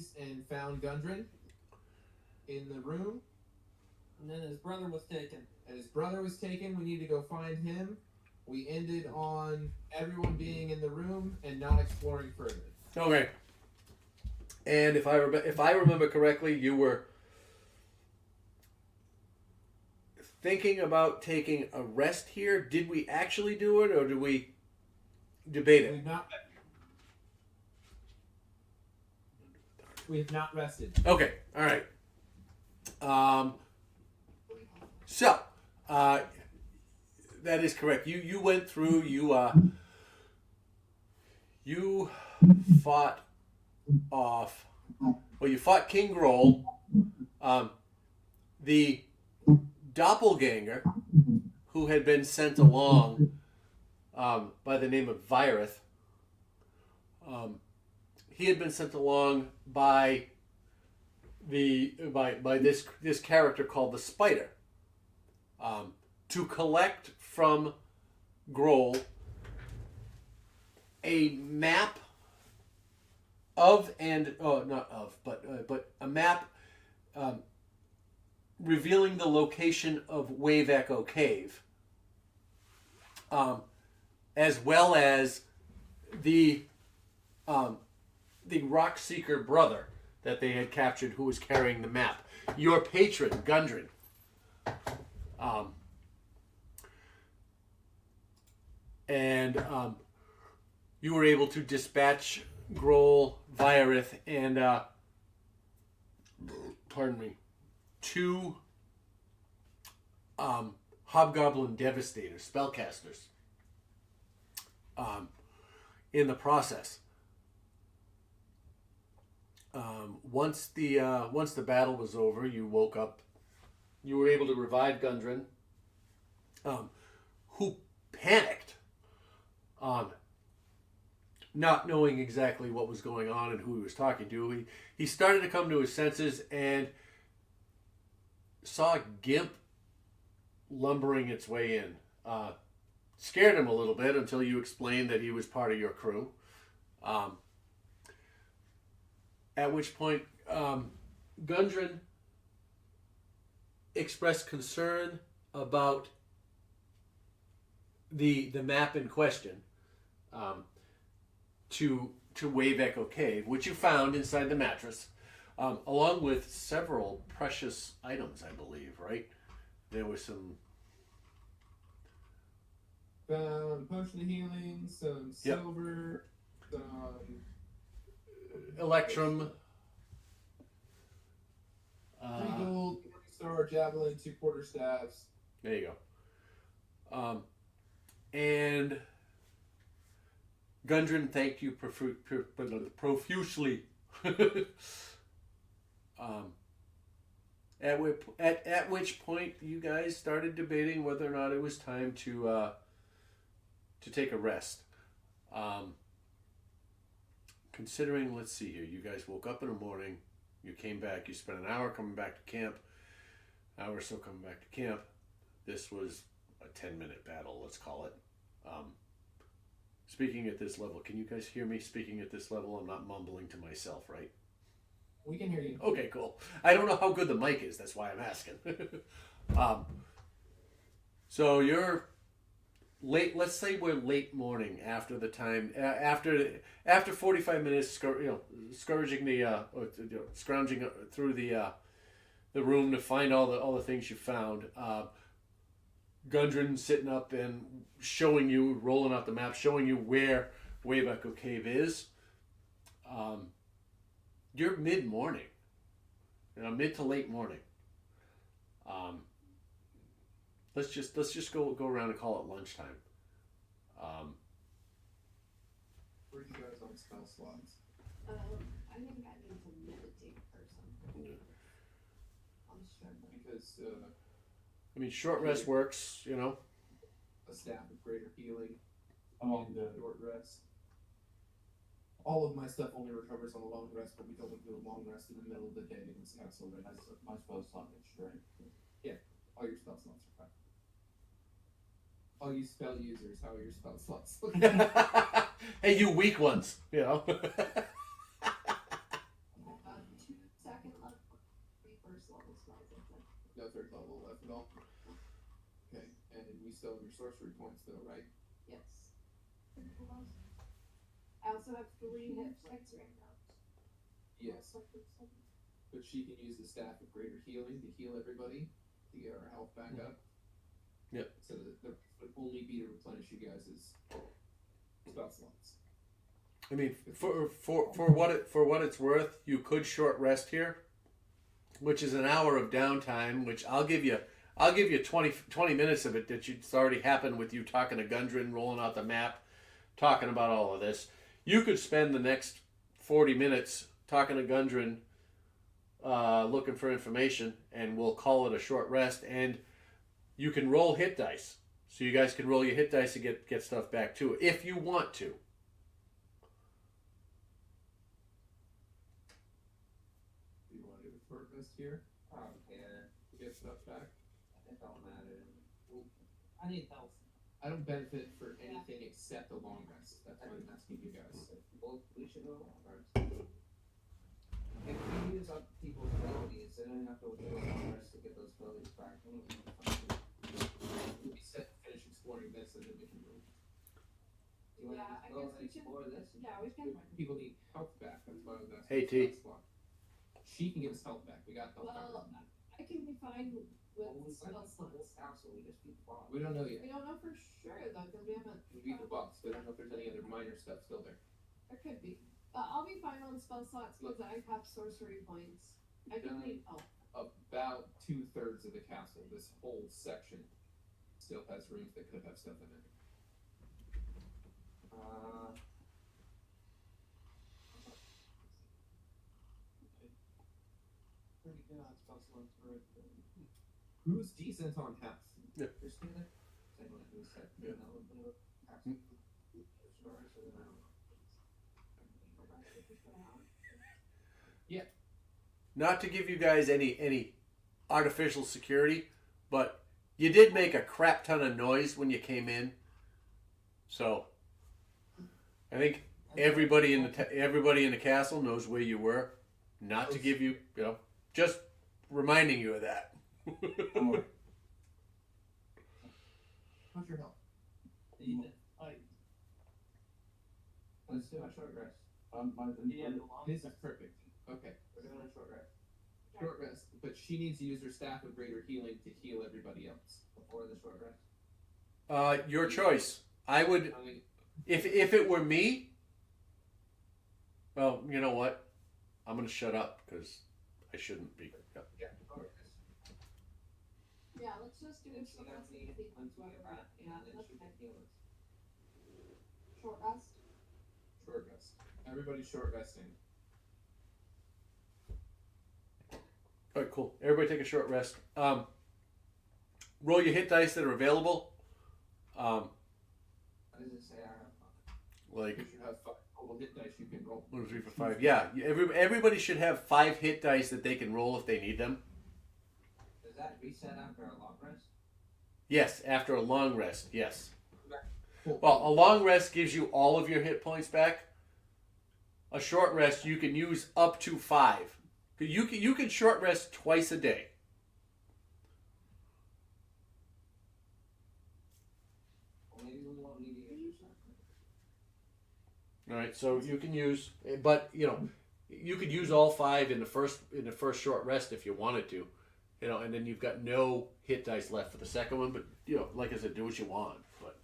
keys and found Gundren in the room. And then his brother was taken. And his brother was taken. We need to go find him. We ended on everyone being in the room and not exploring further. Okay. And if I remember correctly, you were thinking about taking a rest here. Did we actually do it, or did we debate it? We have not rested. Okay. All right. So, that is correct. You went through. You fought off. Well, you fought King Grohl. The doppelganger, who had been sent along by the name of Virith. He had been sent along by this character called the Spider, to collect from Grohl a map of but a map revealing the location of Wave Echo Cave, as well as the Rock Seeker brother that they had captured, who was carrying the map. Your patron, Gundren. You were able to dispatch Grohl, Virith, and two Hobgoblin Devastators, spellcasters, in the process. Once the battle was over, you woke up. You were able to revive Gundren, who panicked, not knowing exactly what was going on and who he was talking to. He started to come to his senses and saw a Gimp lumbering its way in. Scared him a little bit until you explained that he was part of your crew. At which point, Gundren expressed concern about the map in question, to Wave Echo Cave, which you found inside the mattress, along with several precious items, I believe, right? There was some... Found potion of healing, some silver, some... Electrum. 3 gold, 1 star, javelin, 2 quarterstaffs. There you go. And Gundren thanked you profusely. At which point you guys started debating whether or not it was time to take a rest. Considering, let's see here, you guys woke up in the morning, you came back, you spent an hour coming back to camp, hour or so coming back to camp. This was a 10-minute battle, let's call it. Speaking at this level, can you guys hear me speaking at this level? I'm not mumbling to myself, right? We can hear you. Okay, cool. I don't know how good the mic is, that's why I'm asking. So you're late, let's say we're late morning after the time, after 45 minutes, scrounging through the room to find all the things you found. Gundren sitting up and showing you, rolling out the map, showing you where Wave Echo Cave is. You're mid-morning, mid to late morning. Let's just go around and call it lunchtime. Where are you guys on spell slots? I think I need to meditate or something. I'm struggling. Because Short rest works, a staff of greater healing along the short rest. All of my stuff only recovers on a long rest, but we don't do a long rest in the middle of the day in this castle. Right? My spell slot is strength. Yeah, all your spell slots are fine. All you spell users, how are your spell slots? Hey, you weak ones, No third level left at all. Okay, and we still have your sorcery points though, right? Yes. I also have 3 hit points right now. Yes. But she can use the staff of greater healing to heal everybody to get our health back up. Yep. So that would only be to replenish you guys' spell slots. I mean, for what it's worth, you could short rest here, which is an hour of downtime. Which I'll give you 20 minutes of it. It's already happened with you talking to Gundren, rolling out the map, talking about all of this. You could spend the next 40 minutes talking to Gundren, looking for information, and we'll call it a short rest. And you can roll hit dice, so you guys can roll your hit dice to get stuff back too, if you want to. Do you want to do a short rest here? Yeah. To get stuff back? It don't matter. I need health. I don't benefit for anything except a long rest. That's why I'm asking you guys. Well, we should go long rest. If we use up people's abilities, they don't have to do a long rest to get those abilities back. We set finish exploring this and then we can move. Do you want Yeah, I to go guess we and can- explore this? Yeah, we can. People need health back. That's why I was asking. Hey, for T. that slot. She can give us health back. We got health back. Well, I can be fine with Well, we spell went to the whole slots. castle, we just beat the boss. We don't know yet. We don't know for sure though, because we haven't. We beat the boss. We don't know if there's any other minor stuff still there. There could be. But I'll be fine on spell slots because I have sorcery points. I just need help. About 2/3 of the castle, this whole section, still has rooms that could have stuff in it. Pretty good on spell slots for it. Who's decent on health? Christina? Same one who said, Yeah. no, no, castle. Sure, so then I'll- Not to give you guys any artificial security, but you did make a crap ton of noise when you came in. So I think everybody in the castle knows where you were. Not to give you, just reminding you of that. How's your health? Let's do a short rest. This is perfect. Okay. We're doing a short rest Short rest, but she needs to use her staff of greater healing to heal everybody else. before the short rest. Your choice. I would, I mean, if it were me. Well, you know what? I'm gonna shut up because I shouldn't be. Yep. Yeah, short rest. Yeah, let's just do And a she short don't rest. need and see once we what's get going on. back, Yeah, and then that's she can fine. heal us. Short rest. short rest. Everybody's short resting. All right, cool. Everybody take a short rest. Roll your hit dice that are available. What does it say I have? Like You should have 5 total hit dice you can roll. 1, 2, 3, 4, 5. Yeah, everybody should have 5 hit dice that they can roll if they need them. Does that reset after a long rest? Yes, after a long rest. Yes. Cool. Well, a long rest gives you all of your hit points back. A short rest you can use up to 5. You can short rest twice a day. Well, maybe we won't need to use that. All right, so you can use, but you could use all 5 in the first short rest if you wanted to, and then you've got no hit dice left for the second one. But like I said, do what you want. But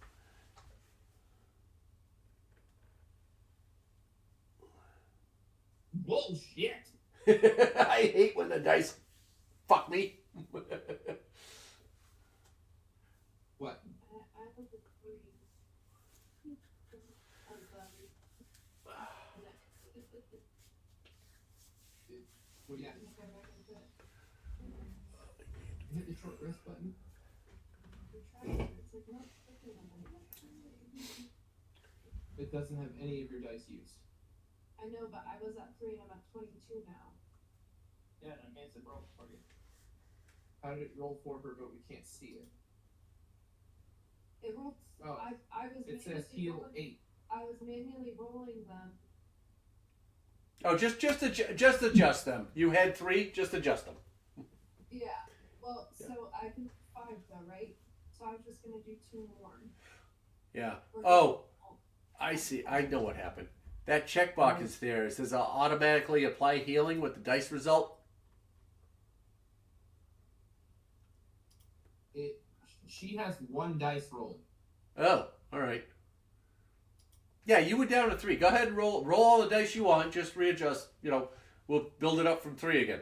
Bullshit! I hate when the dice fuck me. What? I have a 3. What do you hit the short rest button? It doesn't have any of your dice used. I know, but I was at 3 and I'm at 22 now. Yeah, that means it broke for you. How did it roll for her, but we can't see it? It rolled. Oh, I was. it says manually heal rolling- 8. I was manually rolling them. Oh, just adjust them. You had 3, just adjust them. Yeah. Well, so I can do 5 though, right? So I was just gonna do 2 more. Yeah. Or Oh, I see. I know what happened. That checkbox is there. It says automatically apply healing with the dice result. She has 1 dice rolling. Oh, all right. Yeah, you were down to 3. Go ahead and roll all the dice you want. Just readjust. You know, we'll build it up from 3 again.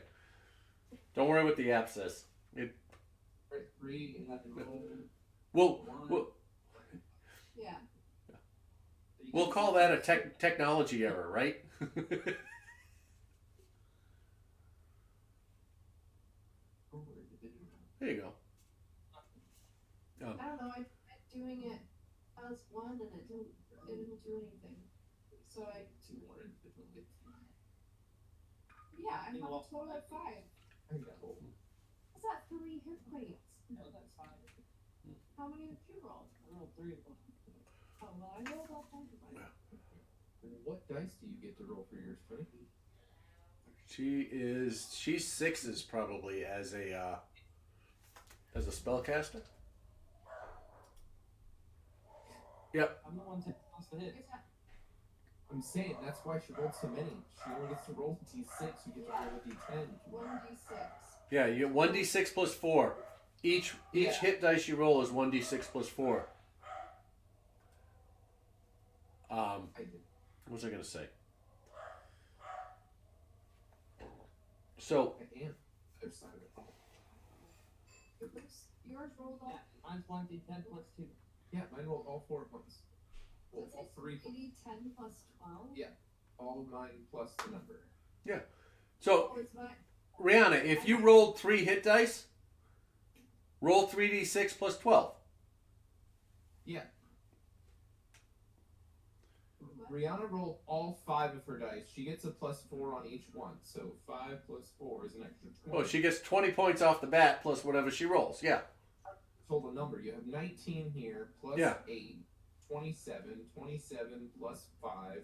Don't worry what the app says. Right, 3 and then We'll Yeah. we'll call that a technology error, right? There you go. I don't know. I tried doing it as 1 and it didn't do anything. So I 2 more individually. yeah, I have a total of 5. I know. What's that? 3 hit points. no, that's 5. How many did you roll? I rolled 3 of them. Oh well, I rolled all 5 of mine. What dice do you get to roll for yours, Frank? She's 6s probably as a spellcaster. Yep. I'm the one that wants to hit. I'm saying that's why she rolled so many. She only gets to roll D6. You get to roll a D10. 1d6. Yeah, you get 1d6 plus 4. Each hit dice you roll is 1d6 plus 4. I did. What was I gonna say? So I am. Other side of it. Yours rolled all. Yeah, mine's 1d10 plus 2. Yeah, mine rolled all 4 at once. Well, Does all it 3. 10 plus 12? Yeah. All of mine plus the number. so Oh, it's mine. Rihanna, if you rolled 3 hit dice, roll 3d6 plus 12. Yeah. Rihanna rolled all 5 of her dice. She gets a plus 4 on each one. So 5 plus 4 is an extra 20. Well, she gets 20 points off the bat plus whatever she rolls. Yeah. Total number. You have 19 here plus Yeah. 8. 27. 27 plus 5.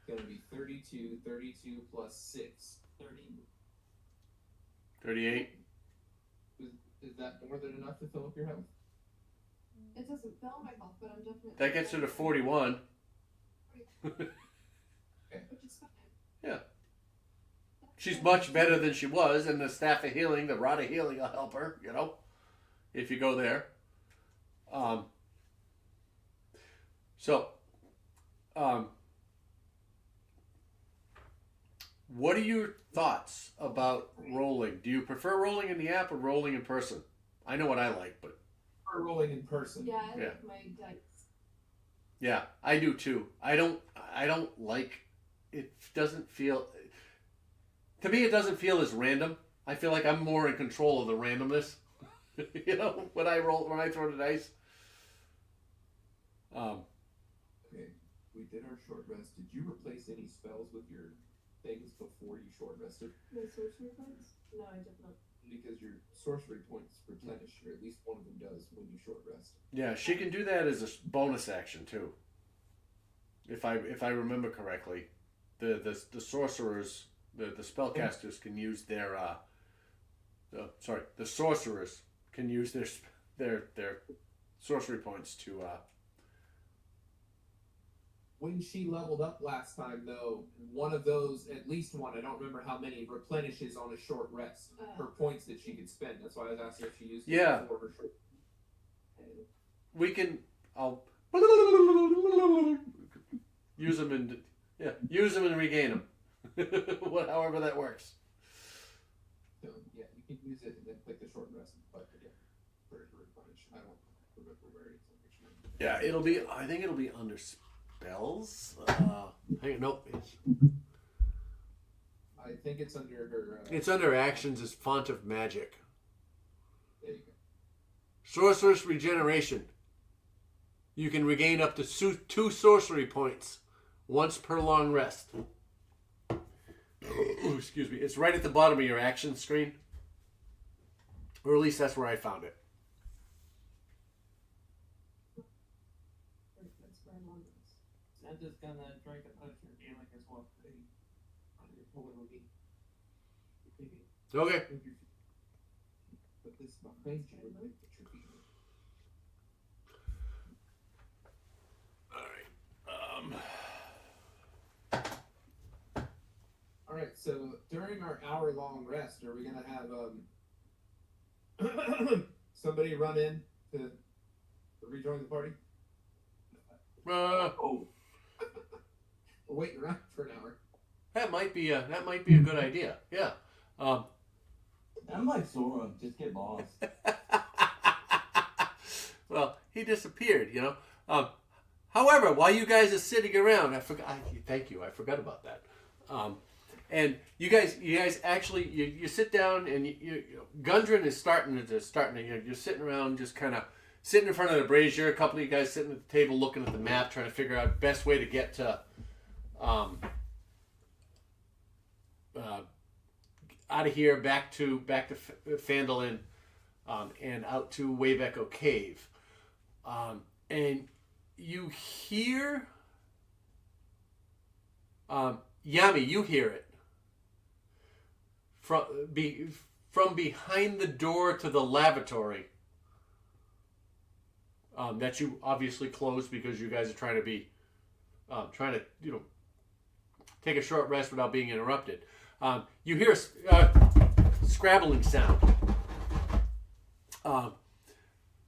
Going to be 32. 32 plus 6. 30. 38. Is that more than enough to fill up your health? It doesn't fill my health, but I'm definitely. That gets her to 41. Which is fine. Yeah. She's much better than she was, and the staff of healing, the rod of healing will help her, you know, if you go there. What are your thoughts about rolling? Do you prefer rolling in the app or rolling in person? I know what I like, but Or rolling in person? Yeah, I Yeah. like my dice. yeah, I do too. I don't like, it doesn't feel, to me it doesn't feel as random. I feel like I'm more in control of the randomness, you know, when I throw the dice. Okay, we did our short rest. Did you replace any spells with your things before you short rested? My sorcery points? No, I did not. Because your sorcery points replenish, or at least one of them does when you short rest. Yeah, she can do that as a bonus action too. If I remember correctly, the sorcerers, the spellcasters can use their the sorcerers can use their sorcery points to. When she leveled up last time, though, one of those, at least one, I don't remember how many, replenishes on a short rest. Her points that she could spend. That's why I was asking if she used it Yeah. before her short. We can. I'll use them and regain them. However that works. So, yeah, you can use it and then click the short rest button again for it to replenish. I don't remember where it is. Yeah, I think it'll be under spells. Hang on, nope. I think it's under her. It's under actions. It's font of magic. There you go. Sorceress regeneration. You can regain up to 2 sorcery points once per long rest. Ooh, excuse me. It's right at the bottom of your action screen. Or at least that's where I found it. That's where I'm on this. Santa's gonna drink a potion of healing as well. Hold on, let me- Okay. Put this behind you would make the tricky. All right. So during our hour-long rest, are we gonna have somebody run in to rejoin the party? Oh, We're waiting around for an hour. That might be a good idea. Yeah. I'm like Sora. Just get lost. Well, he disappeared, you know. However, while you guys are sitting around, thank you. I forgot about that. And you guys actually you sit down and Gundren is starting to you're sitting around just kind of sitting in front of the brazier. A couple of you guys sitting at the table looking at the map, trying to figure out best way to get to out of here back to Phandalin and out to Wave Echo Cave. And you hear Yami, you hear it from behind the door to the lavatory that you obviously closed because you guys are trying to take a short rest without being interrupted. You hear a scrabbling sound.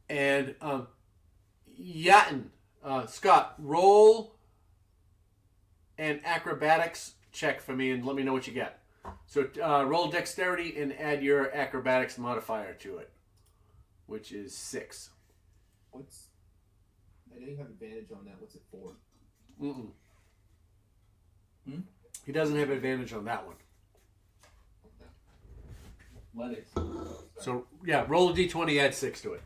And Yatin, Scott, roll an acrobatics check for me and let me know what you get. So roll dexterity and add your acrobatics modifier to it, which is 6. I know you have advantage on that. What's it for? Mm-mm. He doesn't have advantage on that one. Athletics. So yeah, roll a d20, add 6 to it.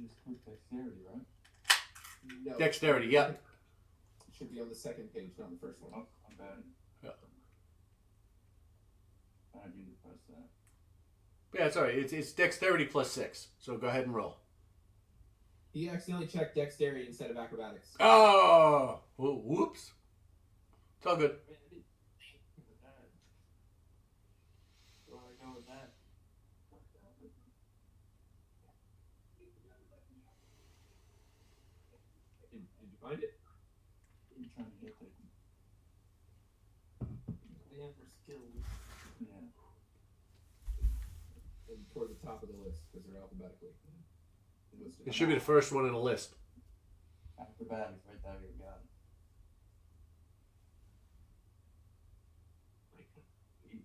Just quick dexterity, right? No. Dexterity, yeah. It should be on the second page, not the first one. Oh, I'm bad. Yeah. I need to press that. Yeah, it's alright. It's dexterity plus 6. So go ahead and roll. He accidentally checked dexterity instead of acrobatics. Oh! Whoops. It's all good. Where do I go with that? Did you find it? I'm trying to get there. Yeah, for skills. Yeah. And toward the top of the list because they're alphabetically listed. It should be the first one in the list. Acrobatics right there, you got it.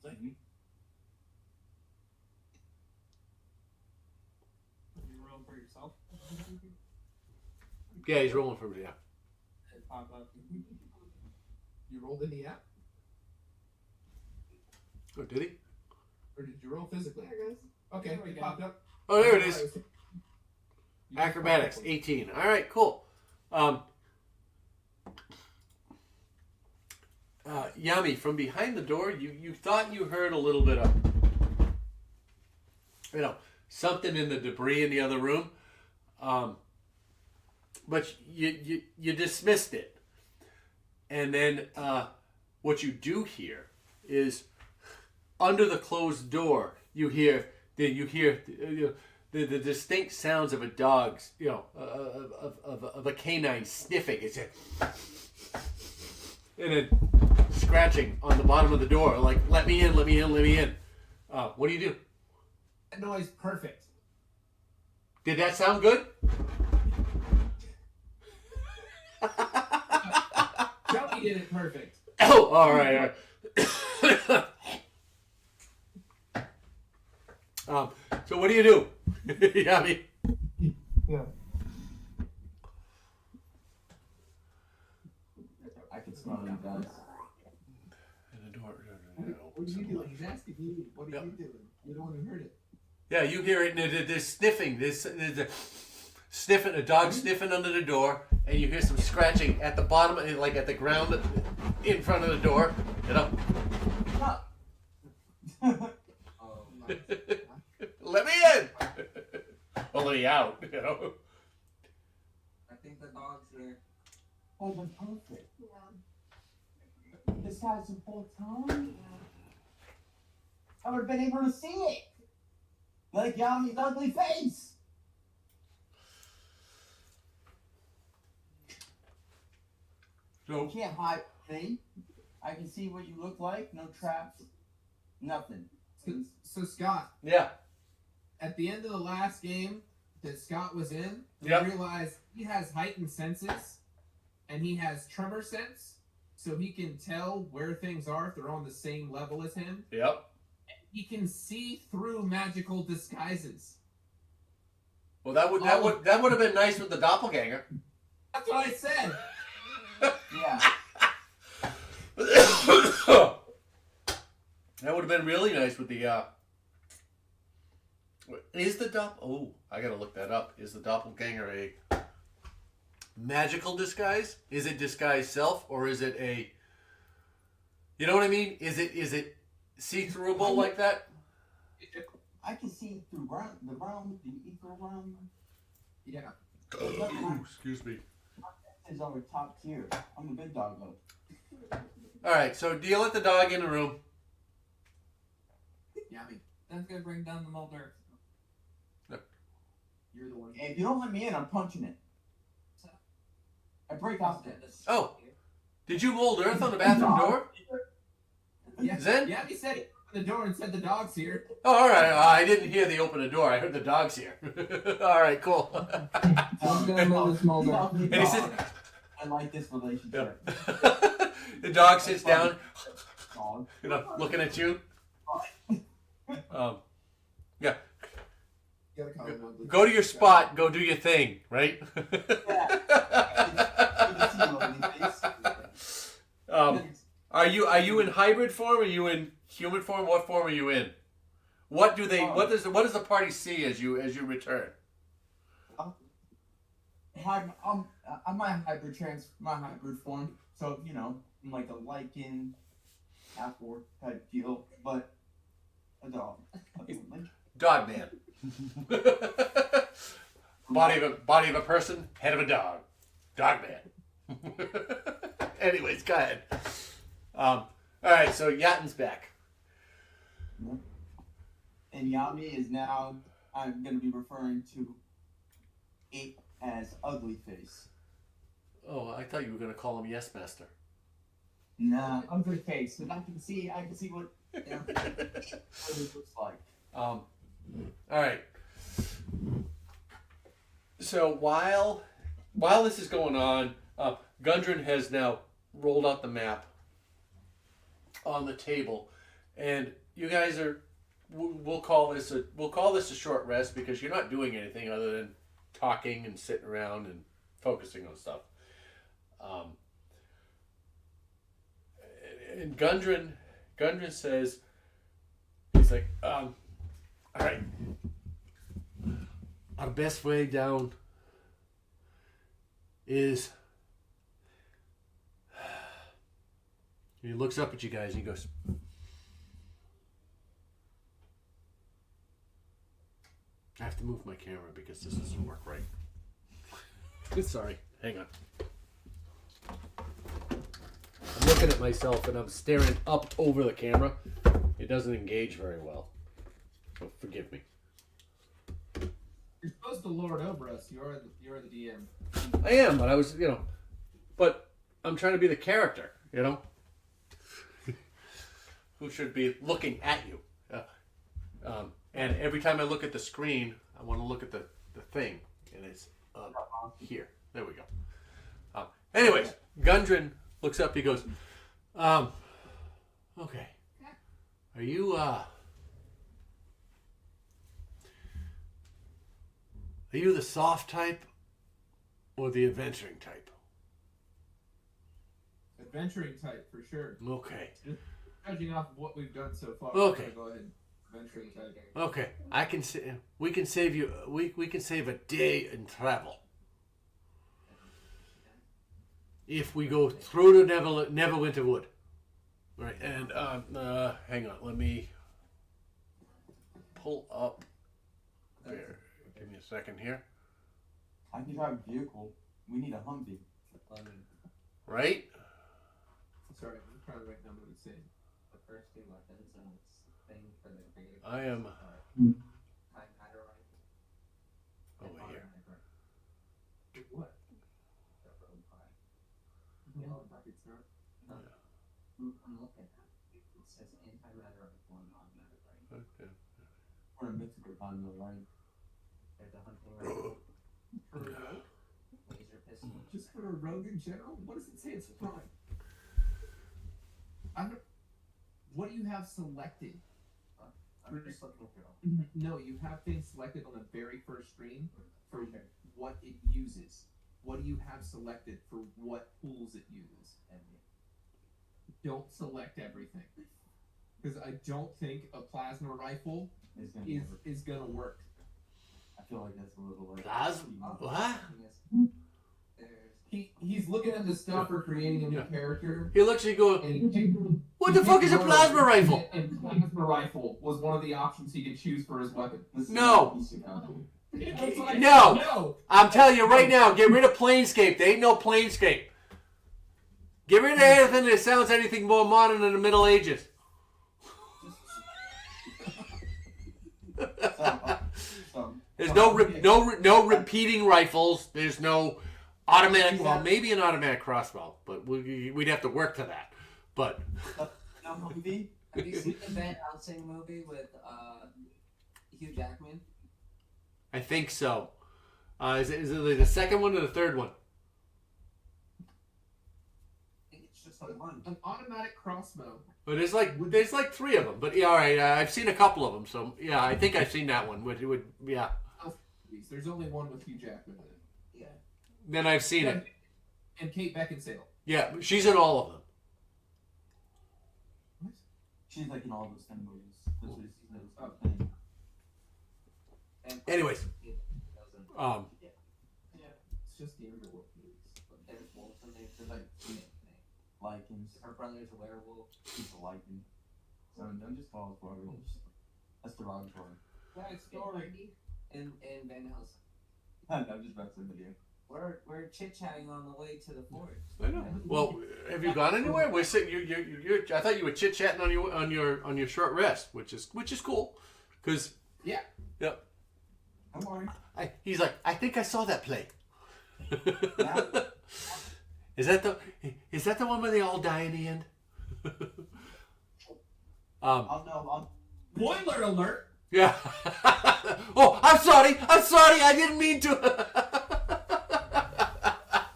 Like me? You roll for yourself. Yeah, he's rolling for me, yeah. It pop up. You rolled in the app? Oh, did he? Or did you roll physically? There it goes. Okay, There we it go. popped up. Oh, there it is. You just Acrobatics, popped up. 18. All right, cool. Yami, from behind the door, you thought you heard a little bit of, something in the debris in the other room, but you dismissed it. And then what you do hear is under the closed door, you hear the distinct sounds of a dog's, of a canine sniffing. It's and then scratching on the bottom of the door, like, let me in, let me in, let me in. What do you do? That noise, perfect. Did that sound good? Joey did it perfect. Oh, all right. So what do you do? Yami? Yeah. I can smell you guys. And the door. What are you doing? He's asking you. What are you doing? You're the one who heard it. Yeah, you hear it, and there's sniffing. There's sniffing, a dog sniffing under the door, and you hear some scratching at the bottom, like at the ground in front of the door. Stop! Oh, nice. Let me in. Well, let me out. I think the dog's there. Oh, but perfect. Yeah. This guy's a full time. Yeah. I would have been able to see it. Like Yami's ugly face. You So can't hide from me. I can see what you look like. No traps. Nothing. So Scott, yeah, at the end of the last game that Scott was in, we Yep. realized he has heightened senses, and he has tremor sense, so he can tell where things are if they're on the same level as him. yep. He can see through magical disguises. Well, that would have been nice with the doppelganger. That's what I said. Yeah. That would have been really nice with the. Is the Oh, I gotta look that up. Is the doppelganger a magical disguise? Is it disguise self, or is it a? You know what I mean? Is it see-throughable like that? I can see through the realm, the ether realm. Yeah. Ooh, excuse me. Is our top tier. I'm a good dog though. All right, so do you let the dog in the room? Yummy. That's gonna bring down the mold earth. You're the one. If you don't let me in, I'm punching it. I break out there. Oh. Did you mold earth on the bathroom door? Yeah. Zen? Yummy said it. Opened the door and said the dog's here. Oh, all right. I didn't hear the open the door. I heard the dog's here. All right, cool. I'm gonna move this mold earth. And he says, I like this relationship. the dog sits down, Dog. looking at you. Yeah. You gotta call him ugly. Go to your spot. Go do your thing. Right. Are you in hybrid form? Are you in human form? What form are you in? What do they? What does the party see as you return? I'm my hybrid form. So I'm like a lichen, half orc type deal, but a dog. Dog man. body of a person, head of a dog. Dog man. Anyways, go ahead. All right, so Yatin's back. And Yami is now. I'm going to be referring to it as ugly face. Oh, I thought you were going to call him Yes Master. Nah, ugly face. And I can see what what it looks like. All right. So while this is going on, Gundren has now rolled out the map on the table, and you guys are. We'll call this a short rest because you're not doing anything other than talking and sitting around and focusing on stuff. And Gundren says, he's like, all right, our best way down is. He looks up at you guys and he goes, I have to move my camera because this doesn't work right. Sorry, hang on. I'm looking at myself and I'm staring up over the camera. It doesn't engage very well. So forgive me. You're supposed to lord over us. You're the DM. I am, but I was, but I'm trying to be the character, who should be looking at you. And every time I look at the screen, I want to look at the thing, and it's here. There we go. Anyways, Gundren looks up. He goes, okay. Are you the soft type or the adventuring type? Adventuring type for sure. Okay. Just judging off of what we've done so far. Okay. Go ahead. Adventuring type. Okay. We can save you. We can save a day in travel if we go through the Neverwinter Wood. Right. And hang on. Let me pull up. There. Give me a second here. I can drive a vehicle. We need a Humvee. Right. Sorry, I'm trying to write down what it's saying. The first two weapons, and it's thing for the creative. I am Time matter rifle. over here. What? The road pie. No, it's not. I'm looking at it. It says antimatter rifle and automatic rifle. Okay. We're in Mexico on the right. There's a hunting rifle, For a rogue? laser pistol. Just for a rogue in general? What does it say it's from? I don't. What do you have selected? I'm just looking through. No, you have things selected on the very first screen for what it uses. What do you have selected for what tools it uses? Don't select everything. Because I don't think a plasma rifle It's gonna is gonna work. I feel like that's a little like Plasma? What? He's looking at the stuff for creating a new character. He looks at you go, And he what the fuck is a plasma rifle? And plasma rifle was one of the options he could choose for his weapon. No. It's like, No. No. I'm telling you right now, get rid of Planescape. There ain't no Planescape. Get rid of anything that sounds anything more modern than the Middle Ages. There's no repeating rifles. There's no automatic. Well, maybe an automatic crossbow, but we'd have to work to that. But movie. Have you seen the Van Helsing movie with Hugh Jackman? I think so. Is it like the second one or the third one? I think it's just like one. An automatic crossbow. But there's like three of them. But yeah, all right. I've seen a couple of them. So yeah, I think I've seen that one. Yeah. There's only one with Hugh Jackman in it. Yeah. Then I've seen it. And Kate Beckinsale. Yeah, she's in all of them. What? She's like in all those 10 movies. And Anyways, he doesn't. Yeah. It's just the Underworld movies. There's wolves in there. They're like Lycans. her brother's a werewolf. He's a lycan. So don't just call us werewolves. That's derogatory. That story. In Van Helsing. I'm just messing with you. We're chit chatting on the way to the forge. I know. Well, have you gone anywhere? We're sitting. You. I thought you were chit chatting on your short rest, which is cool, because Yeah. Yep. Don't worry. He's like, I think I saw that play. Yeah. Is that the one where they all die in the end? I'll Spoiler alert! Yeah. Oh, I'm sorry. I didn't mean to.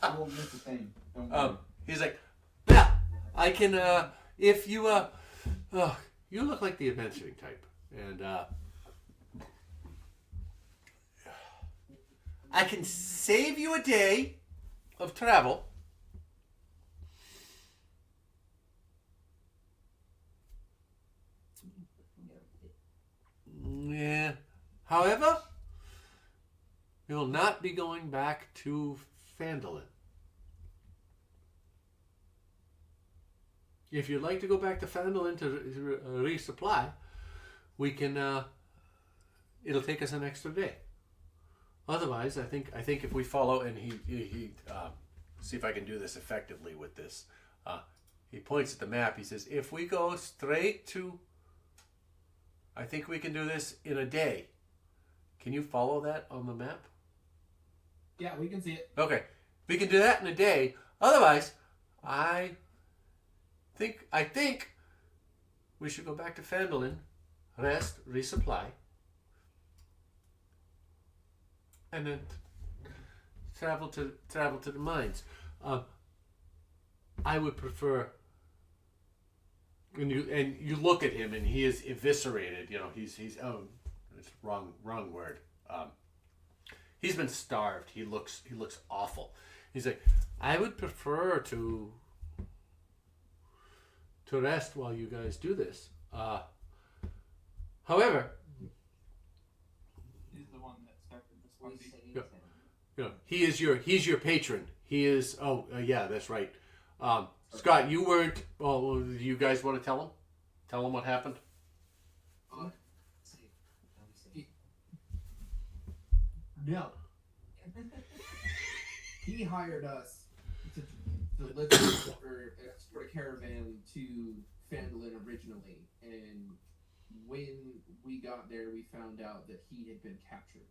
I won't miss a thing. Don't worry. He's like, yeah, I can. If you you look like the adventuring type, and I can save you a day of travel. Yeah. However, we will not be going back to Phandalin. If you'd like to go back to Phandalin to resupply, we can. It'll take us an extra day. Otherwise, I think if we follow and he see if I can do this effectively with this. He points at the map. He says, if we go straight to, I think we can do this in a day. Can you follow that on the map? Yeah, we can see it. Okay, we can do that in a day. Otherwise, I think we should go back to Phandalin, rest, resupply, and then travel to the mines. I would prefer. And you look at him and he is eviscerated. You know, he's it's wrong word. He's been starved. He looks awful. He's like, I would prefer to rest while you guys do this. However, He's the one that started this party. Yeah. you know, he's your patron. He is. Oh, yeah, that's right. Scott, you weren't. Oh, you guys want to tell him? Tell him what happened. No. He hired us to deliver or export a caravan to Phandalin originally, and when we got there, we found out that he had been captured,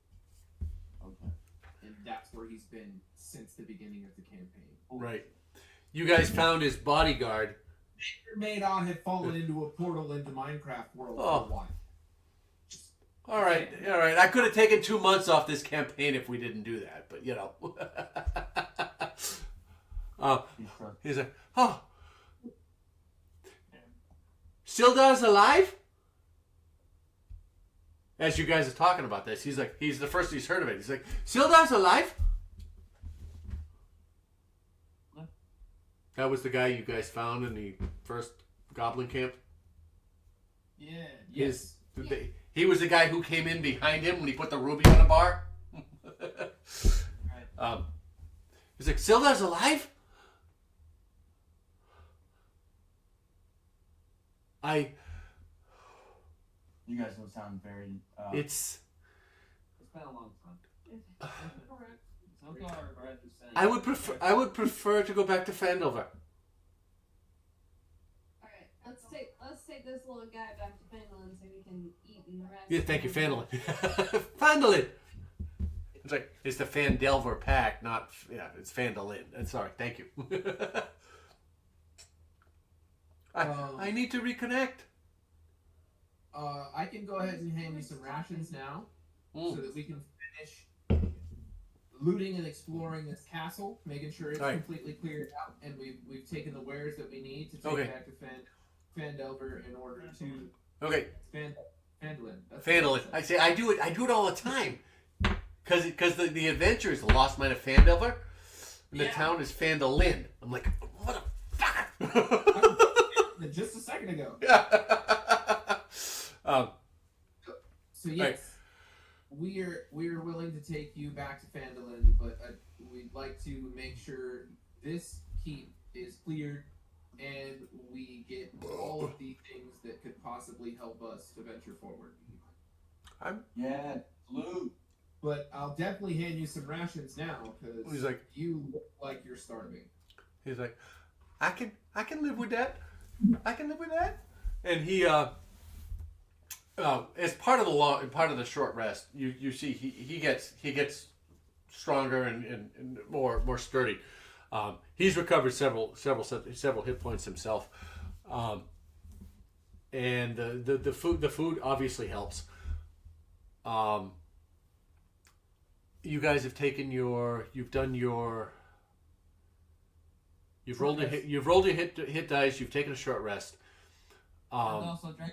Okay. and that's where he's been since the beginning of the campaign. Right. You guys found his bodyguard. Maydon had fallen into a portal into Minecraft world Oh. for a while. All right. I could have taken 2 months off this campaign if we didn't do that, but you know. He's like, oh, Sildar's alive? As you guys are talking about this, he's like, he's the first he's heard of it. He's like, Sildar's alive? That was the guy you guys found in the first Goblin camp? Yeah. Yes. He was the guy who came in behind him when he put the ruby on the bar? He's like, Sildar's alive? You guys don't sound very. It's been a long time. So far, Brad was saying. I would prefer to go back to Phandelver. Alright, let's take this little guy back to Phandalin so we can eat and rest. Yeah, thank you, Phandalin. Phandalin. It's like it's the Phandelver pack, not it's Phandalin. Sorry, thank you. I need to reconnect. I can go ahead and hand you some rations now, so that we can finish looting and exploring this castle, making sure it's completely cleared out, and we've taken the wares that we need to take back to Phandelver in order to Phandalin. Phandalin. I say I do it all the time, because the adventure is the Lost Mine of Phandelver, and the town is Phandalin. I'm like, what a fucker. Just a second ago. So yes, we are willing to take you back to Phandalin, but we'd like to make sure this keep is cleared and we get all of the things that could possibly help us to venture forward. Loot. But I'll definitely hand you some rations now because He's like, you look like you're starving. He's like, I can live with that. I can live with that. And he as part of the short rest, you see he gets stronger and more sturdy. He's recovered several hit points himself, and the food obviously helps. You guys have taken you've rolled your hit dice. You've taken a short rest. Also drank.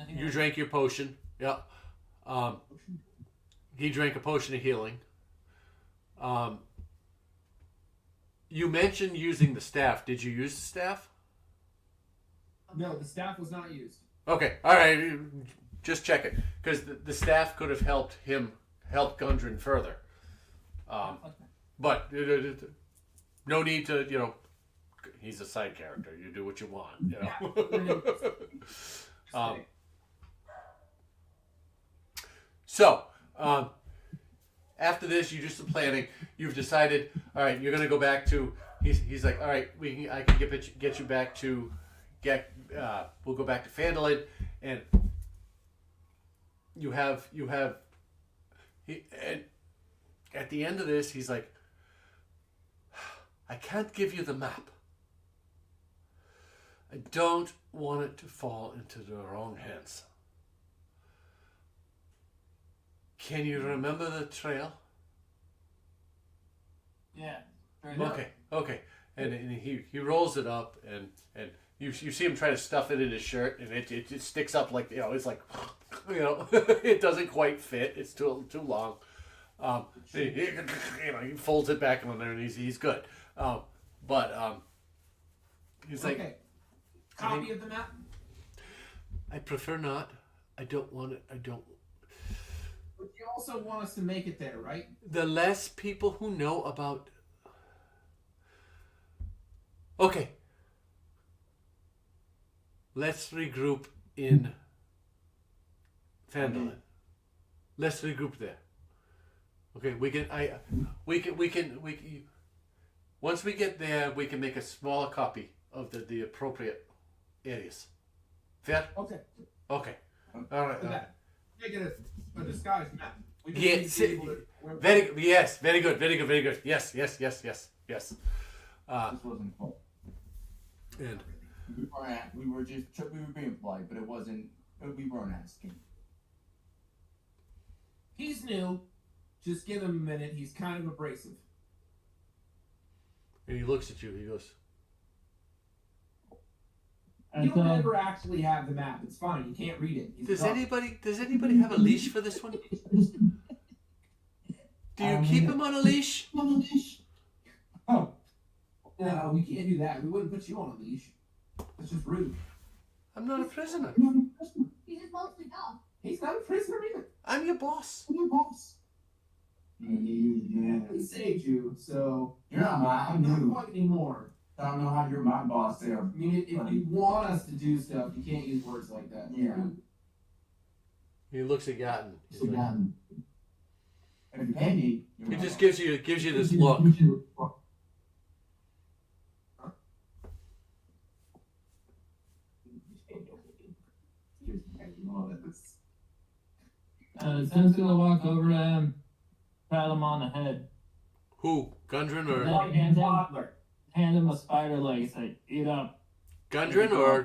You drank your potion. Yeah. He drank a potion of healing. You mentioned using the staff. Did you use the staff? No, the staff was not used. Okay. All right. Just check it, because the staff could have helped help Gundren further. But no need to. He's a side character. You do what you want. So, after this, you do some planning. You've decided, all right, you're going to go back to. He's like, all right, I can get you back to. We'll go back to Phandalin, and you have. And at the end of this, he's like, I can't give you the map. I don't want it to fall into the wrong hands. Can you remember the trail? Yeah. Okay. And he rolls it up, and you see him try to stuff it in his shirt, and it sticks up like, it's like, it doesn't quite fit. It's too long. He folds it back on there, and he's good. But he's like, Copy of the map? I prefer not. I don't want it. I don't. But you also want us to make it there, right? The less people who know about. Okay. Let's regroup in Phandalin. Let's regroup there. Okay, we can. Once we get there, we can make a smaller copy of the appropriate areas. Fair? Okay. Okay. All right. Make it a disguised map. We just Yeah, need to be able to- Very good. Yes. This wasn't cool. And We were being polite, but it wasn't. We weren't asking. He's new. Just give him a minute. He's kind of abrasive. he looks at you. He goes, You don't ever actually have the map. It's fine. You can't read it. He's Does drunk. anybody have a leash for this one? Do you keep him on a leash? No, we can't do that. We wouldn't put you on a leash. That's just rude. I'm not a prisoner. He's just mostly dumb. He's not a prisoner either. I'm your boss. He saved you, so You're not I'm my not new. quite anymore. I don't know how you're my boss there. I mean, if you want us to do stuff, you can't use words like that. Yeah. He looks at Yatin. He's like- If you pay me, He just gives you this look. Zen's gonna walk over to him, pat him on the head, Who? Gundren or hand him a spider leg, and say, "Eat up." Gundren or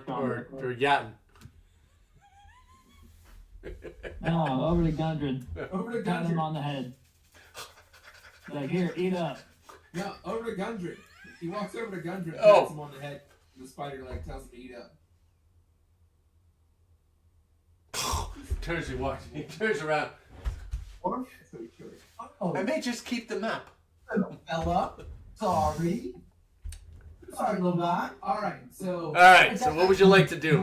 Yatin? No, over to Gundren, Over to pat him Gundry. on the head. Like, here, eat up. No, over to Gundry. He walks over to Gundry, Oh. pats him on the head. The spider leg tells him to eat up. He turns around. So he killed her. Oh, I may just keep the map. fella. Sorry, little guy. All right, so All right. So what would you like to do?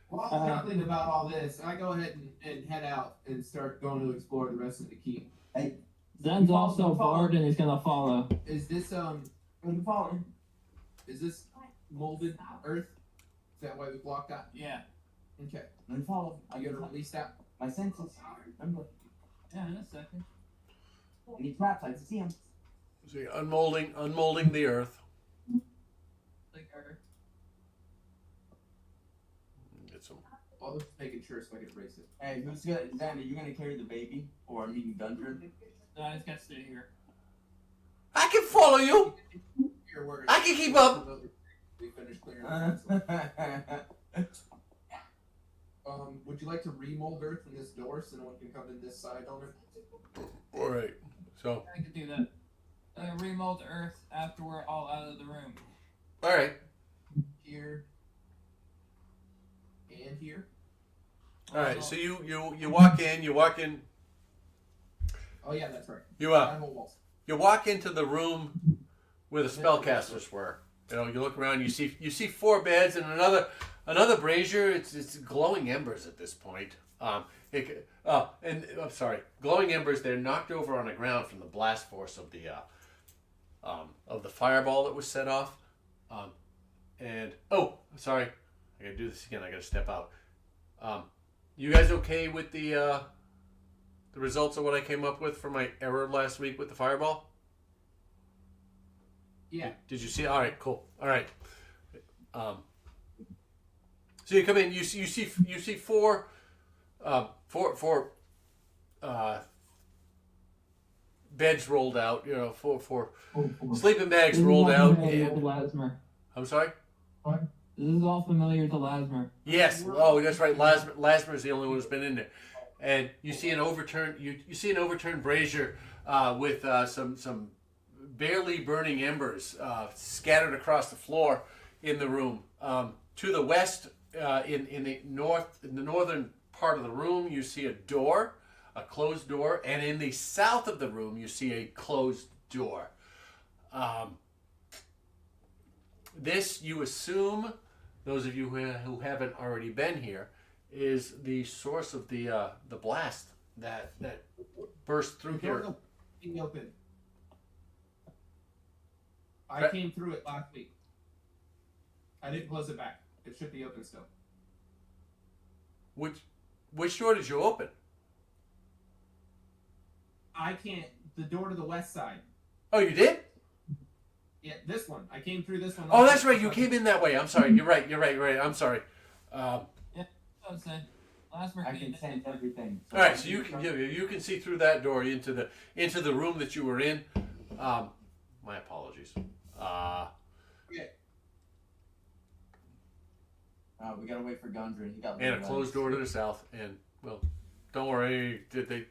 while I'm chuckling about all this, I go ahead and head out and start going to explore the rest of the keep. Zen's also bored and he's gonna follow. Is this is this molded earth? Is that why we blocked that? Yeah. Okay. Let me follow. I gotta release that. My senses. Remember, Yeah, in a second. I need traps. I can see them. So you're unmolding the earth. Like her. Get some. I'll just making sure so I can erase it. Hey, Xander, you gonna carry the baby, or I mean Gundren? No, I just gotta stay here. I can follow you. Here, where I can keep up. We finished clearing up. Would you like to remold earth in this door so no one can come in this side on it? All right. So I could do that. Remold Earth after we're all out of the room. all right. Here. And here. All right. So you walk in. You walk in. Oh yeah, that's right. You Animal walls. You walk into the room where the spellcasters were. You look around. You see 4 beds and another brazier. It's glowing embers at this point. I'm sorry, glowing embers. They're knocked over on the ground from the blast force of the fireball that was set off. Sorry, I gotta do this again. I gotta step out. You guys okay with the results of what I came up with for my error last week with the fireball? Yeah. Did you see? All right, cool. All right. So you come in. You see 4 beds rolled out. Four sleeping bags rolled out. And, Lasmer. I'm sorry. This is all familiar to Lasmer. Yes. Oh, that's right. Lasmer is the only one who's been in there. And you see an overturned. You see an overturned brazier with some barely burning embers scattered across the floor in the room. To the west, in the northern part of the room, you see a closed door, and in the south of the room, you see a closed door. This, you assume, those of you who haven't already been here, is the source of the blast that burst through The door here. being open. I came through it last week. I didn't close it back. It should be open still. Which door did you open? I can't. The door to the west side. Oh, you did? Yeah, this one. I came through this one. Oh, last that's week. right. You came in that way. I'm sorry. You're right. I'm sorry. I was saying, Last we're I clean. can sense everything. All right, so you can see through that door into the room that you were in. My apologies. We gotta wait for Gundren. He got And a little closed legs. door to the south. And well, don't worry. Empty.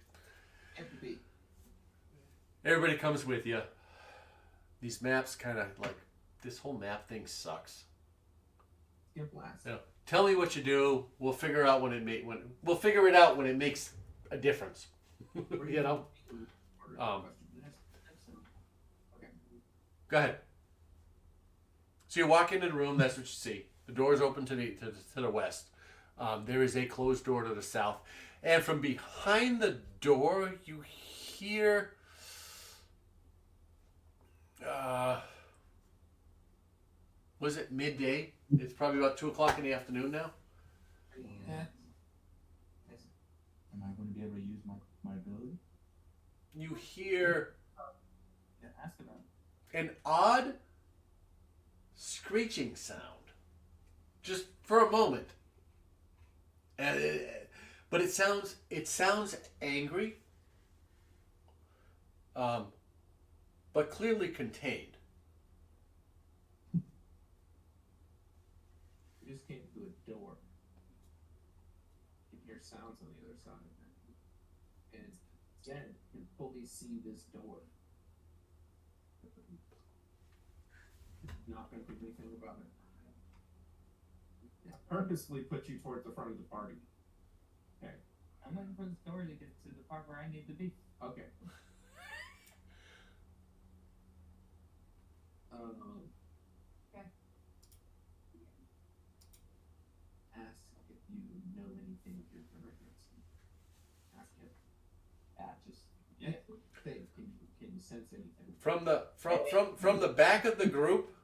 Everybody comes with you. These maps kind of like this whole map thing sucks. Give blast. You know, tell me what you do. We'll figure out we'll figure it out when it makes a difference. You know. Okay. Go ahead. So you walk into the room. That's what you see. The door is open to the west. There is a closed door to the south, and from behind the door you hear. Was it midday? It's probably about 2:00 in the afternoon now. Yeah. Am I going to be able to use my ability? You hear Yeah, ask about an odd screeching sound, just for a moment. But it sounds angry, but clearly contained. You just came through a door. You can hear sounds on the other side. And it's dead. You can fully see this door. Not going to do anything about it. I purposely put you towards the front of the party. Okay. I'm waiting for the story to get to the part where I need to be. Okay. Okay. Ask if you know anything of your characters. Ask him. Just Think. Can you sense anything? From the back of the group.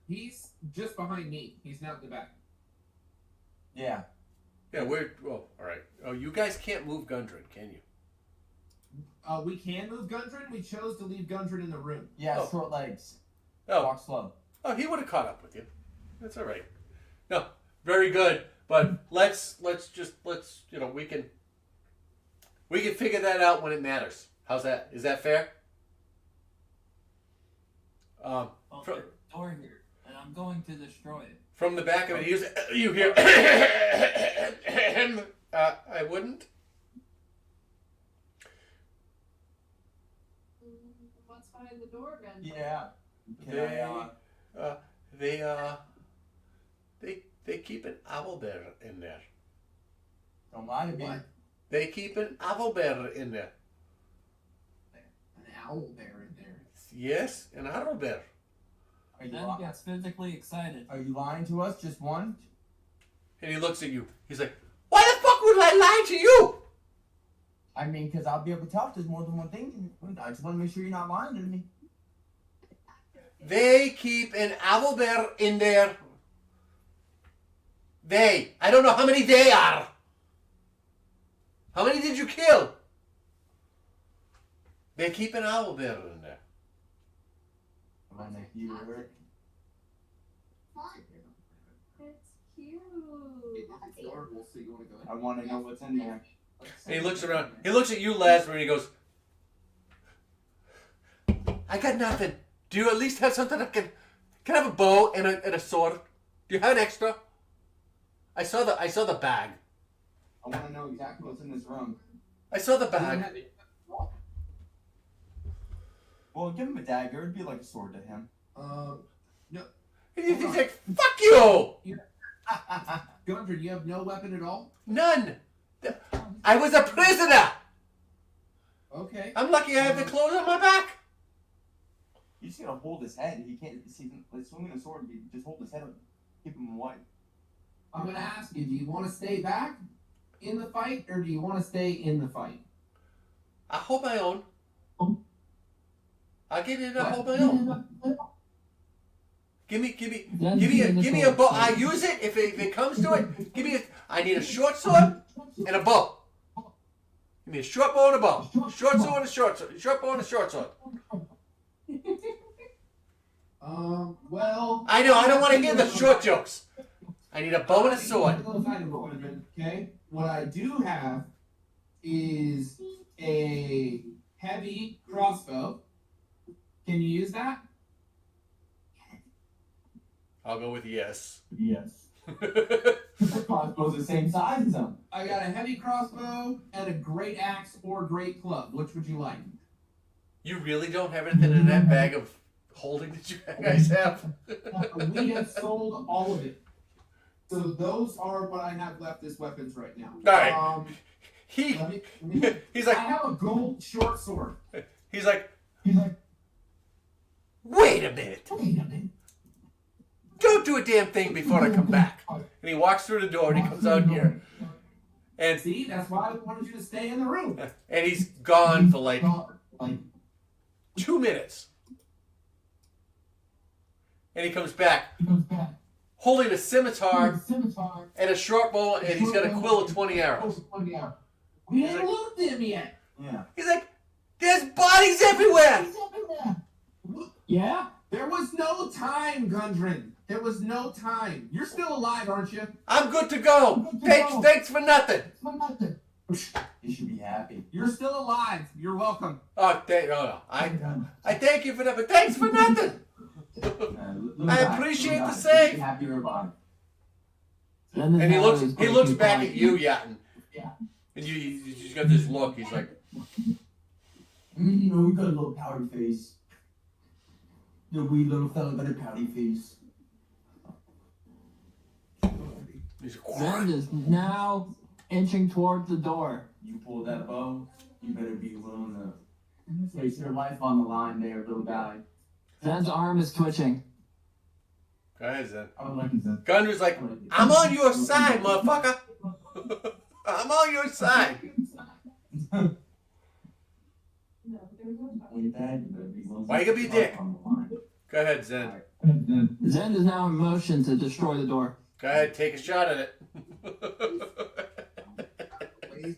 He's just behind me. He's not in the back. yeah. Yeah, all right. Oh, you guys can't move Gundren, can you? We can move Gundren. We chose to leave Gundren in the room. Yeah, Oh. short legs. Oh, Walk slow. he would have caught up with you. That's all right. No, very good. But let's we can figure that out when it matters. How's that? Is that fair? Well, there's a door here, and I'm going to destroy it. From the back of it, you hear. I wouldn't. What's behind the door, Gun? Yeah. Can They keep an owlbear in there. don't lie to me. What? They keep an owlbear in there. An owl bear in there. Yes, an owlbear. Are you, Then gets physically excited. are you lying to us? Just one? And he looks at you. He's like, "Why the fuck would I lie to you?" I mean, because I'll be able to tell if there's more than one thing. I just want to make sure you're not lying to me. They keep an owlbear in there. I don't know how many they are. How many did you kill? They keep an owlbear in there. I want to hear it. It's cute. It's adorable, so you want to go in? I want to know what's in there. And he looks around. He looks at you, Lasper, and he goes, "I got nothing. Do you at least have something I can I have a bow and a sword? Do you have an extra?" I saw the bag. I want to know exactly what's in this room. I saw the bag. Well, give him a dagger. It'd be like a sword to him. No. And he's like, "Fuck you!" Gundren, you have no weapon at all? None. I was a prisoner. Okay. I'm lucky I have the clothes on my back. You just gotta hold his head. He can't. Like swinging a sword. You just hold his head up. Keep him away. I'm going to ask you, do you want to stay back in the fight, or do you want to stay in the fight? I hold my own. I get in. I hold my own. Give me a bow. I use it if it comes to it. I need a short sword and a bow. Give me a short bow and a bow. Short sword and a short sword. Short bow and a short sword. Well... I know. I don't want to hear the short jokes. I need a bow and a sword. Okay? what I do have is a heavy crossbow. Can you use that? I'll go with yes. Yes. The crossbow's the same size as them. I got a heavy crossbow and a great axe or great club. Which would you like? You really don't have anything in that bag of holding that you guys have? We have sold all of it. So those are what I have left as weapons right now. All right. He's I like, have a gold short sword. he's like, wait a minute. Don't do a damn thing before I come back. And he walks through the door and he comes out here. And See, that's why I wanted you to stay in the room. and he's gone for like 2 minutes. And he comes back holding a scimitar and a short bow, and he's got a quill of 20 arrows. We ain't looked at him yet. Yeah. He's like, there's bodies everywhere. Yeah? There was no time, Gundren. There was no time. You're still alive, aren't you? I'm good to go. Thanks for nothing. You should be happy. You're still alive. You're welcome. Oh, no. I thank you for that, but thanks for nothing. I appreciate the save. Happy you're alive. And he looks back at you, Yatin. Yeah. And he's got this look. He's like, You know, we got a little pouty face. The wee little fella got a pouty face. he's Zend is now inching towards the door. You pull that bow, you better be willing to place your life on the line there, little guy. Zend's arm is twitching. Go ahead, Zen. I would like you to. Gunner's like, I'm on your side, motherfucker. I'm on your side. Why you gonna be a dick? Go ahead, Zen. Zend is now in motion to destroy the door. Go ahead, take a shot at it. Wait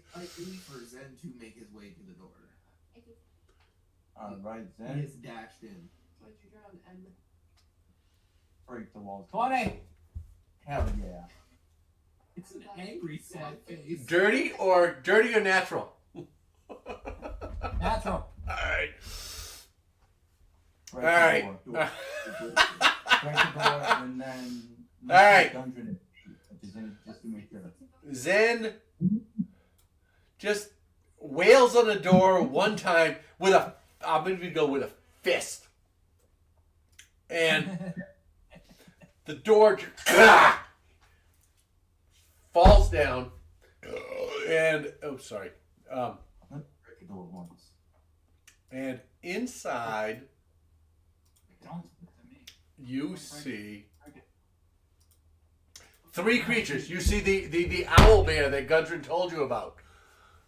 for Zen to make his way to the door. Alright, He then. is dashed in. Break the walls. 20! Hell yeah. It's an angry, sad face. Dirty or natural? Natural. Alright. Break Alright. the door. Break the door and then. Alright. Just to make sure. Zen just wails on the door one time with a, I'm going to go with a fist. And the door falls down. And, oh, sorry. Break the door once. And inside, you see 3 creatures. You see the owl bear that Gudrun told you about.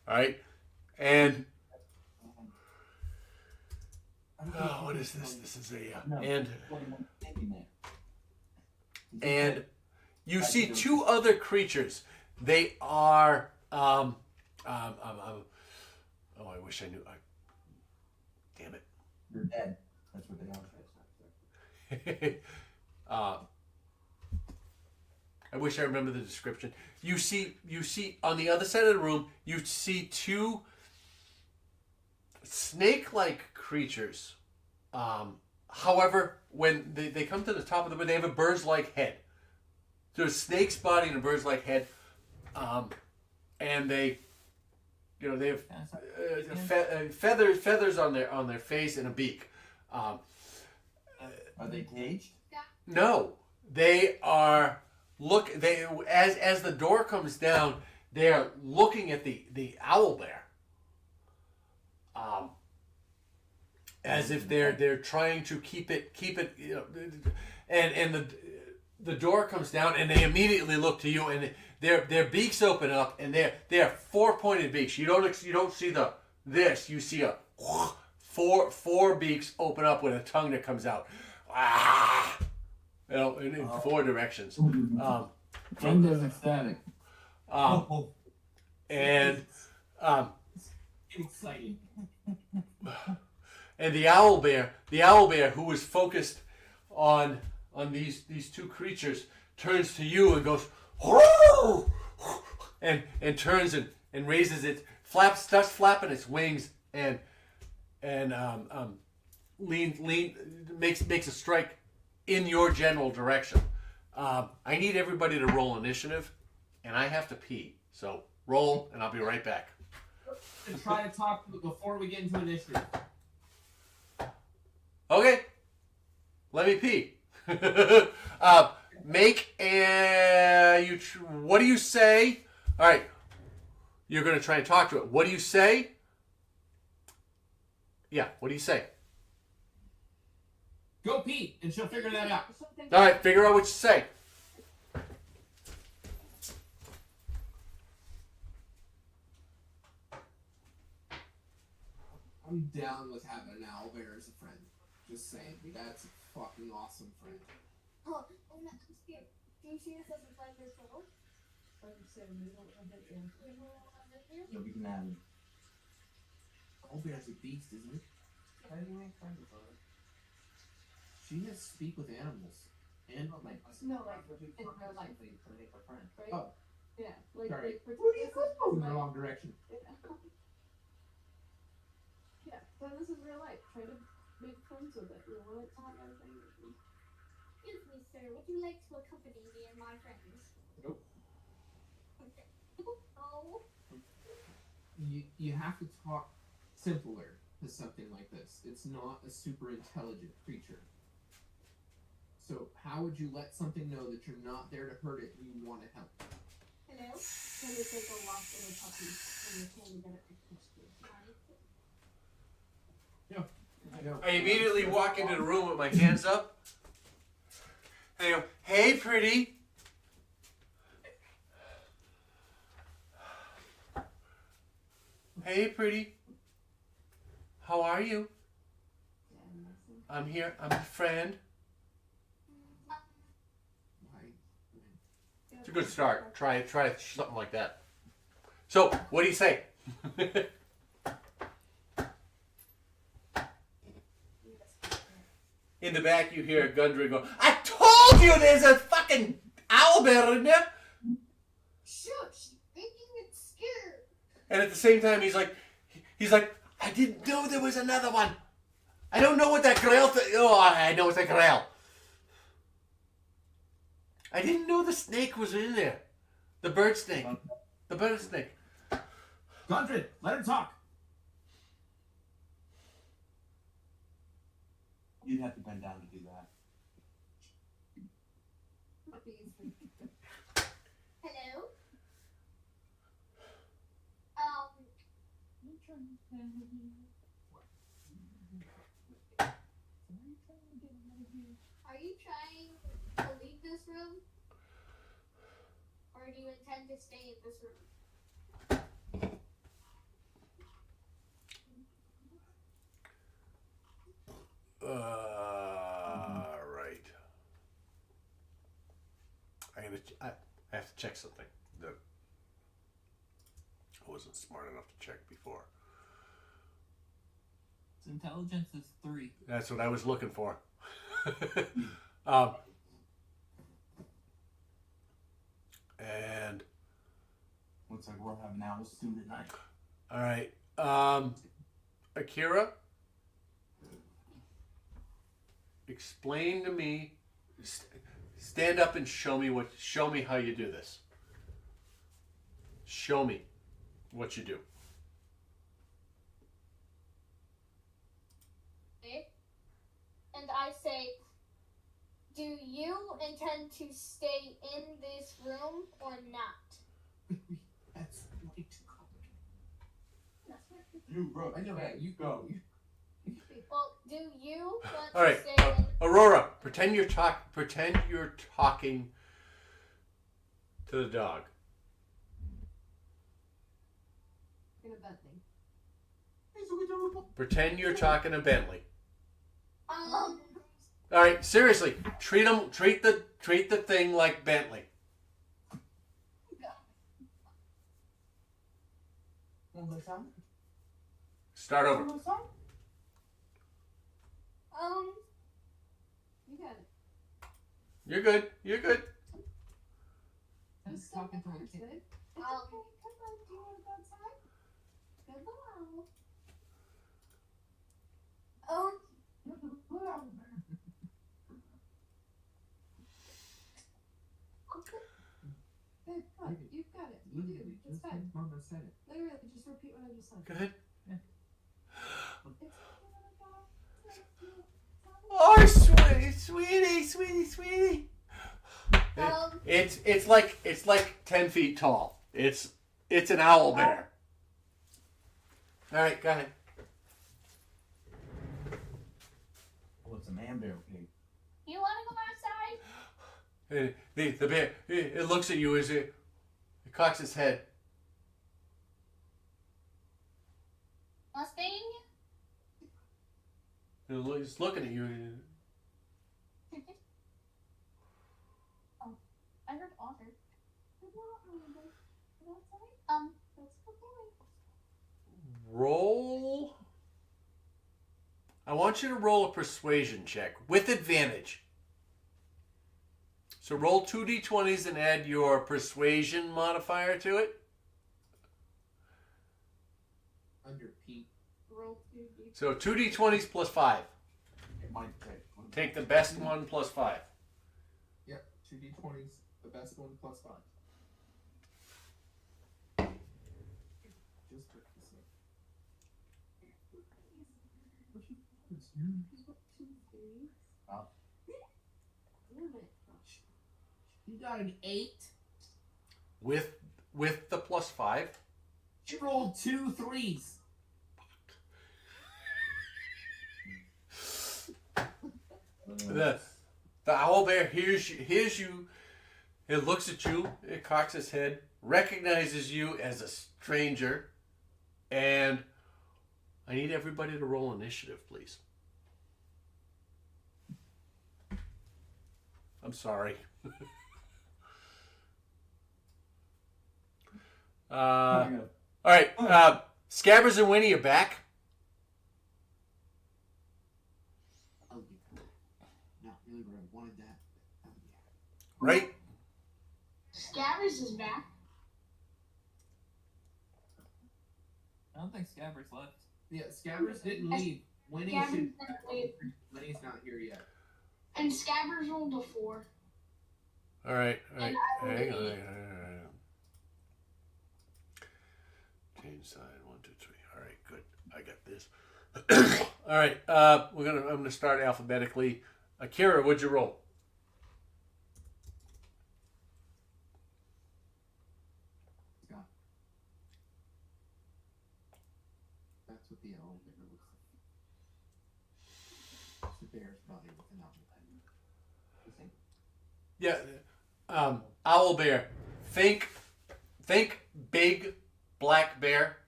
All right? And oh, what is this? This is a and you see 2 other creatures. They are oh, I wish I knew. Damn it. You're dead. That's what they are. I wish I remember the description. You see on the other side of the room, you see 2 snake-like creatures. However, when they come to the top of the room, they have a bird's-like head. There's a snake's body and a bird's-like head, and they have feathers on their face and a beak. Are they caged? No, they are. Look, as the door comes down, they are looking at the owl bear, as if they're trying to keep it, you know, and the door comes down, and they immediately look to you, and their beaks open up, and they're 4-pointed beaks. You don't see this. You see a four beaks open up with a tongue that comes out. Ah! You know, in 4 directions. Zend is ecstatic. And Exciting. and the owl bear who was focused on these 2 creatures turns to you and goes, and turns and raises it, starts flapping its wings and makes a strike in your general direction. I need everybody to roll initiative, and I have to pee. So roll, and I'll be right back. And try to talk before we get into initiative. Okay, let me pee. Make a what do you say? All right, you're gonna try and talk to it. What do you say? Yeah, what do you say? Go pee, and she'll figure that out. All right, figure out what you say. I'm down with having an owlbear as a friend. Just saying, that's a fucking awesome friend. Oh, I'm scared. Do you see this as a friend as well? So we can have. Owlbear's a beast, isn't it? How do you make friends with her? She has speak with animals. And like, No, like, But you in fuck real with life. something to make her friend. Right? Oh. Yeah. Like, Sorry. like Where do you this go? is In the like- wrong direction. Yeah, so this is real life. Try to make friends with it. You know, it's not everything. Excuse me, sir. Would you like to accompany me and my friends? Nope. Okay. Oh. You have to talk simpler to something like this. It's not a super intelligent creature. So how would you let something know that you're not there to hurt it and you want to help? Hello. Can you take a walk with a puppy and you can't get it to push you? I know. I immediately walk into the room with my hands up. And I go, "Hey, pretty." Hey, pretty. How are you? I'm here. I'm a friend. It's a good start. Try something like that. So, what do you say? In the back, you hear Gundry go, "I told you there's a fucking owlbear in there!" Shush! Thinking it's scared. And at the same time, he's like, "I didn't know there was another one. I don't know what that grail thing. Oh, I know it's a grail. I didn't know the snake was in there. The bird snake. The bird snake." Gondred, let her talk. You'd have to bend down to do that. Hello. Are you trying to leave this room? Or do you intend to stay in this room? Right. I have to check something that I wasn't smart enough to check before. Its intelligence is 3. That's what I was looking for. And Looks like we're having owls soon tonight. all right, Akira, explain to me. Stand up and show me how you do this. Show me what you do. And I say, do you intend to stay in this room or not? That's way too complicated. You, bro. I know that. You go. Well, do you want All right, to stay in Aurora, pretend you're talking to the dog. In a Bentley. Pretend you're talking to Bentley. um All right, seriously, treat the thing like Bentley. One more time. Start One over. more time. You got it. You're good. You're good. I was talking to her kid. It's okay, come on, do you want to go outside? Good luck. Oh, Babe, come on, you've got it. You do, it's fine. Mama said it. Literally, just repeat what I just said. Go ahead. It's Oh, sweetie. It's like 10 feet tall. It's an owl bear. All right, go ahead. Well, it's a man bear pig. you want to go outside? The bear, it looks at you as it cocks its head. Mustang? It's looking at you. Oh, I heard otter. Good luck, Amanda. Go outside? That's a good boy. Roll. I want you to roll a persuasion check with advantage. So roll 2d20s and add your persuasion modifier to it. Under P. Roll 2d. So 2d20s plus 5. It might take. Take the best one plus 5. Yep, 2d20s, the best one plus 5. Just put this up. Oh. Damn it. You got an 8. With the plus 5. You rolled 2 3s. The owl bear hears you, it looks at you, it cocks its head, recognizes you as a stranger, and I need everybody to roll initiative, please. I'm sorry. All right, Scabbers and Winnie are back. Oh, yeah. Not really where I wanted that. Oh, yeah. Right? Scabbers is back. I don't think Scabbers left. Yeah, Scabbers didn't leave. Winnie Scabbers should. didn't leave. Winnie's not here yet. And Scabbers rolled a 4. All right. And I Hang rolled on. an 8. Change side 1, 2, 3. All right, good. I got this. All right. I'm gonna start alphabetically. Akira, what'd you roll? Scott. That's what the owl bear looks like. It's the bear's body with an owl head. Yeah. Owl bear. Think big black bear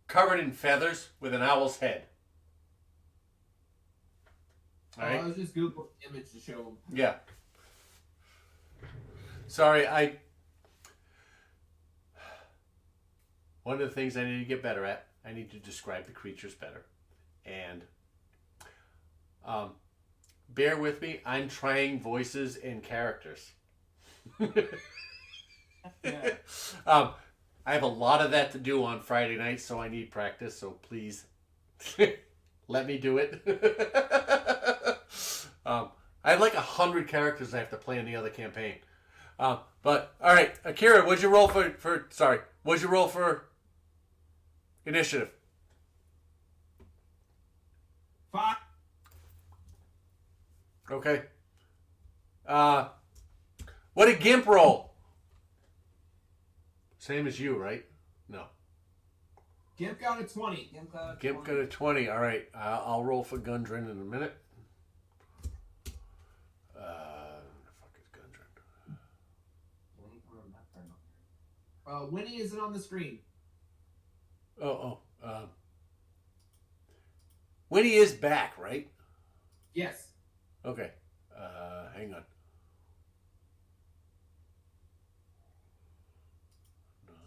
covered in feathers with an owl's head. All right. I was just Googling the image to show him. Yeah. Sorry, one of the things I need to get better at, I need to describe the creatures better. And bear with me, I'm trying voices and characters. Yeah. I have a lot of that to do on Friday night, so I need practice, so please let me do it. I have like 100 characters I have to play in the other campaign. But all right, Akira, what'd you roll for what'd you roll for initiative? 5. Okay. What did Gimp roll? Same as you, right? No. Gimp got a 20. Gimp got a 20. All right. I'll roll for Gundren in a minute. Where the fuck is Gundren? Winnie isn't on the screen. Winnie is back, right? Yes. Okay. Hang on.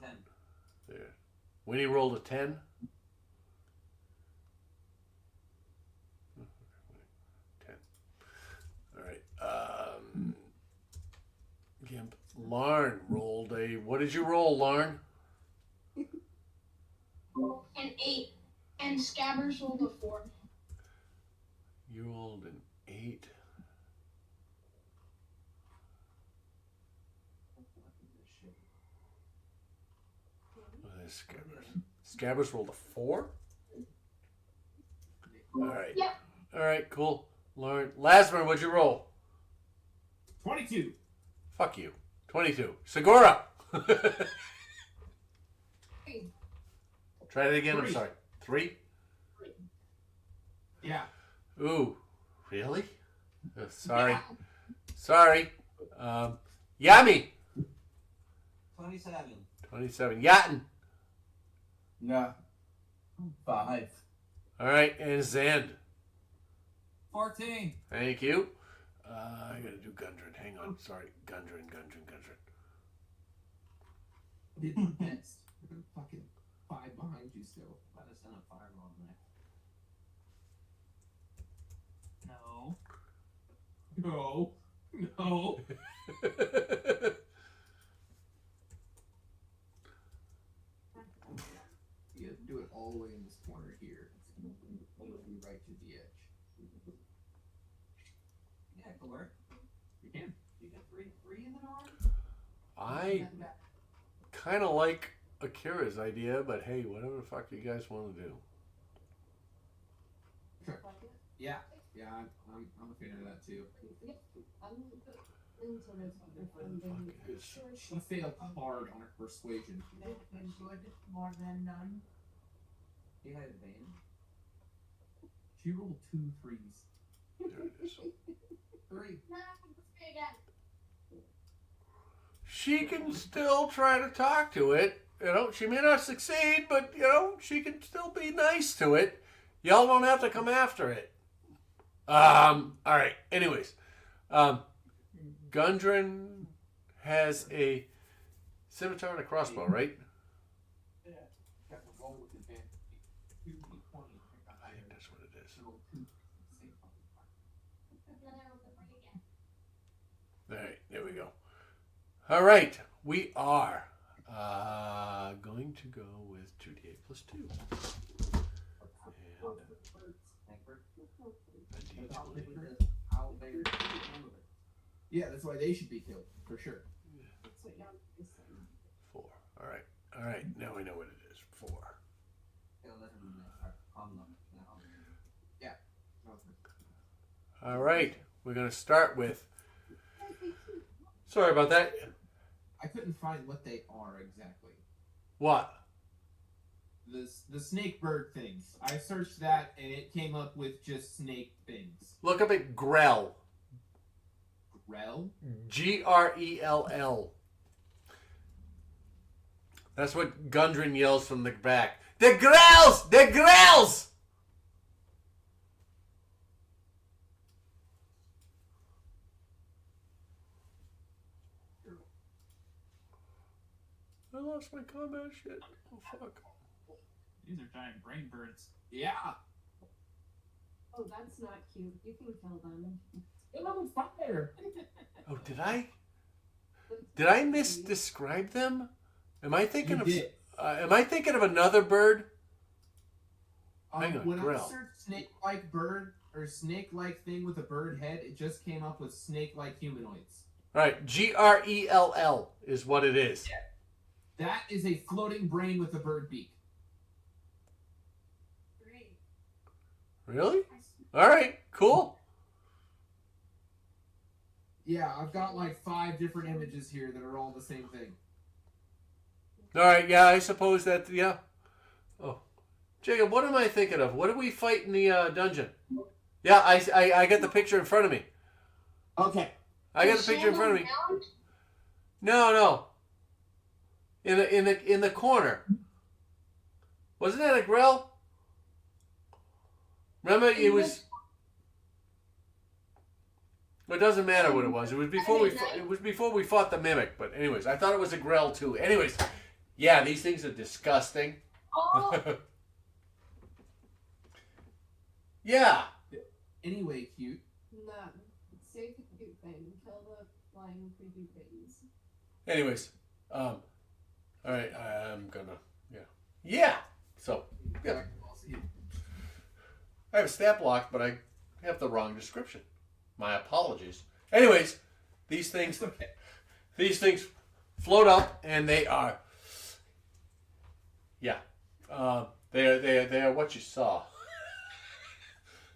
10. There. Winnie rolled a 10. All right. Gimp. Larn rolled a. What did you roll, Larn? an 8, and Scabbers rolled a 4. You rolled an 8. What is Scabbers? Scabbers rolled a 4? Alright. Yep. Alright, cool. Lauren. Lasmer, what'd you roll? 22. Fuck you. 22. Segura! Try it again, I'm 3. sorry. 3? Yeah. Ooh. Really? Sorry. Sorry. Yami! 27. 27. Yatin! Yeah. 5. Alright, and Zand. 14. Thank you. I gotta do Gundren. Hang on. Sorry. Gundren. Did my best. We're fucking 5 behind you still. About to send a fireball next. No. No. You have to do it all the way in this corner here. It'll be right to the edge. Yeah, it could work. You can. You got three in the arm? I kind of like Akira's idea, but hey, whatever the fuck you guys want to do. Yeah. Yeah, I'm a fan of that too. She failed hard on her persuasion. More than none. He had advantage. She rolled 2 3s. There it is. 3. No, let's try again. She can still try to talk to it. You know, she may not succeed, but, you know, she can still be nice to it. Y'all don't have to come after it. All right. Anyways, Gundren has a scimitar and a crossbow, right? Yeah. Got to roll with advantage. 2d20. I think that's what it is. Roll 2. Then I rolled the 3 again. All right. There we go. All right. We are going to go with 2d8 plus 2. And a d20. How big are you? Yeah, that's why they should be killed, for sure. That's what y'all is saying. 4. All right. All right. Now I know what it is. 4. He'll let him calm them now. Yeah. All right. We're going to start with. Sorry about that. I couldn't find what they are exactly. What? The snake bird things. I searched that and it came up with just snake things. Look up at Grell. Grell? Grell. That's what Gundren yells from the back. The Grells! The Grells! I lost my combat shit. Oh, fuck. These are giant brain birds. Yeah. Oh, that's not cute. You can kill them. It on fire. Oh, did I misdescribe them? Am I thinking You of? did. Am I thinking of another bird? Hang on, When Grell. I searched snake-like bird or snake-like thing with a bird head, it just came up with snake-like humanoids. All right, Grell is what it is. That is a floating brain with a bird beak. Great. Really? All right, cool. Yeah, I've got like 5 different images here that are all the same thing. All right, yeah, I suppose that, yeah. Oh, Jacob, what am I thinking of? What did we fight in the dungeon? Yeah, I got the picture in front of me. Okay. I got the picture in front of me. No. In the corner. Wasn't that a Grell? Remember, it was. It doesn't matter what it was. It was before we fought the mimic. But anyways, I thought it was a Grell too. Anyways, yeah, these things are disgusting. Oh, Yeah. Anyway, cute. No. Say the cute thing. Kill the flying creepy things. Anyways, all right, I'm gonna, yeah. So Exactly. I'll see you. I have a stat block, but I have the wrong description. My apologies. Anyways, these things Okay. float up, and they are, yeah, they are what you saw.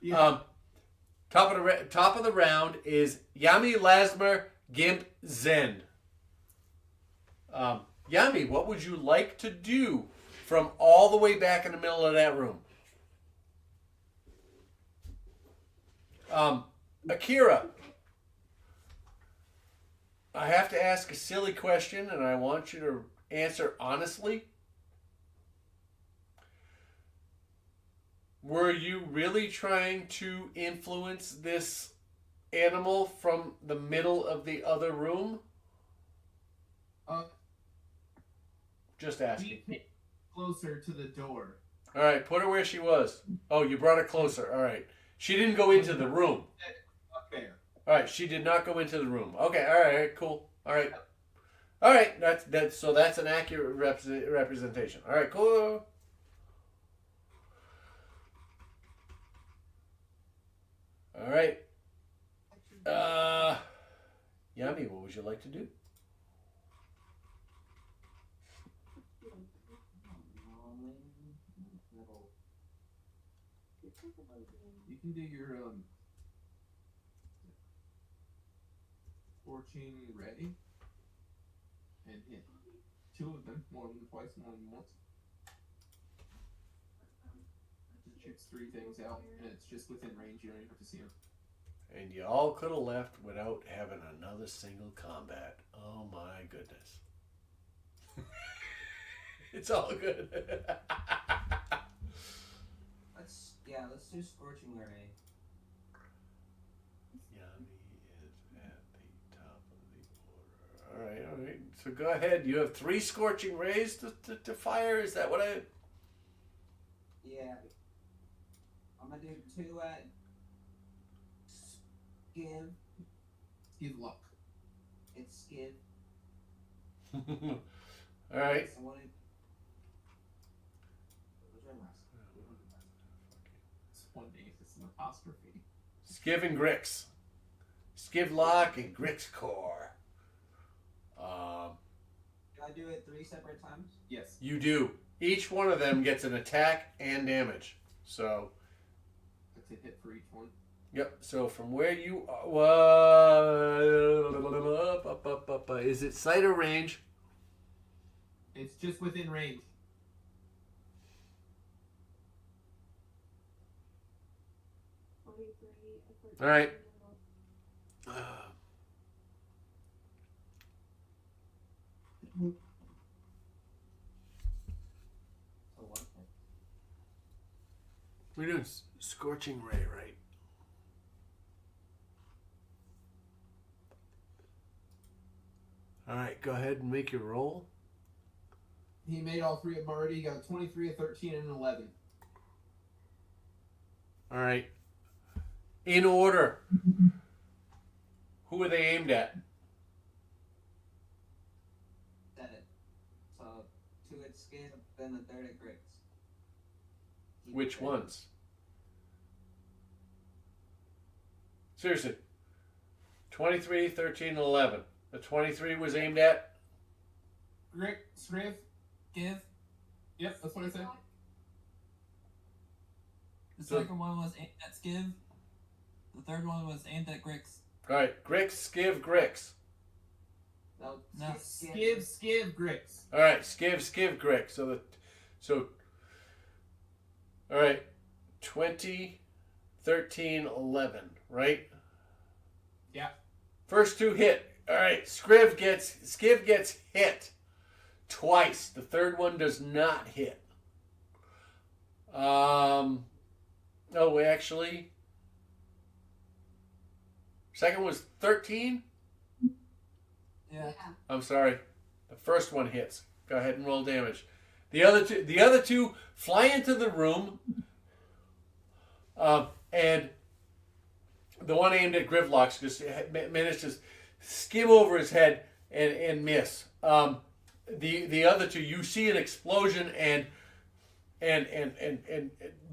Yeah. Top of the round is Yami, Lasmer, Gimp, Zen. Yami, what would you like to do from all the way back in the middle of that room? Akira, I have to ask a silly question, and I want you to answer honestly. Were you really trying to influence this animal from the middle of the other room? Just asking. Be closer to the door. All right, put her where she was. Oh, you brought her closer. All right. She didn't go into the room. Up there. All right, she did not go into the room. Okay, all right, cool. All right. All right, that's so that's an accurate representation. All right, cool. All right. Yami, what would you like to do? You can do your scorching ray and hit two of them, more than twice, more than once. It shoots three things out, and it's just within range. You don't even have to see them. And you all could have left without having another single combat. Oh my goodness. It's all good. Let's do Scorching Ray. Yami is at the top of the order. All right. So go ahead. You have 3 scorching rays to fire. Is that what I? Yeah. I'm gonna do 2 at Skiv. Give luck. It's Skiv. All right. So what was your last? It's one name. It's an apostrophe. Skiv and Grix. Skivlock and Grix Core. Do I do it 3 separate times? Yes. You do. Each one of them gets an attack and damage. So. That's a hit for each one. Yep. So from where you is it sight or range? It's just within range. All right. So what? We're doing scorching ray, right? All right. Go ahead and make your roll. He made all 3 of them already. He got a 23, a 13, and an 11. All right. In order. Who are they aimed at? Said it. So 2 at Skiv, then the 3rd at Grix. Which ones? Seriously. 23, 13, and 11. The 23 was aimed at? Rick, Scriv, Give. Yep, that's what I said. The So- second one was aimed at Skiv. The third one was aimed at Grix. All right. Grix, Skiv, Grix. No, No. Skiv, Grix. All right. Skiv, Grix. So. All right. 20, 13, 11. Right? Yeah. First 2 hit. All right. Skiv gets hit twice. The third one does not hit. Oh, actually. Second was 13. Yeah. I'm sorry. The first one hits. Go ahead and roll damage. The other two fly into the room. And the one aimed at Grimlock's just managed to skim over his head and miss. The other two, you see an explosion and and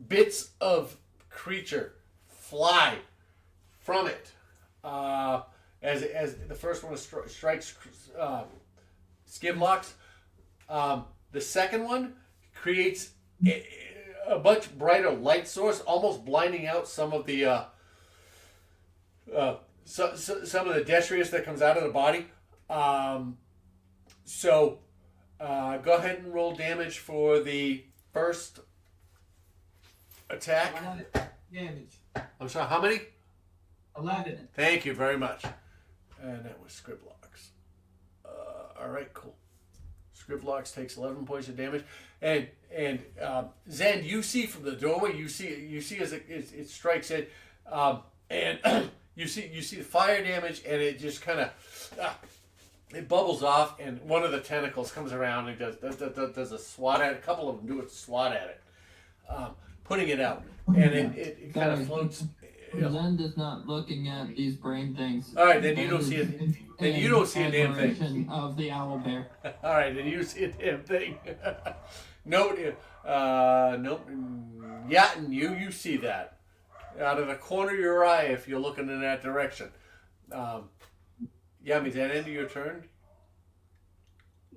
bits of creature fly from it. As the first one strikes Skivlocks. The second one creates a much brighter light source, almost blinding out some of the some of the detritus that comes out of the body. So go ahead and roll damage for the first attack. 11 damage. I'm sorry, how many? 11. Thank you very much. And that was Scriblocks. All right, cool. Scriblocks takes 11 points of damage, and Zen, you see from the doorway, you see as it strikes it, and you see the fire damage, and it just kind of it bubbles off, and one of the tentacles comes around and does a swat at it. A couple of them do a swat at it, putting it out, and it kind of floats. Zend is not looking at these brain things. All right, then you don't see it. Then you don't see a damn thing. Admiration of the owl bear. All right, then you see a damn thing. Nope. Yeah, and you see that out of the corner of your eye if you're looking in that direction. Yeah, is that end of your turn?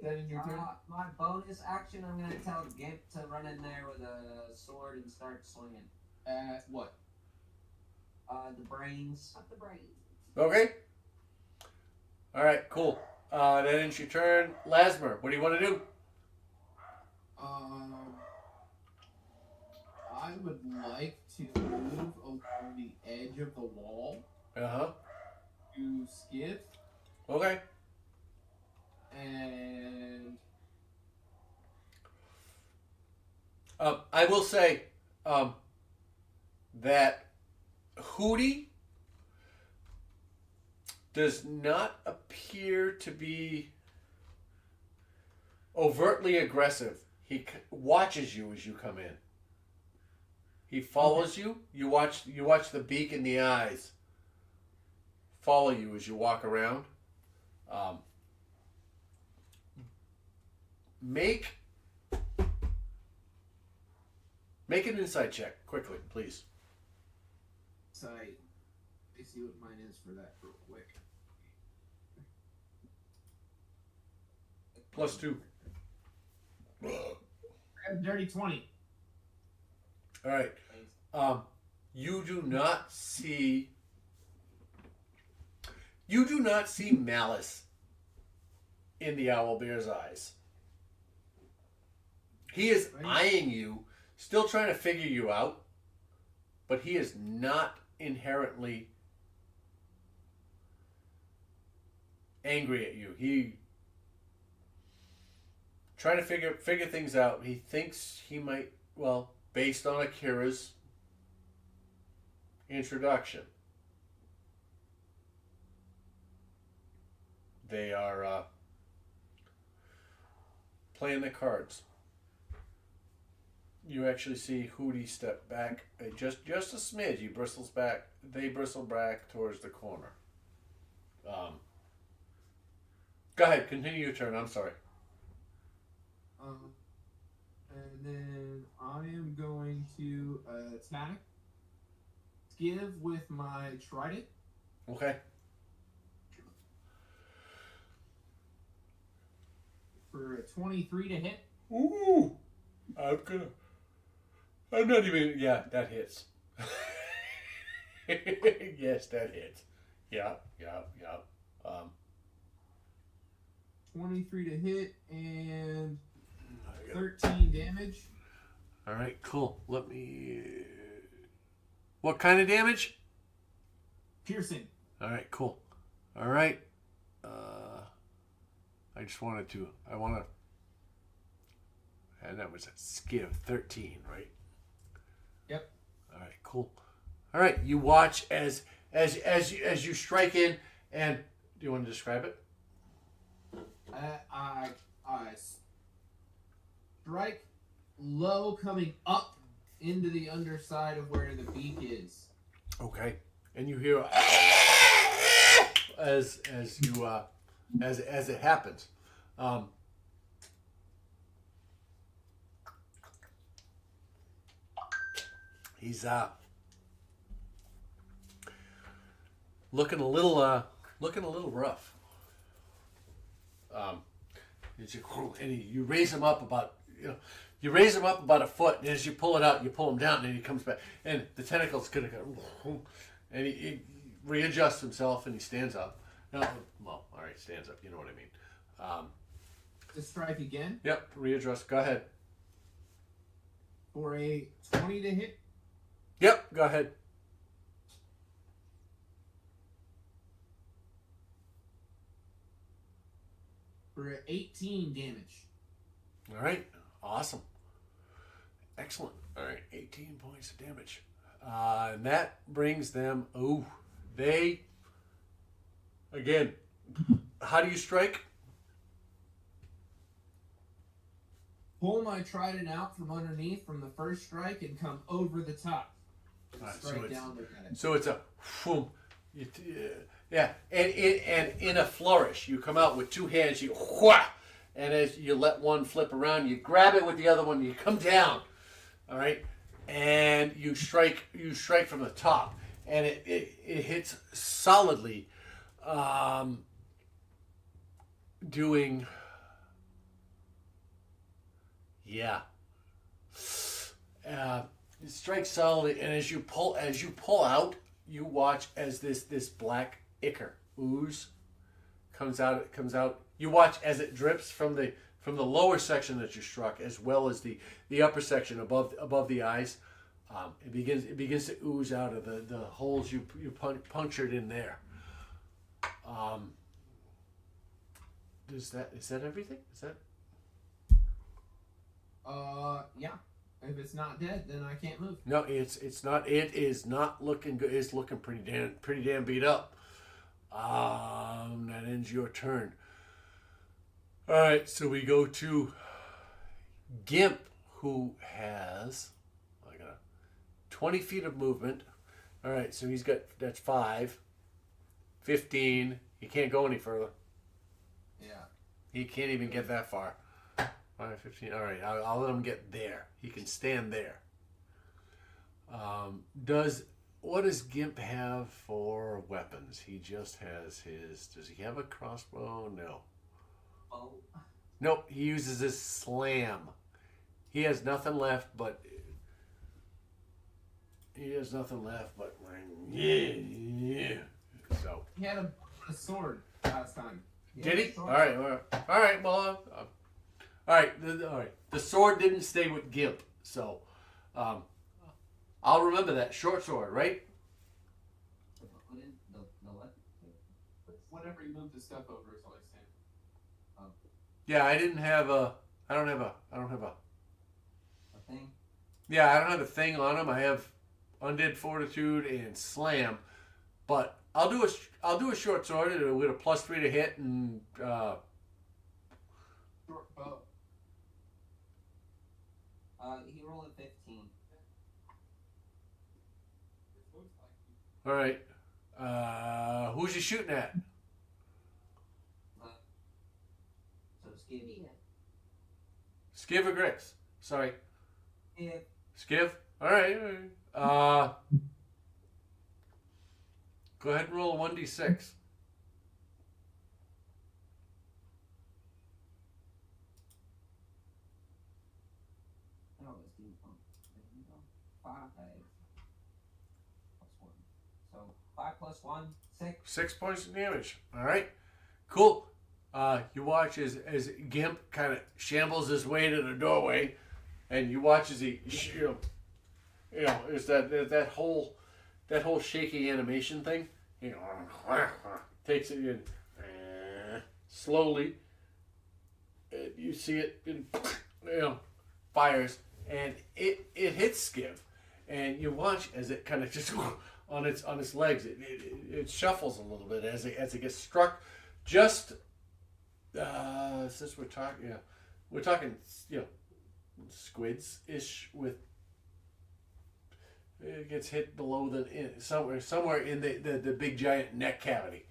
That in your turn? My bonus action, I'm gonna tell Gimp to run in there with a sword and start swinging. What? The brains. Not the brains. Okay. All right, cool. That ends your turn. Lasmer, what do you want to do? I would like to move along the edge of the wall Uh-huh. to Skiff, Okay. and I will say that Hootie does not appear to be overtly aggressive. He watches you as you come in. He follows you. You watch the beak and the eyes follow you as you walk around. Make an insight check quickly, please. sight. Let me see what mine is for that real quick. +2. Dirty 20. All right. You do not see malice in the owlbear's eyes. He is eyeing you, still trying to figure you out, but he is not inherently angry at you. He trying to figure things out. He thinks he might, well, based on Akira's introduction, they are playing the cards. You actually see Hootie step back just a smidge. He bristles back. They bristle back towards the corner. Go ahead, continue your turn. I'm sorry. And then I am going to attack Skiv with my trident. Okay. For a 23 to hit. Ooh, I'm not even. Yeah, that hits. Yes, that hits. Yeah. 23 to hit and 13 damage. All right, cool. Let me. What kind of damage? Piercing. All right, cool. All right. I want to. And that was a Skiv 13, right? Yep. All right, cool. All right, you watch as you strike in, and do you want to describe it? I strike low, coming up into the underside of where the beak is. Okay, and you hear as it happens. He's looking a little rough. You raise him up about a foot, and as you pull it out, you pull him down, and he comes back, and the tentacle's gonna go, and he readjusts himself, and he stands up. No, well, all right, stands up. You know what I mean. To strike again Yep, readjust. Go ahead. for a 20 to hit. Yep, go ahead. For 18 damage. All right, awesome, excellent. All right, 18 points of damage, and that brings them. Oh, they again. How do you strike? Pull my trident out from underneath from the first strike and come over the top. Alright, Strike down, look at it. So it's a, whoom, yeah, and in a flourish, you come out with two hands, you whah, and as you let one flip around, you grab it with the other one, you come down, all right, and you strike from the top, and it hits solidly, doing, yeah. It strikes solidly, and as you pull out, you watch as this black ichor ooze comes out. You watch as it drips from the lower section that you struck, as well as the upper section above the eyes. It begins to ooze out of the holes you punctured in there. Is that everything? Is that? Yeah. If it's not dead, then I can't move. No, it's not. It is not looking good. It's looking pretty damn beat up. That ends your turn. All right, so we go to Gimp, who has 20 feet of movement. All right, so that's 5, 15. He can't go any further. Yeah. He can't even get that far. 5, 15. All right, I'll let him get there. He can stand there. What does Gimp have for weapons? He just has his. Does he have a crossbow? No. Oh. Nope. He uses his slam. He has nothing left, but. Yeah. So. He had a sword last time. Did he? All right. Well. All right. The sword didn't stay with Gimp, so I'll remember that short sword, right? Put in the what? Whenever you move the stuff over, it's always same. Yeah, I don't have a A thing? Yeah, I don't have a thing on him. I have Undead Fortitude and Slam, but I'll do a short sword with a +3 to hit and Short bow. He rolled a 15. all right. Who's he shooting at? So Skibby. Skiv or Grix? Sorry, Yeah. Skiv. All right. Go ahead and roll a 1d6. Oh, it's the 5 plus 1. So 5 plus 1, 6. 6 points of damage. All right, cool. You watch as Gimp kind of shambles his way to the doorway, and you watch as he, it's that whole shaky animation thing. Takes it in slowly. And you see it, fires, and it hits Skiv, and you watch as it kind of just on its legs. It shuffles a little bit as it gets struck. Just since we're talking squids ish with. It gets hit below somewhere in the big giant neck cavity.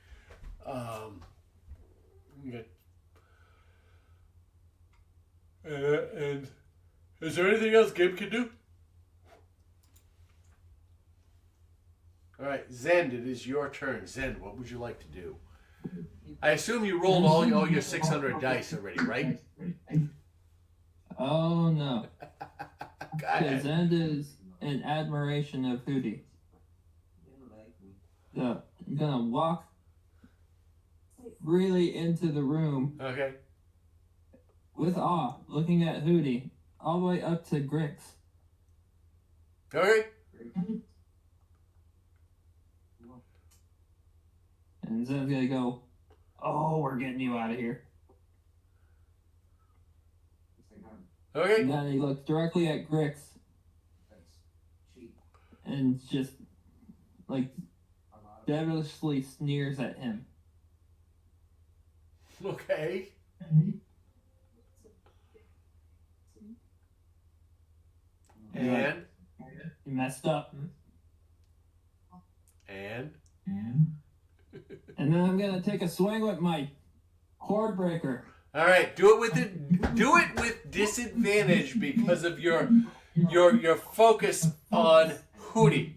And is there anything else Gimp can do? All right, Zend, it is your turn. Zend, what would you like to do? I assume you rolled all your 600 dice already, right? Oh no. Go ahead. Zend is in admiration of Hootie. So I'm gonna walk really into the room Okay. with awe, looking at Hootie, all the way up to Grix. Okay. And Zend's gonna go, "Oh, we're getting you out of here." Okay. And then he looks directly at Grix and just like devilishly sneers at him. Okay. And You messed up. and And then I'm gonna take a swing with my cord breaker. all right, do it with disadvantage because of your focus on Hootie.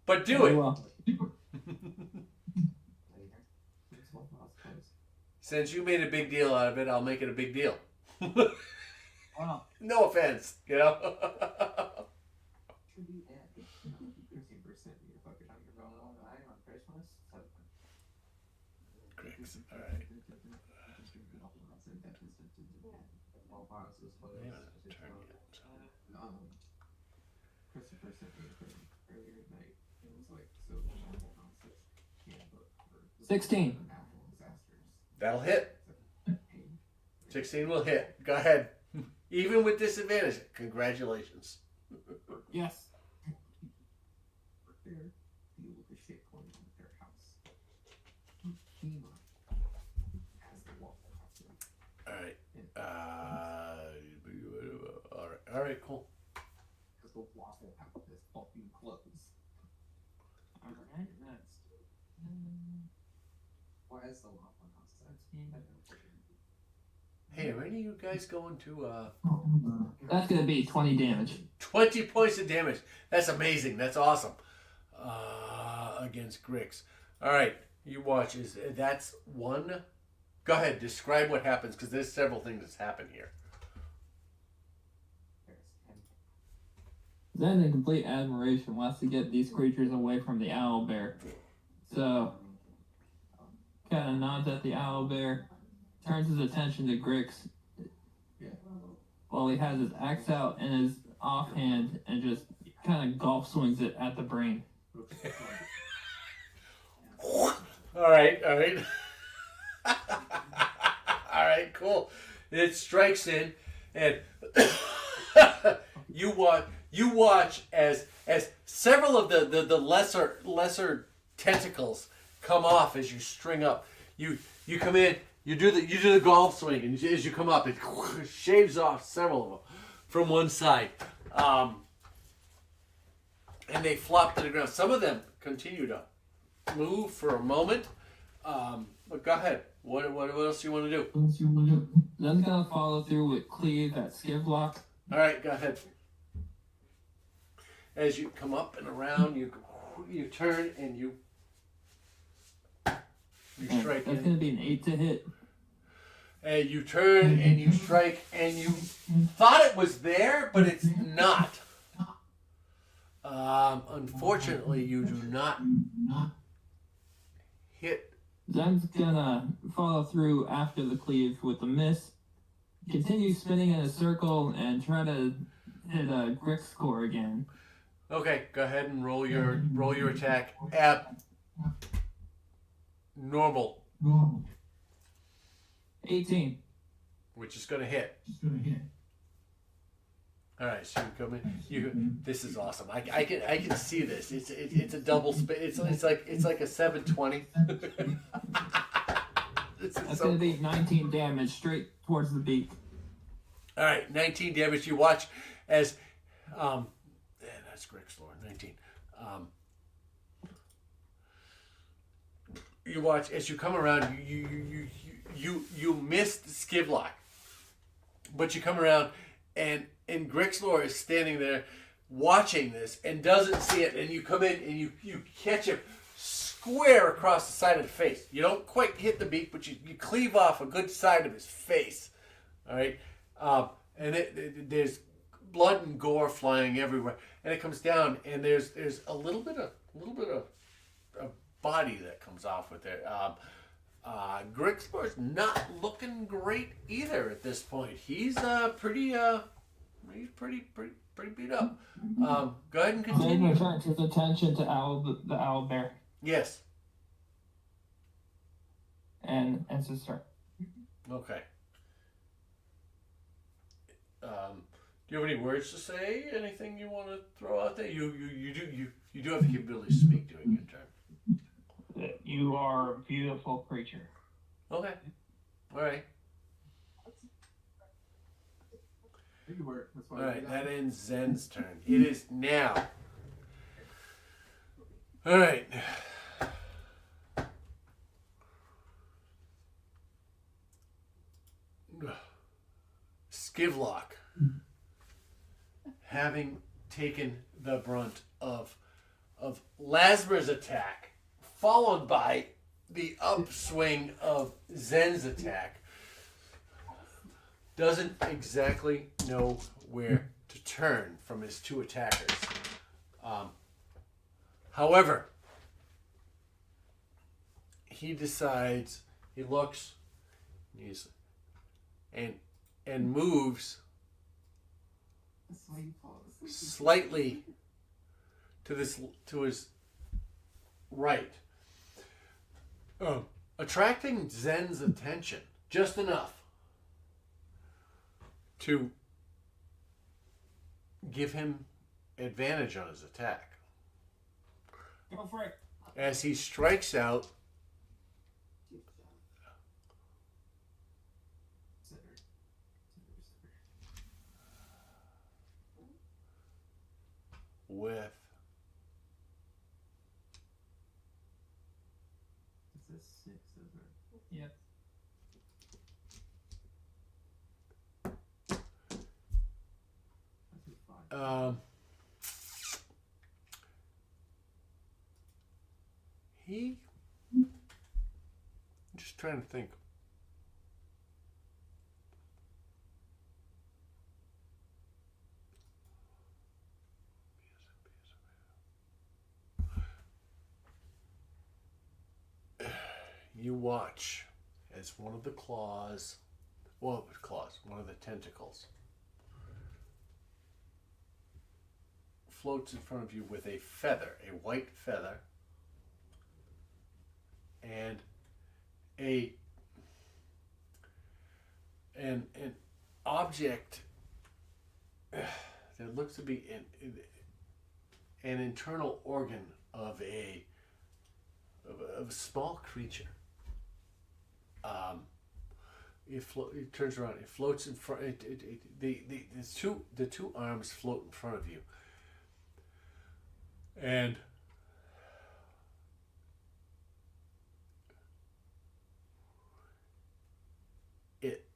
But do Very it. well. Since you made a big deal out of it, I'll make it a big deal. Wow. No offense, you know. 13% you're fucking on your own. On Christmas. Grix, all right. All boxes, but Yeah, it's turn it. Christopher sent me a thing earlier at night. It was like so normal concepts handbook for 16. natural disasters. That'll hit. 16 will hit. Go ahead. Even with disadvantage. Congratulations. Yes. There, deal with the shit going on at their house. FEMA has the Waffle House. All right. All right. Cool. Because the Waffle House is fucking closed. Alright, next. Why is the Waffle House there? Hey, are any of you guys going to That's gonna be 20 damage. 20 points of damage? That's amazing. That's awesome. Against Grix. All right. You watch. That's one? Go ahead. Describe what happens because there's several things that's happened here. Then in complete admiration wants to get these creatures away from the owl bear. So kind of nods at the owl bear, turns his attention to Grix while he has his axe out and his offhand and just kind of golf swings it at the brain. All right. All right, cool. It strikes in, and you watch as several of the lesser tentacles come off as you string up. You come in. You do the golf swing, and as you come up, it shaves off several of them from one side, and they flop to the ground. Some of them continue to move for a moment, but go ahead. What else do you want to do? Then gonna follow through with cleave at skivlock. All right, go ahead. As you come up and around, you turn and you strike That's in. gonna be an 8 to hit. And you turn and you strike and you thought it was there, but it's not. Unfortunately, you do not hit. Zen's gonna follow through after the cleave with a miss, continue spinning in a circle, and try to hit a Grix score again. Okay, go ahead and roll your attack at normal, 18. which is going to hit. All right, so you come in. This is awesome. I can see this. It's a double spin. It's like a 720. This is That's so gonna be 19 damage straight towards the beak. All right, 19 damage. You watch as, that's Grix Lord, 19. You watch as you come around. You missed Skivlock, but you come around and Grixlor is standing there watching this and doesn't see it, and you come in and you catch him square across the side of the face. You don't quite hit the beak, but you cleave off a good side of his face. All right, and there's blood and gore flying everywhere, and it comes down, and there's a little bit of body that comes off with it. Grixbor's not looking great either at this point. He's pretty beat up. Go ahead and Zane continue. turns his attention to the owl bear Yes. and ends his turn. Okay. Do you have any words to say? Anything you want to throw out there? You do have the ability to speak during your turn. That you are a beautiful creature. Okay. All right. You were. That's why All I right. did That ends Zen's turn. It is now. All right. Skivlock, having taken the brunt of Lasmer's attack, followed by the upswing of Zen's attack, doesn't exactly know where to turn from his two attackers. However, he decides, he looks, and moves slightly to his right, attracting Zen's attention just enough to give him advantage on his attack. Go for it. As he strikes out with Is this 6, is it? Yep. This is 5. I'm just trying to think. You watch as one of the one of the tentacles floats in front of you with a feather, a white feather, and an object that looks to be an internal organ of a small creature. It turns around. It floats in front. The two arms float in front of you, and it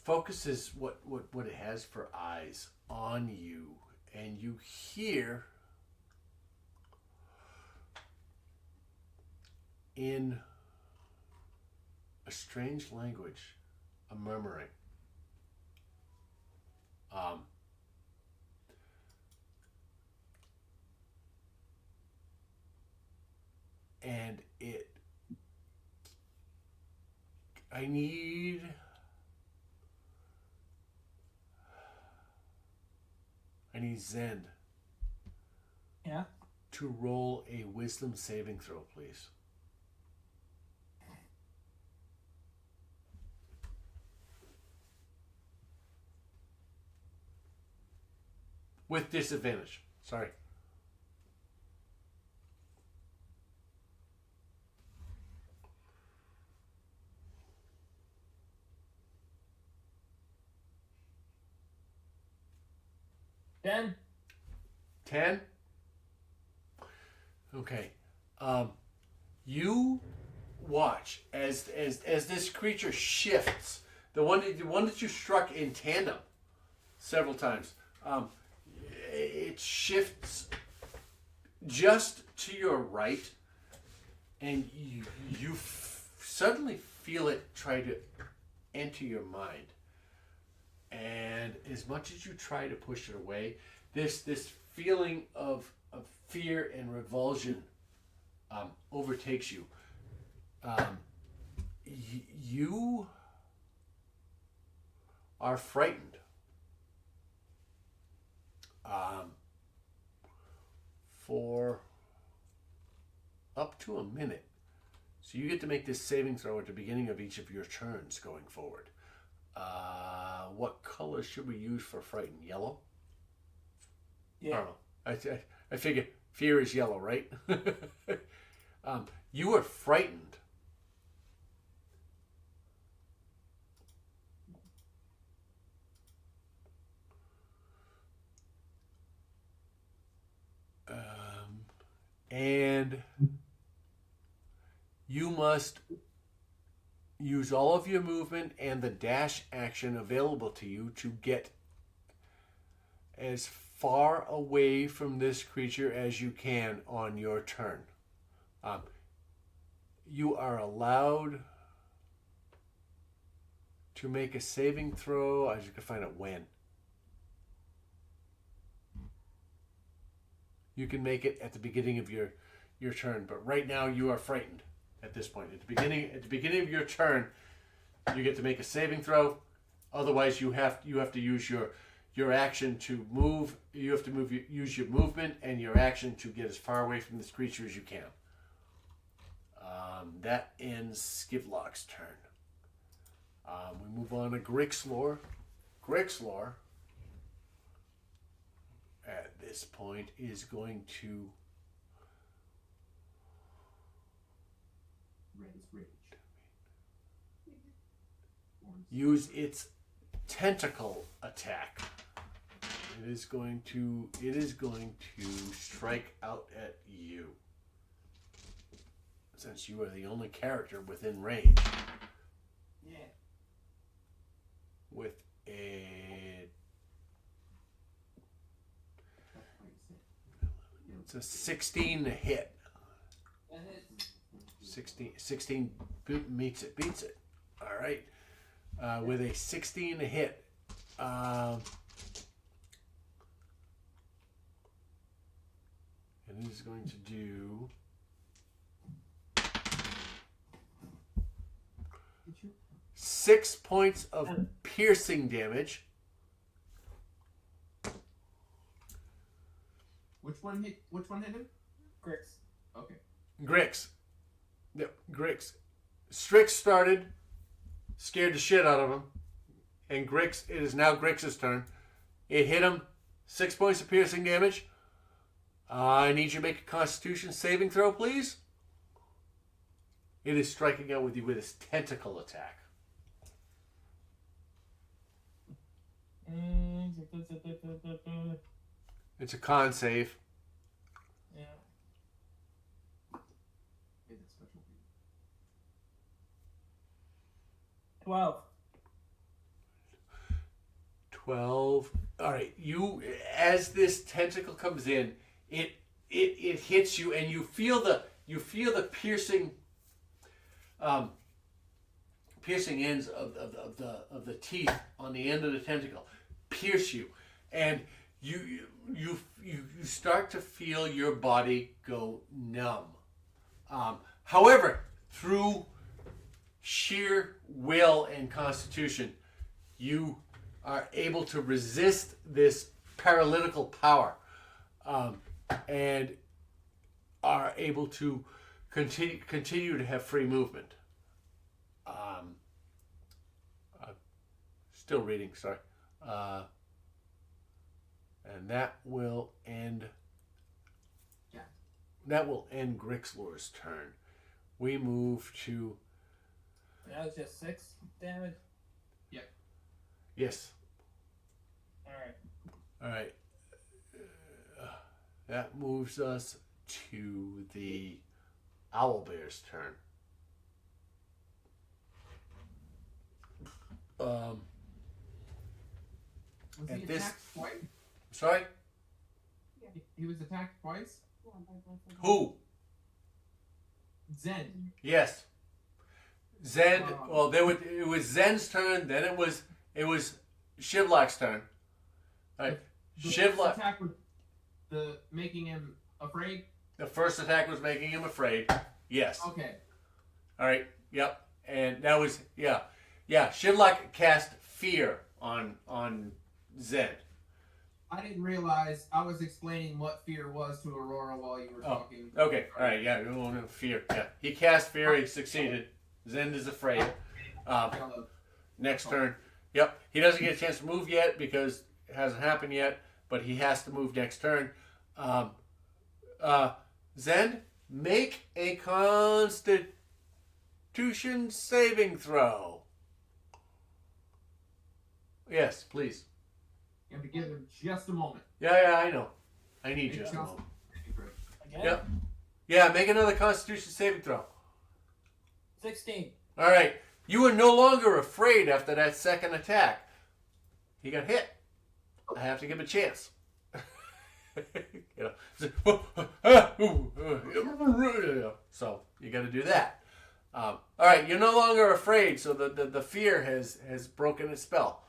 focuses what it has for eyes on you, and you hear in a strange language a murmuring. And I need Zen. Yeah. To roll a wisdom saving throw, please. With disadvantage. Sorry. Then 10? Okay. You watch as this creature shifts. The one that you struck in tandem several times. it shifts just to your right, and you suddenly feel it try to enter your mind. And as much as you try to push it away, this feeling of fear and revulsion overtakes you. You are frightened. For up to a minute. So you get to make this saving throw at the beginning of each of your turns going forward. What color should we use for frightened? Yellow? Yeah. I don't know. I figure fear is yellow, right? You are frightened. And you must use all of your movement and the dash action available to you to get as far away from this creature as you can on your turn. You are allowed to make a saving throw. I just can find out when. You can make it at the beginning of your turn, but right now you are frightened at this point. At the beginning of your turn, you get to make a saving throw. Otherwise, you have to use your action to move. You have to use your movement and your action to get as far away from this creature as you can. That ends Skivlock's turn. We move on to Grixlor. Grixlor, at this point, is going to use its tentacle attack. It is going to strike out at you. Since you are the only character within range. Yeah. With a... It's a 16 to hit. 16 beats it. All right. With a 16 to hit. And it is going to do... 6 points of piercing damage. Which one hit him? Grix. Okay. Grix. Yep, Grix. Strix started, scared the shit out of him. And Grix, it is now Grix's turn. It hit him. 6 points of piercing damage. I need you to make a Constitution saving throw, please. It is striking out with you with its tentacle attack. It's a con save. Yeah. 12. 12. All right, you, as this tentacle comes in, it hits you, and you feel the piercing piercing ends of the teeth on the end of the tentacle pierce you, and you start to feel your body go numb. However, through sheer will and constitution, you are able to resist this paralytical power, and are able to continue to have free movement. Still reading, sorry. And that will end. Yeah. That will end Grixlor's turn. We move to. That was just 6 damage? Yep. Yes. Alright. Alright. That moves us to the Owlbear's turn. Was At he this- attacked twice? Sorry? He was attacked twice. Who? Zen. Yes. Zen. Well, it was Zen's turn. Then it was Shivlock's turn. All right. The Shivlock. first attack was making him afraid. The first attack was making him afraid. Yes. Okay. All right. Yep. And that was yeah. Shivlock cast fear on Zen. I didn't realize I was explaining what fear was to Aurora while you were talking. Okay. All right. Yeah. Fear. Yeah. He cast fear. He succeeded. Zen is afraid. Next turn. Yep. He doesn't get a chance to move yet because it hasn't happened yet. But he has to move next turn. Zen, make a Constitution saving throw. Yes, please. You have to give him just a moment. Yeah, I know. I need just a moment. Yep. Yeah, make another Constitution saving throw. 16. All right. You are no longer afraid after that second attack. He got hit. I have to give him a chance. So you got to do that. All right. You're no longer afraid. So the fear has broken its spell.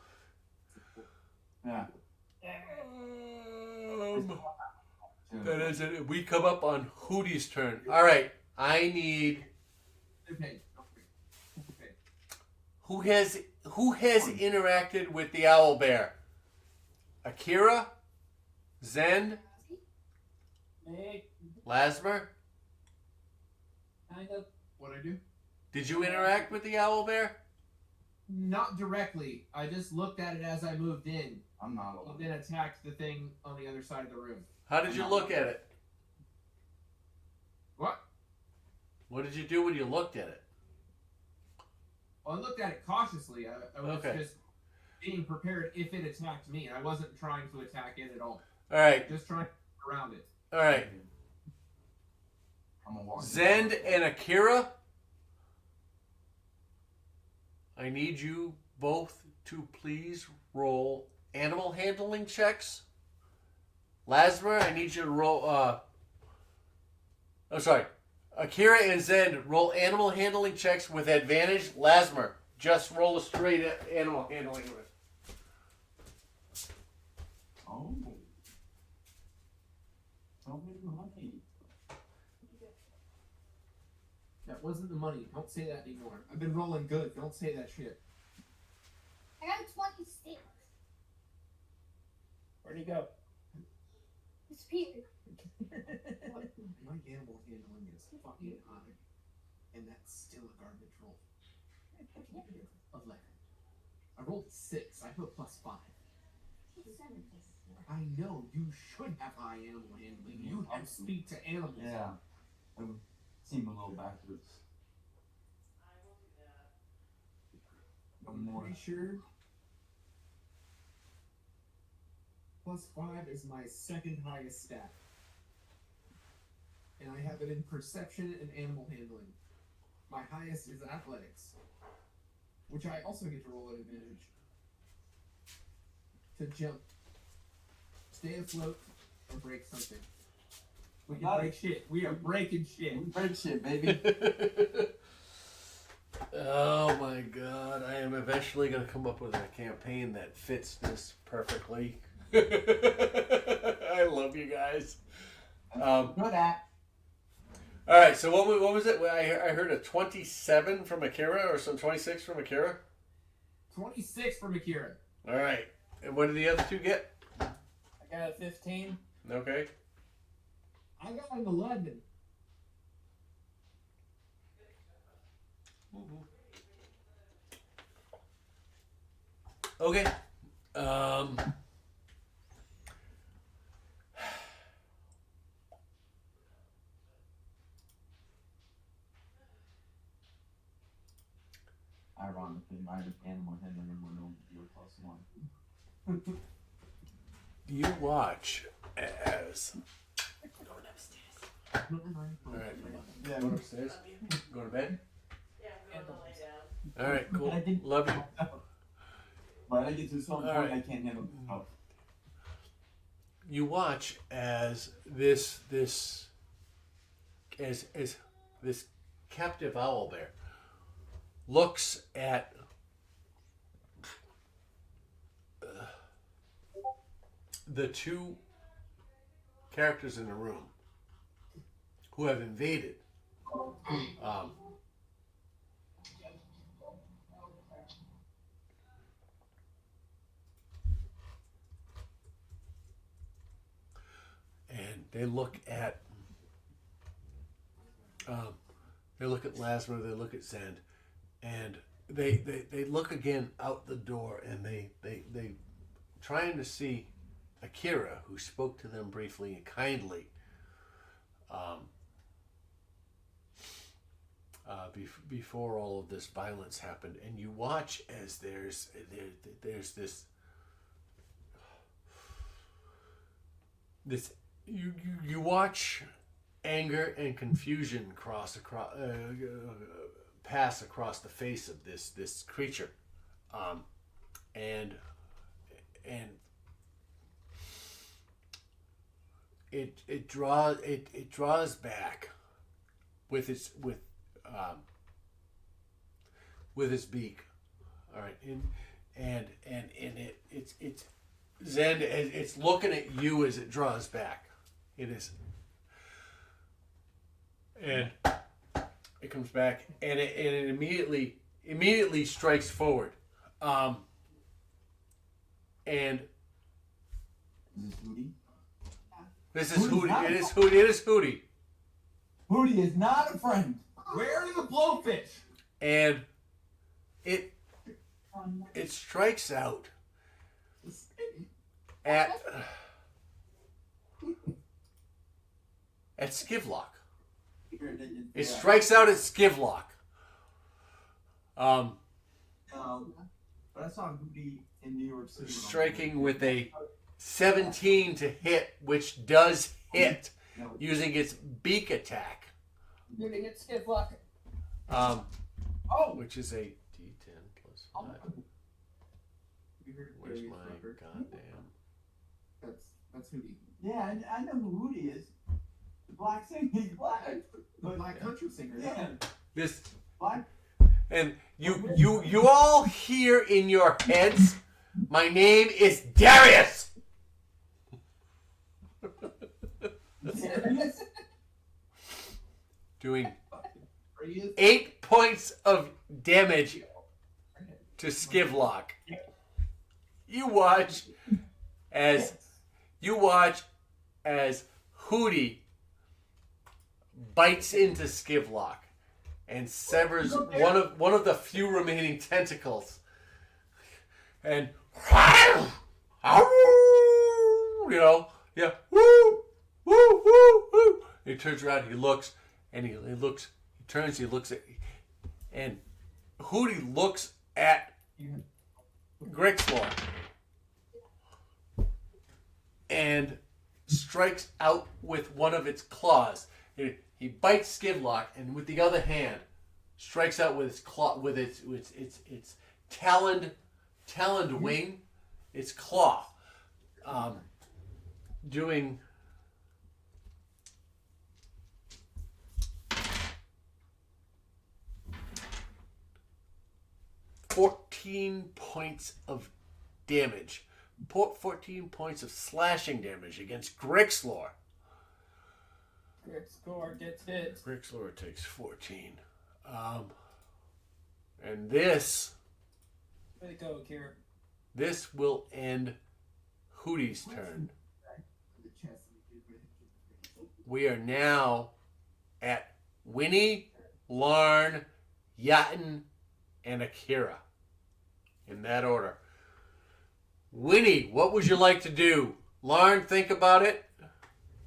Yeah. That is it. We come up on Hootie's turn. All right. I need. Okay. Who has interacted with the owl bear? Akira, Zen, Me. Lasmer. Kind of. What I do? Did you interact with the owl bear? Not directly. I just looked at it as I moved in, I'm not and allowed. then attacked the thing on the other side of the room. How did you look at it? What? What did you do when you looked at it? Well, I looked at it cautiously. I was Okay. just being prepared if it attacked me. I wasn't trying to attack it at all. All right. Just trying to get around it. All right. I'm a walk. Zen and Akira. I need you both to please roll animal handling checks. Lasmer, I need you to roll. Akira and Zen, roll animal handling checks with advantage. Lasmer, just roll a straight animal handling with. Oh. Don't give me money. That wasn't the money. Don't say that anymore. I've been rolling good. Don't say that shit. I got 26. Where'd he go? It's Peter. My gamble handling is fucking high. And that's still a garbage roll. 11. I rolled 6. I put +5. I know. You should have high animal handling. You have speak to animals. Yeah. It would seem a little backwards. I'm pretty sure. +5 is my second highest stat. And I have it in perception and animal handling. My highest is athletics, which I also get to roll at advantage. To jump, stay afloat, or break something. We can break shit. We are breaking shit. We break shit, baby. Oh my god, I am eventually going to come up with a campaign that fits this perfectly. I love you guys. Good at. All right, so what was it? I heard a 27 from Akira or some 26 from Akira. 26 from Akira. All right, and what did the other two get? I got a 15. Okay. I got an 11. Okay. Ironically, my animal handling will no be +1. You watch as. All right, Yeah. going upstairs. Going to bed. Yeah, I'm gonna lay down. All right, cool. I think- Love you. But I get to some All point right. I can't handle myself. you watch as this captive owl bear looks at the two characters in the room who have invaded. And they look at Lasmer, they look at Zend, and they look again out the door, and they trying to see Akira, who spoke to them briefly and kindly before all of this violence happened. And you watch as there's this you watch anger and confusion pass across the face of this creature, and it draws back with its beak. All right, and it's Zend, it's looking at you as it draws back. It is, and it comes back, and it immediately strikes forward, and This is Hootie? this is Hootie's Hootie. not It a is Hootie. It is Hootie, Hootie is not a friend. Where are the blowfish? and it strikes out at Skivlock. It strikes out at Skivlock. No, but I saw Hootie in New York City. Striking with a 17 to hit, which does hit using its beak attack. Moving it, Skivlock. Which is a D10 plus 5. Where's my goddamn? That's Hootie. Yeah, I know who Hootie is. The black singer, he's black. The black country singer. Yeah. This Black. and you all hear in your heads, my name is Darius. Doing 8 points of damage to Skivlock. You watch as Hootie bites into Skivlock and severs one of the few remaining tentacles. And yeah, woo, woo, woo, woo. He turns around, he looks, and he turns, he looks at, and Hootie looks at Grixlor and strikes out with one of its claws. He bites Skivlock, and with the other hand, strikes out with its claw, with its taloned wing, its claw, doing 14 points of damage. 14 points of slashing damage against Grixlor. Grixlor gets hit. Grixlor takes 14. And this Way to go, Akira. this will end Hootie's turn. We are now at Winnie, Larn, Yatin, and Akira. In that order. Winnie, what would you like to do? Larn, think about it.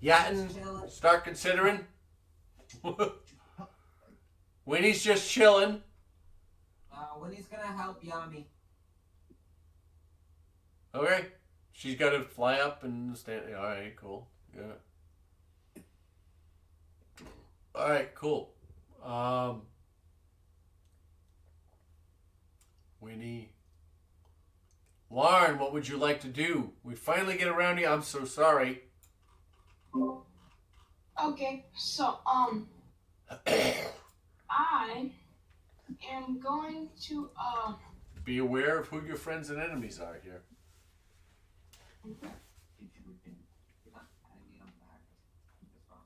Yatin, start considering. Winnie's just chilling. Winnie's gonna help Yami. Okay. She's got to fly up and stand. Alright, cool. Yeah. Alright, cool. Winnie, Lauren, what would you like to do? We finally get around to you. I'm so sorry. Okay, so I am going to Be aware of who your friends and enemies are here.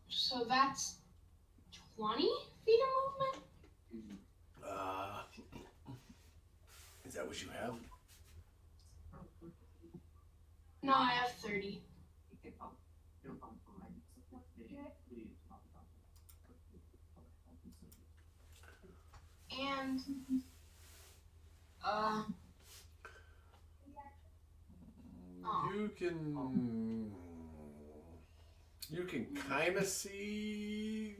so that's 20 feet of movement. Is that what you have? No, I have 30. And oh. You can kind of see.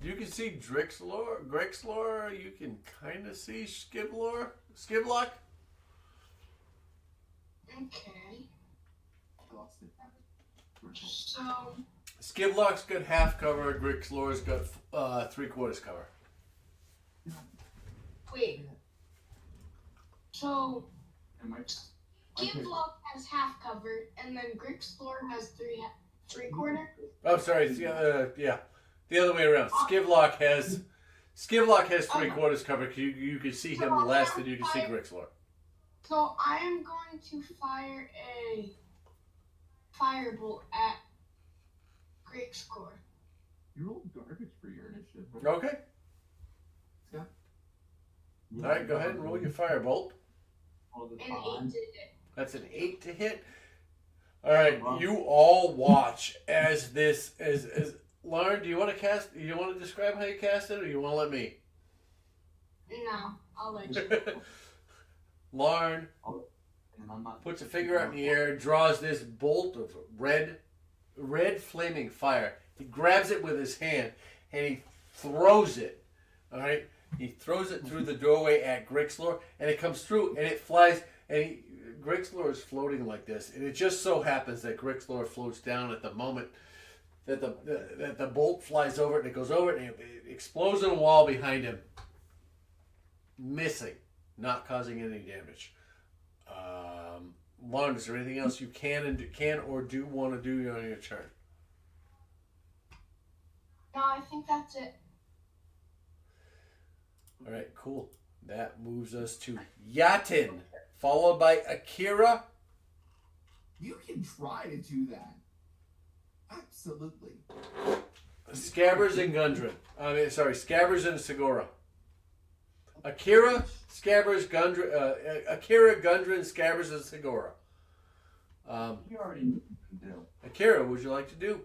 You can see Grixlor. You can kind of see Skivlock. Okay. So Skivlock's got half cover. Grixlor's got 3/4 cover. wait. So Skivlock has half cover, and then Grixlor has 3/4. Oh, sorry. The other way around. Skivlock has 3/4 cover. You can see him less than you can see Grixlor. So I am going to fire a firebolt at Grixlor. You rolled garbage for your initiative. Okay. Yeah. All right, go ahead and roll your firebolt. An 8 to hit. That's an 8 to hit. All right, you all watch as Lauren, do you want to cast? Do you want to describe how you cast it, or you want to let me? No, I'll let you. Lauren puts a finger out in the air, draws this bolt of red flaming fire. He grabs it with his hand and he throws it. All right, he throws it through the doorway at Grixlor, and it comes through and it flies. And Grixlor is floating like this, and it just so happens that Grixlor floats down at the moment that the bolt flies over it, and it goes over it, and it explodes in a wall behind him, missing, not causing any damage. Lauren, is there anything else you can or do want to do on your turn? No, I think that's it. All right, cool. That moves us to Yatin, followed by Akira. You can try to do that. Absolutely. Scabbers and Gundren. Scabbers and Segura. Akira, Scabbers, Gundren. Akira, Gundren, Scabbers, and Segura. You already know what to do. Akira, what would you like to do?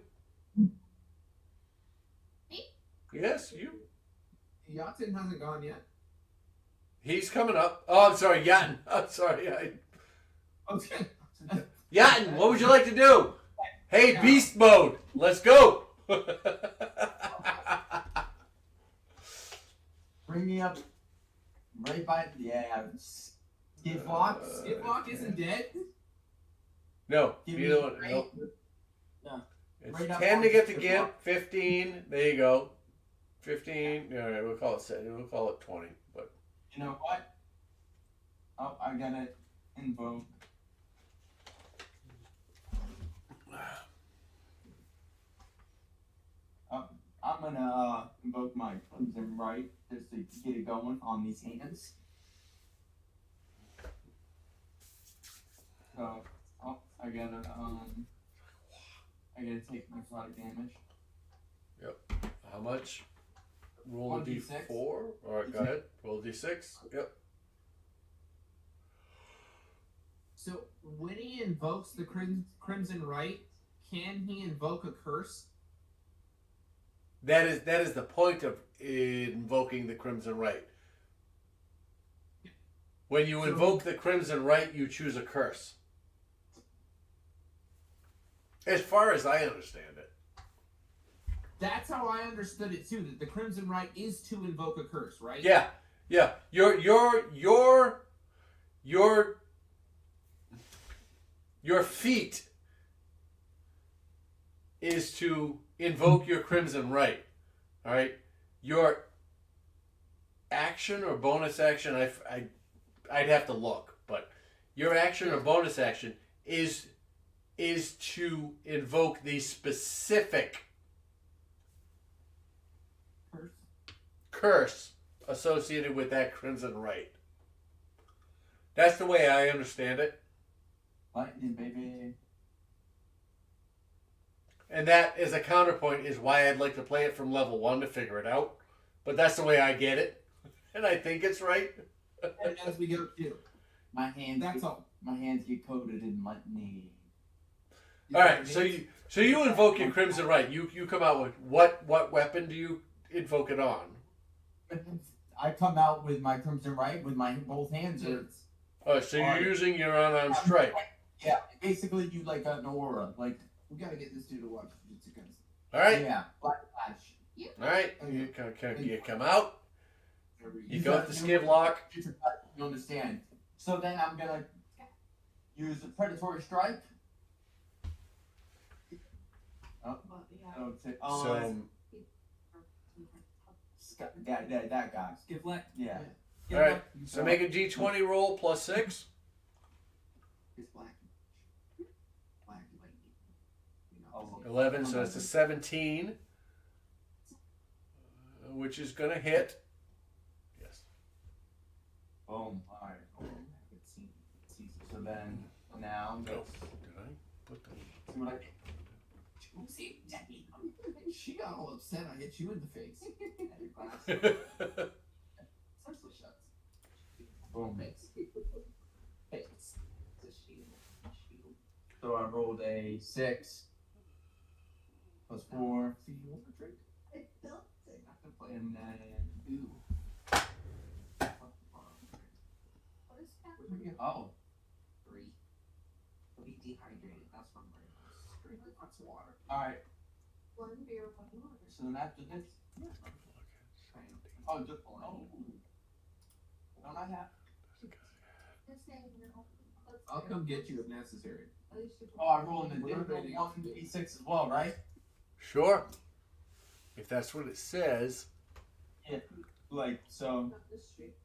Me? Yes, you. Yatin hasn't gone yet. He's coming up. Oh, I'm sorry, Yatin. I'm sorry. Okay. Yatin, what would you like to do? Hey, beast mode. Let's go. Bring me up right by Skivlock. Skivlock isn't dead. No. Give You me know what? right- No. No. It's Right up 10 on to get the Skivlock. gimp. 15. There you go. 15. All right, we'll call it 20. But You know what? Oh, I gotta invoke. I'm gonna invoke my Crimson Right just to get it going on these hands. So, I gotta take my slot damage. how much? Roll a 1d6. d4. All right, go ahead. Roll a d6. Yep. So when he invokes the Crimson Right, can he invoke a curse? That is the point of invoking the Crimson Right. When you invoke the Crimson Right, you choose a curse. As far as I understand it. That's how I understood it too. That the Crimson Right is to invoke a curse, right? Yeah. Your feat is to invoke your Crimson Right. All right. Your action or bonus action, I'd have to look, but your action or bonus action is to invoke the specific curse associated with that crimson rite. That's the way I understand it. Lightning, baby. And that, as a counterpoint, is why I'd like to play it from level 1 to figure it out. But that's the way I get it. And I think it's right. And as we go too. My hands. That's all. My hands get coated in lightning. Alright, so you invoke your Crimson Rite. You come out with what weapon do you invoke it on? I come out with my Crimson Rite with my both hands. Oh, so you're using your unarmed strike. Yeah, basically you like an aura. Like, We gotta get this dude to watch Jujutsu Kaisen. Alright? yeah, black flash. Alright, you come out, you go with the skiv lock. You understand. So then I'm gonna use the predatory strike. Oh, So, that guy. Skip black. Yeah. alright, so make a d20 roll plus 6. It's black. Black lightning. You know, 11, so it's a 17. Which is going to hit. Yes. Boom. Alright. So then, now, Oh, let's did I put the... see what I can. See, Daddy, she got all upset. I hit you in the face. Essentially shuts. Boom. Face. Face. It's a shield. Shield. So I rolled a 6 plus 4. See, you want a drink? I don't think I can play And then Ooh. What is that? What did we get? oh, 3. He'll be dehydrated. That's from my straight lots of water. alright. One beer, one water. So then after this, oh, just, oh. Don't I have? This thing, no. Let's I'll go. come get you if necessary. At least you Oh, I rolled an additional 1d6 as well, right? Sure. If that's what it says. Yeah. Like, so. Not this street.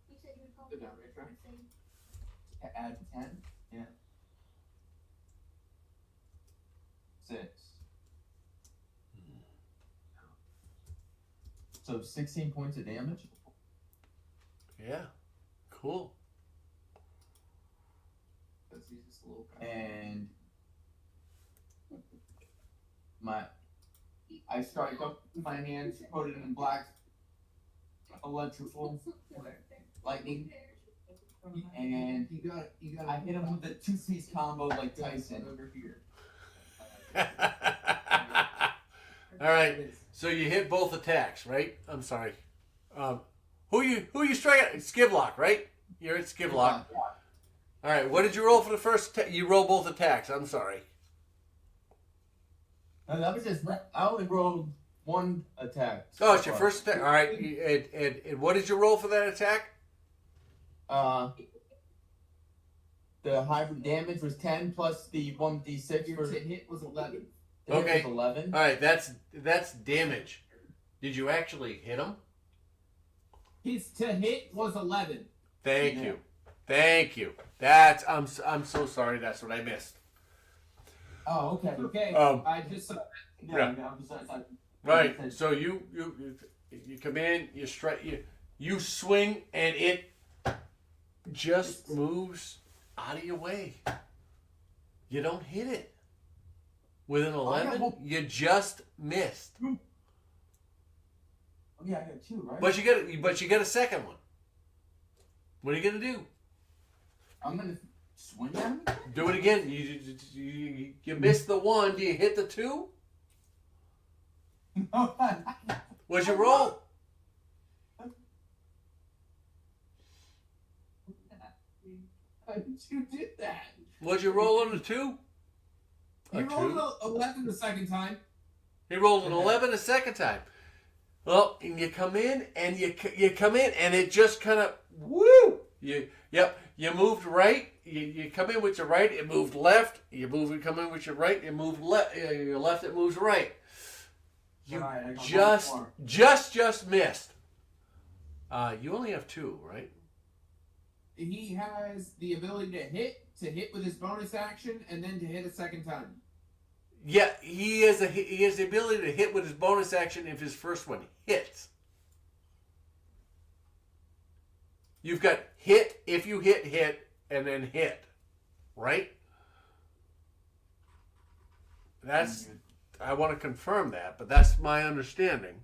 You said you would call Good me job, Rachel. Add 10? Yeah. 6. So 16 points of damage? Yeah. Cool. That's just a little And I strike up my hands, put it in black electrical lightning, and You got I hit him with a 2-piece combo like Tyson. over here. Alright, so you hit both attacks, right? I'm sorry. Who you striking? Skivlock, right? You're at Skivlock. Alright, what did you roll for the first attack? You roll both attacks, I'm sorry. No, that was just, I only rolled one attack. Oh, it's your first attack. Alright, and what did you roll for that attack? The hybrid damage was 10 plus the 1d6 Your for hit was 11. the hit was 11. Alright, that's damage. Did you actually hit him? His to hit was 11. Thank you. Thank you. That's I'm so sorry. That's what I missed. Oh, okay. Okay. I just saw Yeah. Right. So you come in, you strike, you swing, and it just moves out of your way. You don't hit it. With an 11, you just missed. Oh, yeah, I got 2, right? But you get a second one. What are you gonna do? I'm gonna swing at him. Do it again. You missed the 1. Do you hit the 2? What'd you roll? you did that. What'd you roll on the 2? You rolled an 11 the second time. He rolled an 11 a second time. Well, and you come in and you come in and it just kind of woo. You moved right. You come in with your right. It moved left. You come in with your right. It moved left. Your left. It moves right. You Right, just missed. You only have 2, right? He has the ability to hit with his bonus action, and then to hit a second time. Yeah, he has the ability to hit with his bonus action if his first one hits. You've got hit, if you hit, and then hit. Right? That's, I want to confirm that, but that's my understanding.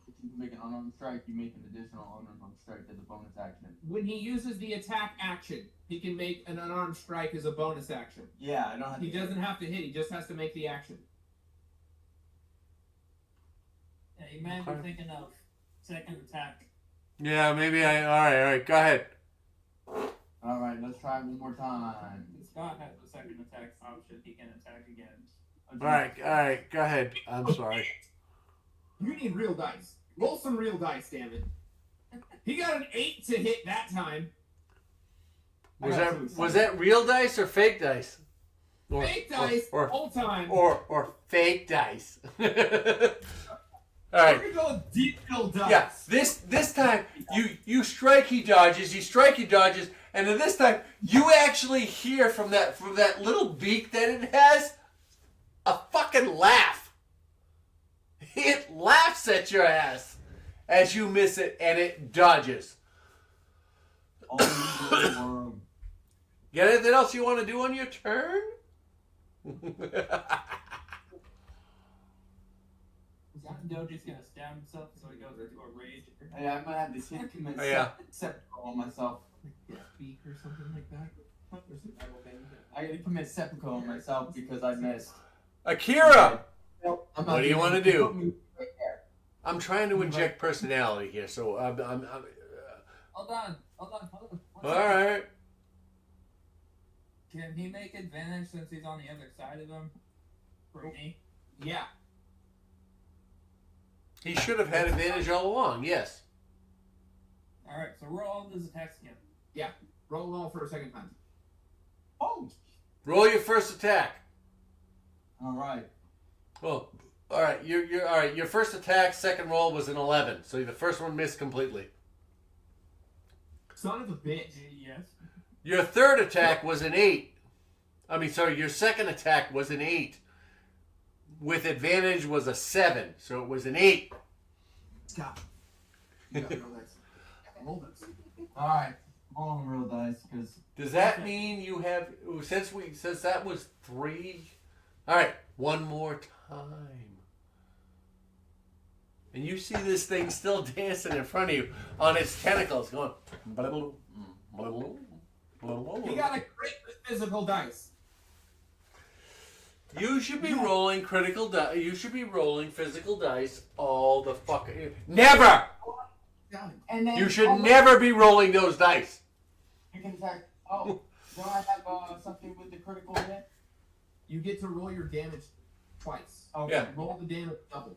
If you make an unarmed strike, you make an additional unarmed strike as a bonus action. When he uses the attack action, he can make an unarmed strike as a bonus action. Yeah, I don't have He doesn't have to hit, he just has to make the action. Yeah, you might be thinking of second attack. Yeah, maybe all right, go ahead. Alright, let's try it one more time. Scott has the second attack option. He can attack again. All right, go ahead. I'm sorry. You need real dice. Roll some real dice, damn it. He got an 8 to hit that time. Was that real dice or fake dice? Fake dice, whole time. Or fake dice. All right. We're gonna go deep real dice. Yeah, this time you strike, he dodges. You strike, he dodges, and then this time you actually hear from that little beak that it has a fucking laugh. It laughs at your ass as you miss it, and it dodges. Oh, Got anything else you want to do on your turn? Doji's gonna stab himself, so he goes into a rage. yeah, I might have this hit commit seppuku on myself. Beak or something like that. I gotta commit seppuku on myself because I missed. Akira! Nope, I'm not What do you doing want it. to Put do? me right there. I'm trying to inject personality here, so I'm Hold on. all right. Can he make advantage since he's on the other side of him? For me? Yeah. He should have had advantage all along. Yes. Alright, so roll all of his attacks again. Yeah. Roll all for a second time. Oh! Roll your first attack. Alright. Well, all right. You're all right. Your first attack, second roll was an 11, so the first one missed completely. Son of a bitch. Yes. Your third attack was an 8. Your second attack was an 8. With advantage was a 7, so it was an 8. Scott. You got real dice. Roll dice. Alright. Rolling real dice because. Does that mean you have since that was 3? All right, one more time. And you see this thing still dancing in front of you on its tentacles, going. He got a crit with physical dice. You should be rolling critical dice. You should be rolling physical dice all the fucking. Never. And then You should never be rolling those dice. You can attack. Oh, do I have something with the critical hit? You get to roll your damage twice. Okay. Yeah. Roll the damage double.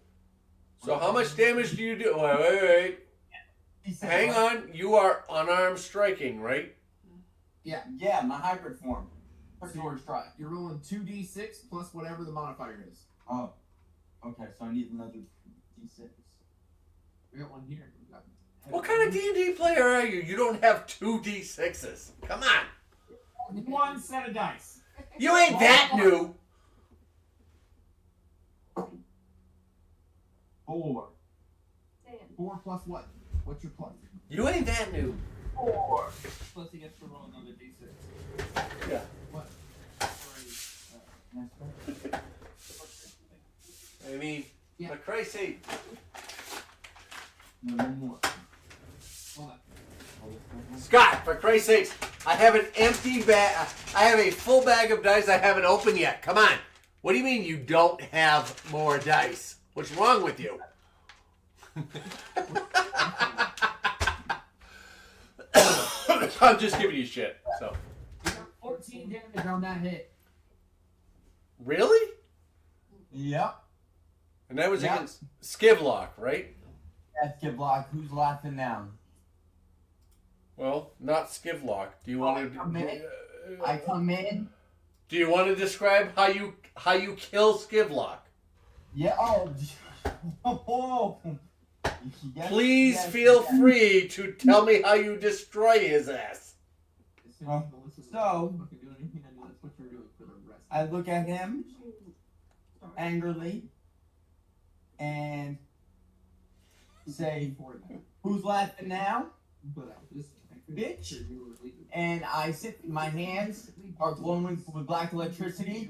So how much damage do you do? Wait. Hang on. You are unarmed striking, right? Yeah. Yeah, my hybrid form. Sword strike. You're rolling 2d6 plus whatever the modifier is. Oh. Okay, so I need another d6. We got one here. What kind of D&D player are you? You don't have 2 D6s. Come on. One set of dice. You ain't that new. 4. Damn. 4 plus what? What's your plus? You ain't that new. 4. Plus he gets to roll another d6. Yeah. What? I mean, Yeah. for Christ's sake. No more. Hold on. Scott, for Christ's sakes, I have an empty bag. I have a full bag of dice I haven't opened yet. Come on. What do you mean you don't have more dice? What's wrong with you? I'm just giving you shit. So. You got 14 damage on that hit. Really? Yep. And that was Yeah. against Skivlock, right? That's good block. Who's laughing now? Well, not Skivlock. Do you want I come in. to? I come in. Do you want to describe how you kill Skivlock? Yeah. Oh. Oh. Yes, Please yes, feel yes. free to tell me how you destroy his ass. So, I look at him angrily and say, "Who's laughing now, bitch?" And I sit. My hands are glowing with black electricity,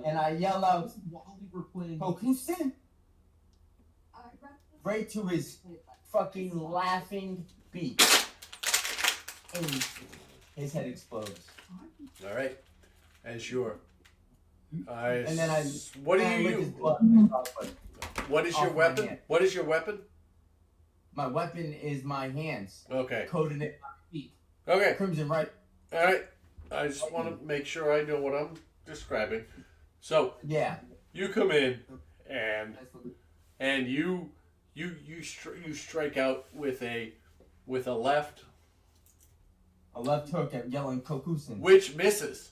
and I yell out, "Kokusen!" right to his fucking laughing beak, and his head explodes. All right. As your, And then I. What do and I lick his you? blood off, but What is your off my weapon? hand. What is your weapon? My weapon is my hands, Okay. coated in my feet. Okay. Crimson right. All right. I just want to make sure I know what I'm describing. So Yeah. you come in and you strike out with a left, A left hook at yelling Kokusen. which misses.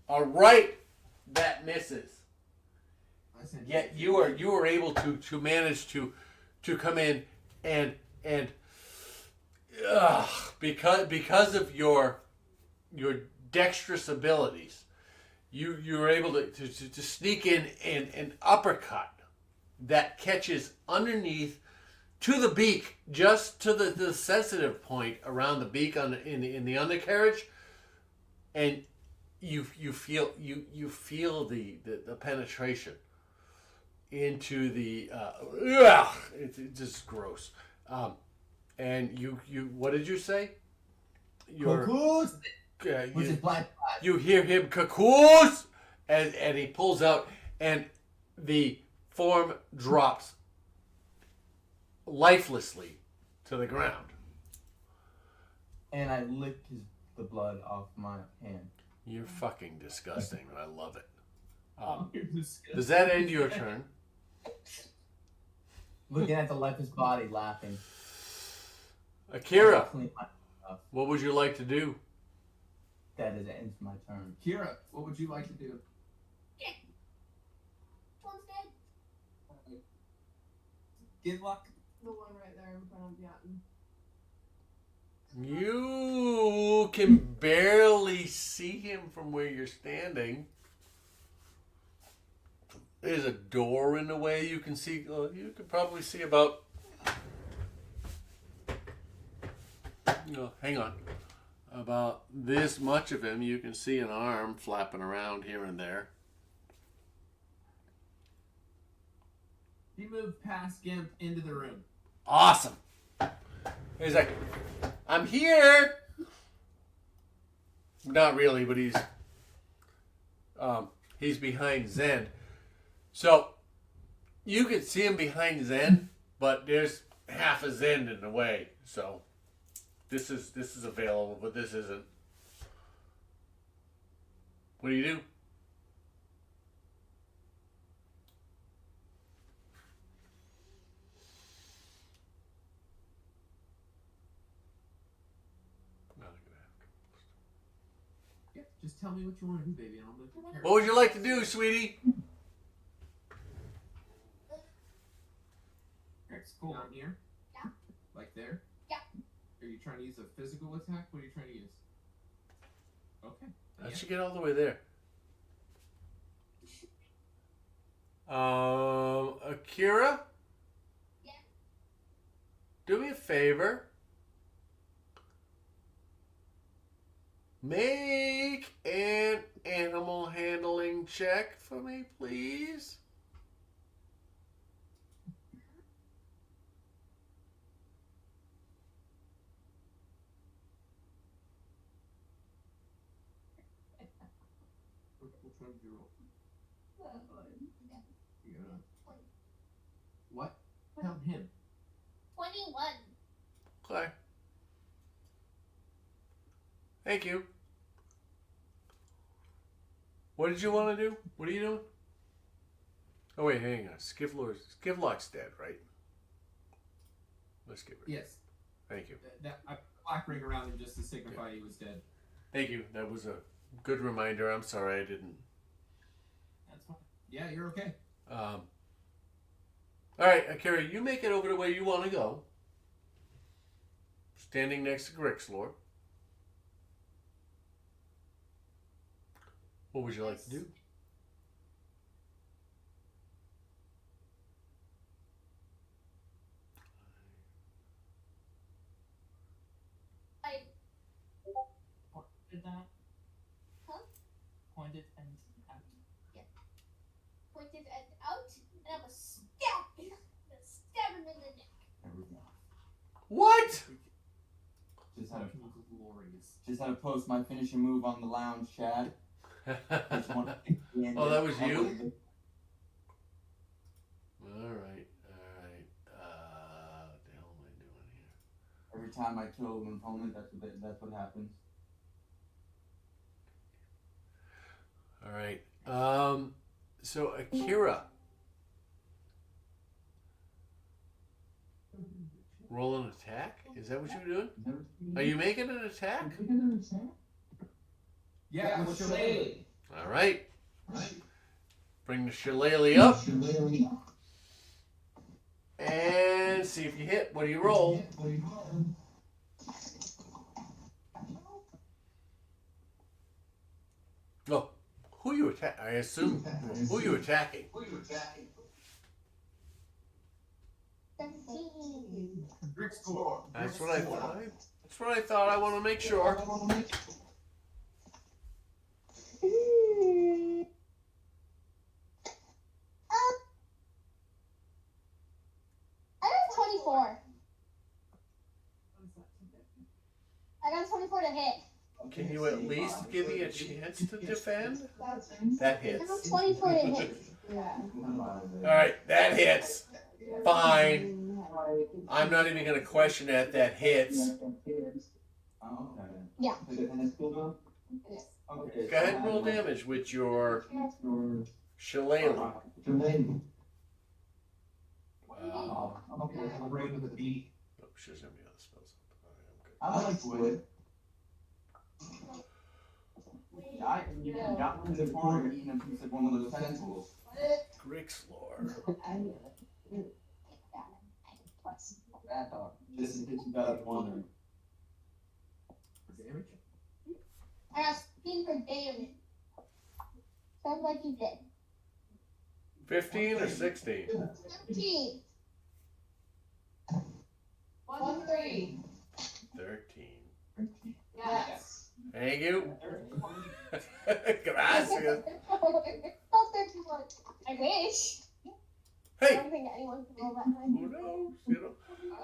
A right that misses. Yet you are able to manage to come in and because of your dexterous abilities, you're able to sneak in an uppercut that catches underneath to the beak, just to the sensitive point around the beak in the undercarriage, and you feel the penetration into the it's just gross. And you what did you say? Kokusen! Which is black. You hear him cocoons, and he pulls out, and the form drops lifelessly to the ground. And I lick the blood off my hand. You're fucking disgusting. I love it. Does that end your turn? Looking at the left's body, laughing. Akira, Clean my stuff. what would you like to do? That is ends my turn. Kira, what would you like to do? One's dead. Good luck. The one right there in front of Yatin. You can barely see him from where you're standing. There's a door in the way. You can see. You could probably see about. Hang on. About this much of him. You can see an arm flapping around here and there. He moved past Gimp into the room. Awesome. He's like, I'm here. Not really, but he's behind Zen. So you can see him behind Zen, but there's half a Zen in the way. So this is available, but this isn't. What do you do? Yeah, just tell me what you want to do, baby, and I'll make you care. What would you like to do, sweetie? It's cool. Down here? Yeah. Like there? Yeah. Are you trying to use a physical attack? What are you trying to use? Okay. How'd you get all the way there? Akira? Yeah. Do me a favor. Make an animal handling check for me, please. Which one did you roll? What? Tell him. 21. Okay. Thank you. What did you want to do? What are you doing? Oh wait, hang on. Skivlock's dead, right? Let's get rid. Yes. Thank you. I black ring around him just to signify he was dead. Thank you. That was a good reminder. I'm sorry I didn't. That's fine. Yeah, you're okay. All right, Akira, you make it over to where you want to go. Standing next to Grixlor. What would you like to do? Did that? Huh? Pointed and out. Pointed and out, and I'm gonna stab him. I'm gonna stab him in the neck. There we go. What? Just had to post my finishing move on the lounge chat. Oh, that was you? Alright. What the hell am I doing here? Every time I kill an opponent, that's what happens. Alright. So Akira. Roll an attack? Is that what you were doing? Are you making an attack? Yeah, with Shillelagh. Alright. Bring the shillelagh up. And see if you hit. What do you roll? Oh, who you attack? I assume who you attacking? 17. That's what I thought. That's what I thought. I want to make sure. I got 24. I got 24 to hit. Can you at least give me a chance to defend? That I got hits. 24 to hit. Alright, that hits. Fine. I'm not even going to question that. That hits. Yeah. Okay. Go ahead and roll damage with your shillelagh. Wow. Okay, I'm ready with the beat. Oh, shit, how many other spells? I like wood. You got me the corner eating a piece of one of those tentacles. Grixlor. Just in case you guys wondering. Damage? I got spin for damage. Sounds like you did. 15 or 16? 17. 1, 3. 13. Yes. Thank you. Gracias. I wish. I Hey, don't think anyone can roll that high. who knows? You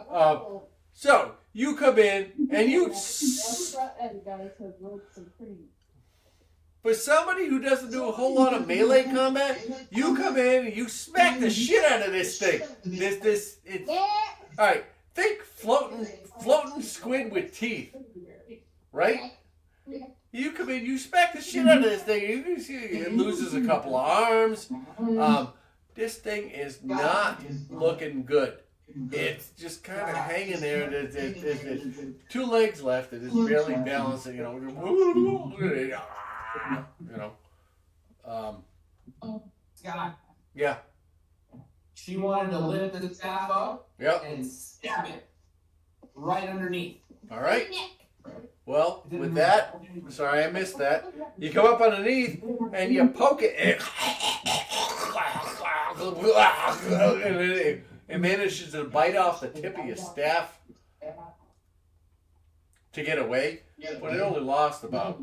know. So you come in and you, for somebody who doesn't do a whole lot of melee combat, you come in and you smack the shit out of this thing. It's Yeah. all right. Think floating squid with teeth, right? You come in, you smack the shit out of this thing. You can see it loses a couple of arms. This thing is not looking good. It's just kind of hanging there. There's 2 legs left. It is barely balancing. You know. Scott, Yeah. she wanted to lift the staff up Yep. and stab it right underneath. All right. Well, with that, sorry I missed that. You come up underneath and you poke it, and it manages to bite off the tip of your staff to get away. But it only lost about,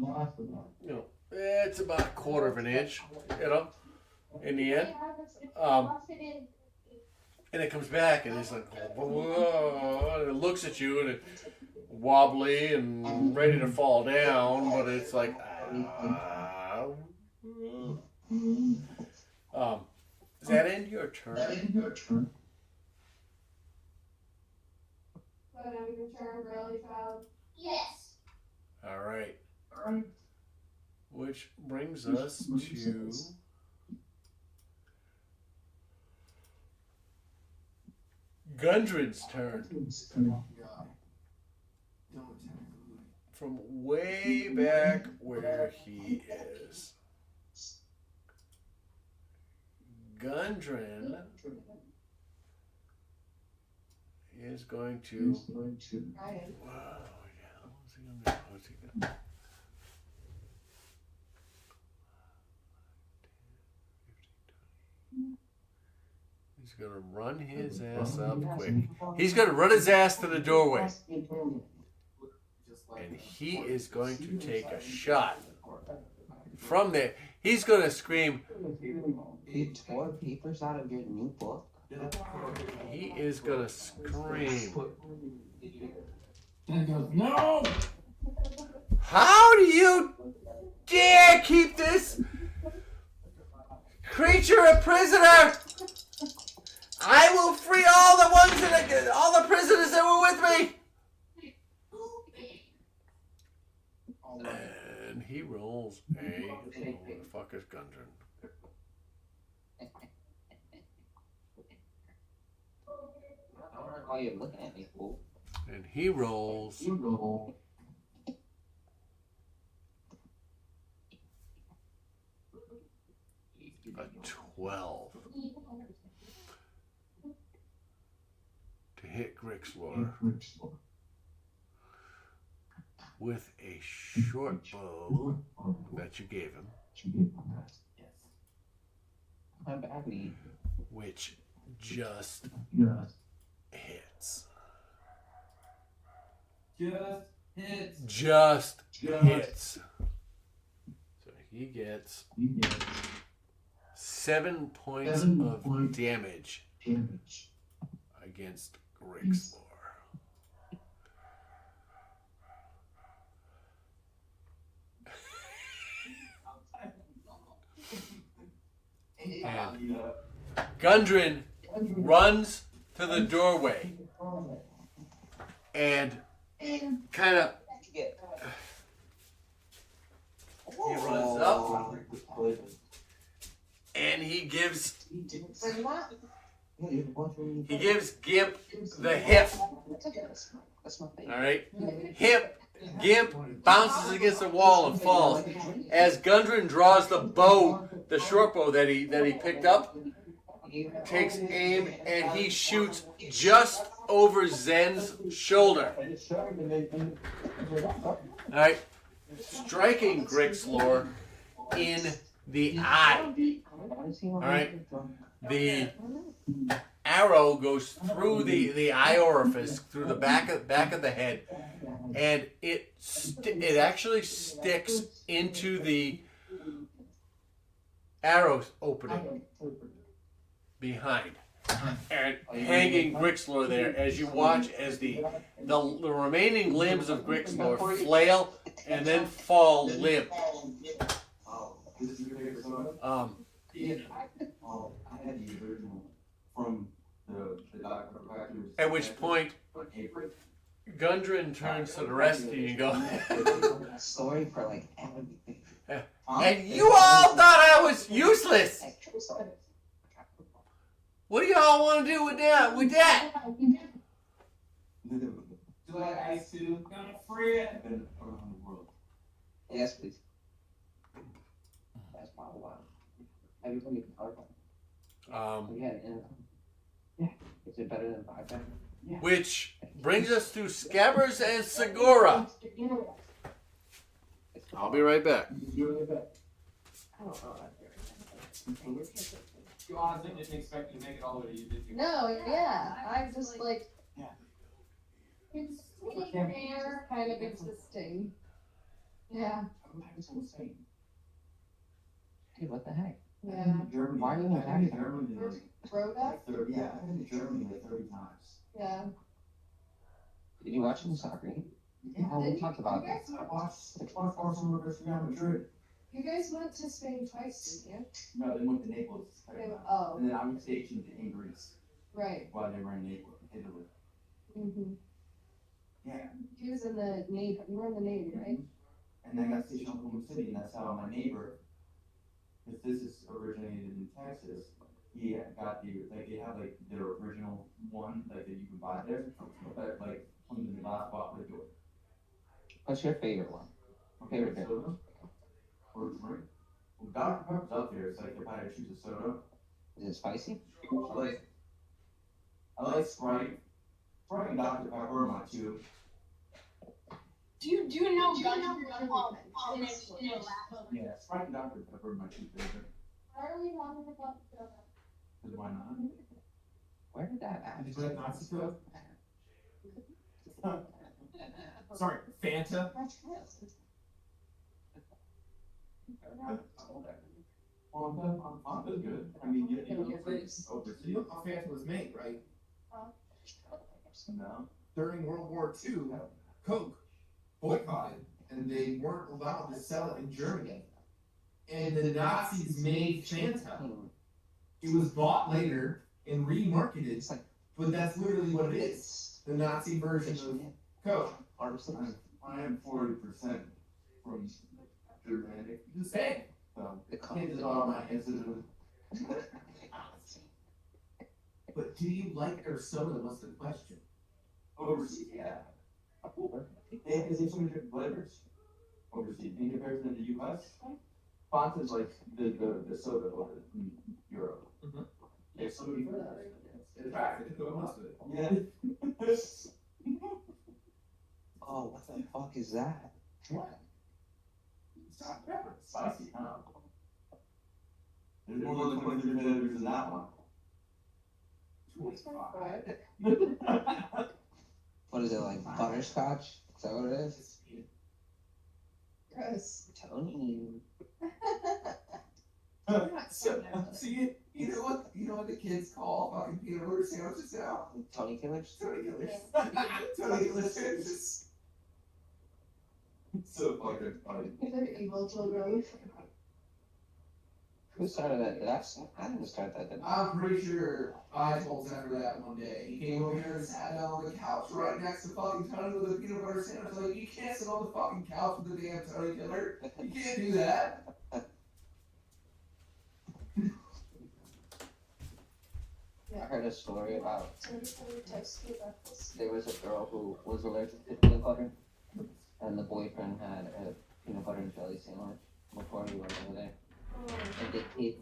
it's about a quarter of an inch, in the end. And it comes back and it's like, whoa, and it looks at you and it's wobbly and ready to fall down, but it's like, does that end your turn? But I'm your turn, really, child. Yes. All right. Which brings us to Gundren's turn. From way back where he is. Gundren is going to. Ryan. Wow, what's he gonna do? What's he gonna? He's gonna run his ass up quick. He's gonna run his ass to the doorway. And he is going to take a shot from there. He's gonna scream. You tore papers out of your new book? He is gonna scream. And he goes, no! How do you dare keep this creature a prisoner? I will free all the prisoners that were with me. And he rolls a. Who the fuck is Gundren? I don't know why you're looking at me, fool. And he rolls. A 12 to hit Grixlor with a short bow that you gave him, I'm happy. which just hits. Just hits. So he gets 7 points of damage against Grixlor. And Gundren runs to the doorway and kind of he runs up and he gives Gimp the hip. All right, Gimp bounces against the wall and falls. As Gundren draws the bow, the short bow that he picked up, takes aim and he shoots just over Zen's shoulder. All right, striking Grixlor in the eye. All right, the arrow goes through the eye orifice, through the back of the head, and it actually sticks into the arrow opening behind, and hanging Grixlor there as you watch as the remaining limbs of Grixlor flail and then fall limp. At which point, Gundren turns to the rest of you and goes, Story for like everything. and you all thought I was useless. What do y'all want to do with that? Do I ice too? Gonna free it. Been around the world. Yes, please. That's my one. Everything you can talk about. We had an income. Yeah. Is it better than 5 Yeah. Which brings us to Scabbers and Segura. I'll be right back. You honestly didn't expect to make it all the way to you, did you? No, yeah. I'm just like. It's sitting there, kind of existing. Yeah. Hey, what the heck? Yeah. Germany. Why are you in Germany? Germany? Rhoda? Yeah, I've been to Germany like 30 times. Yeah. Did you watch the soccer? Yeah. Oh, we talked about You guys that. I watched Arsenal versus Real Madrid. You guys went to Spain twice, didn't you? No, they went to Naples. Oh, And then I was stationed in Greece right. while they were in Naples, Italy. Mm-hmm. Yeah. He was in the Navy. You were in the Navy, right? And then I got stationed in Oklahoma City, and that's how my neighbor, because this is originated in Texas, he got they have like their original one, like that you can buy there, but like from the last bottle they do it. What's your favorite one? Favorite beer? Soda or drink? Well, Dr. Pepper's up there. It's like if I had to choose a soda. Is it spicy? I like Sprite. Sprite and Dr. Pepper are my two. Do you know Gunner? Yeah, Sprite and Dr. Pepper are my two favorite. Why are we talking about soda? Cause why not? Where did that Did you like Nazi soda? Sorry, Fanta. Well, Fanta's good. I mean, you know, it's overseas. You know how Fanta was made, right? No. During World War II, Coke boycotted, and they weren't allowed to sell it in Germany. And the Nazis made Fanta. It was bought later and remarketed, but that's literally what it is. The Nazi version of Coke. I am 40% from Germanic. The same. So, The kids are my incident. But do you like their soda was the question. Overseas, yeah. They have so many different flavors. Overseas, in comparison to the US, Fanta's like the soda over in Europe. Mhm. There's so many flavors. In fact, it's the most of it. Yeah. Oh, what the fuck is that? What? Salt and pepper. Spicy, huh? There's more than 23 flavors in that one. 25. What is it, like butterscotch? Is that what it is? Gross. Tony. See, you know what the kids call fucking peanut butter sandwiches now? Tony Killers? Tony Killers. Tony Killers sandwiches. So fucking funny. They're evil children. Who started that? I didn't start that, did I? I'm pretty sure I told Zephyr that one day. He came over here and sat down on the couch right next to fucking Tony with a peanut butter sandwich. Like, you can't sit on the fucking couch with the damn Tony Killer. You can't do that. I heard a story about there was a girl who was allergic to peanut butter, and the boyfriend had a peanut butter and jelly sandwich before he went over there. And they ate.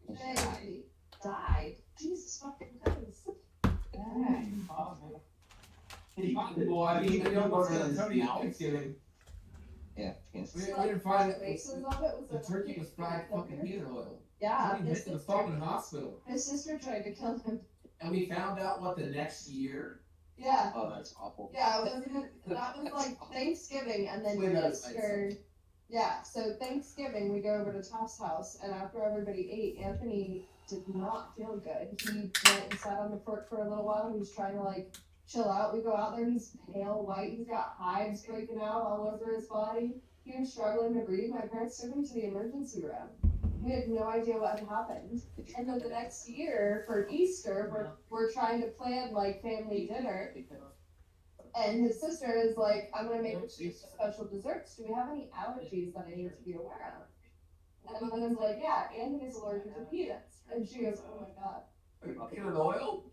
And she died. Died. Jesus fucking Christ. Dang. Well, I mean, they don't go to Tony at Thanksgiving. Yeah, yes. We didn't find it. Bases of it was The a turkey was fried fucking peanut oil. Yeah, Tony went to the fucking hospital. his sister tried to kill him. And we found out what the next year. Yeah. Oh, that's awful. Yeah, it was, that was like Thanksgiving, and then Easter. Yeah, so Thanksgiving we go over to Top's house, and after everybody ate, Anthony did not feel good. He went and sat on the porch for a little while. He was trying to like chill out. We go out there, he's pale white. He's got hives breaking out all over his body. He was struggling to breathe. My parents took him to the emergency room. We had no idea what had happened. And then the next year for Easter, we're trying to plan like family dinner. And his sister is like, I'm gonna make special desserts. Do we have any allergies that I need to be aware of? And then I was like, yeah, Anthony's allergic to peanuts. And she goes, oh my god. Peanut oil?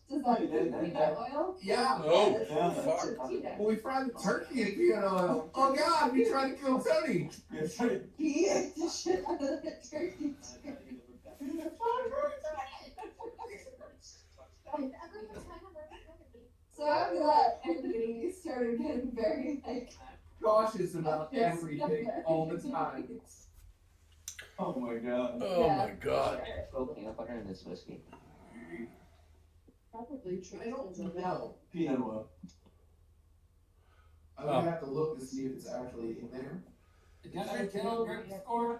Does that include peanut oil? Yeah. Oh, Yeah, fuck. Well, we fried the turkey in peanut oil. Oh god, we tried to kill Tony. He ate the shit out of the turkey. So after that, Anthony started getting very like Cautious about everything all the time. Oh my god. Oh my god. Oh, peanut butter in this whiskey. probably true. I don't know. Peanut oil. I'm gonna have to look to see if it's actually in there.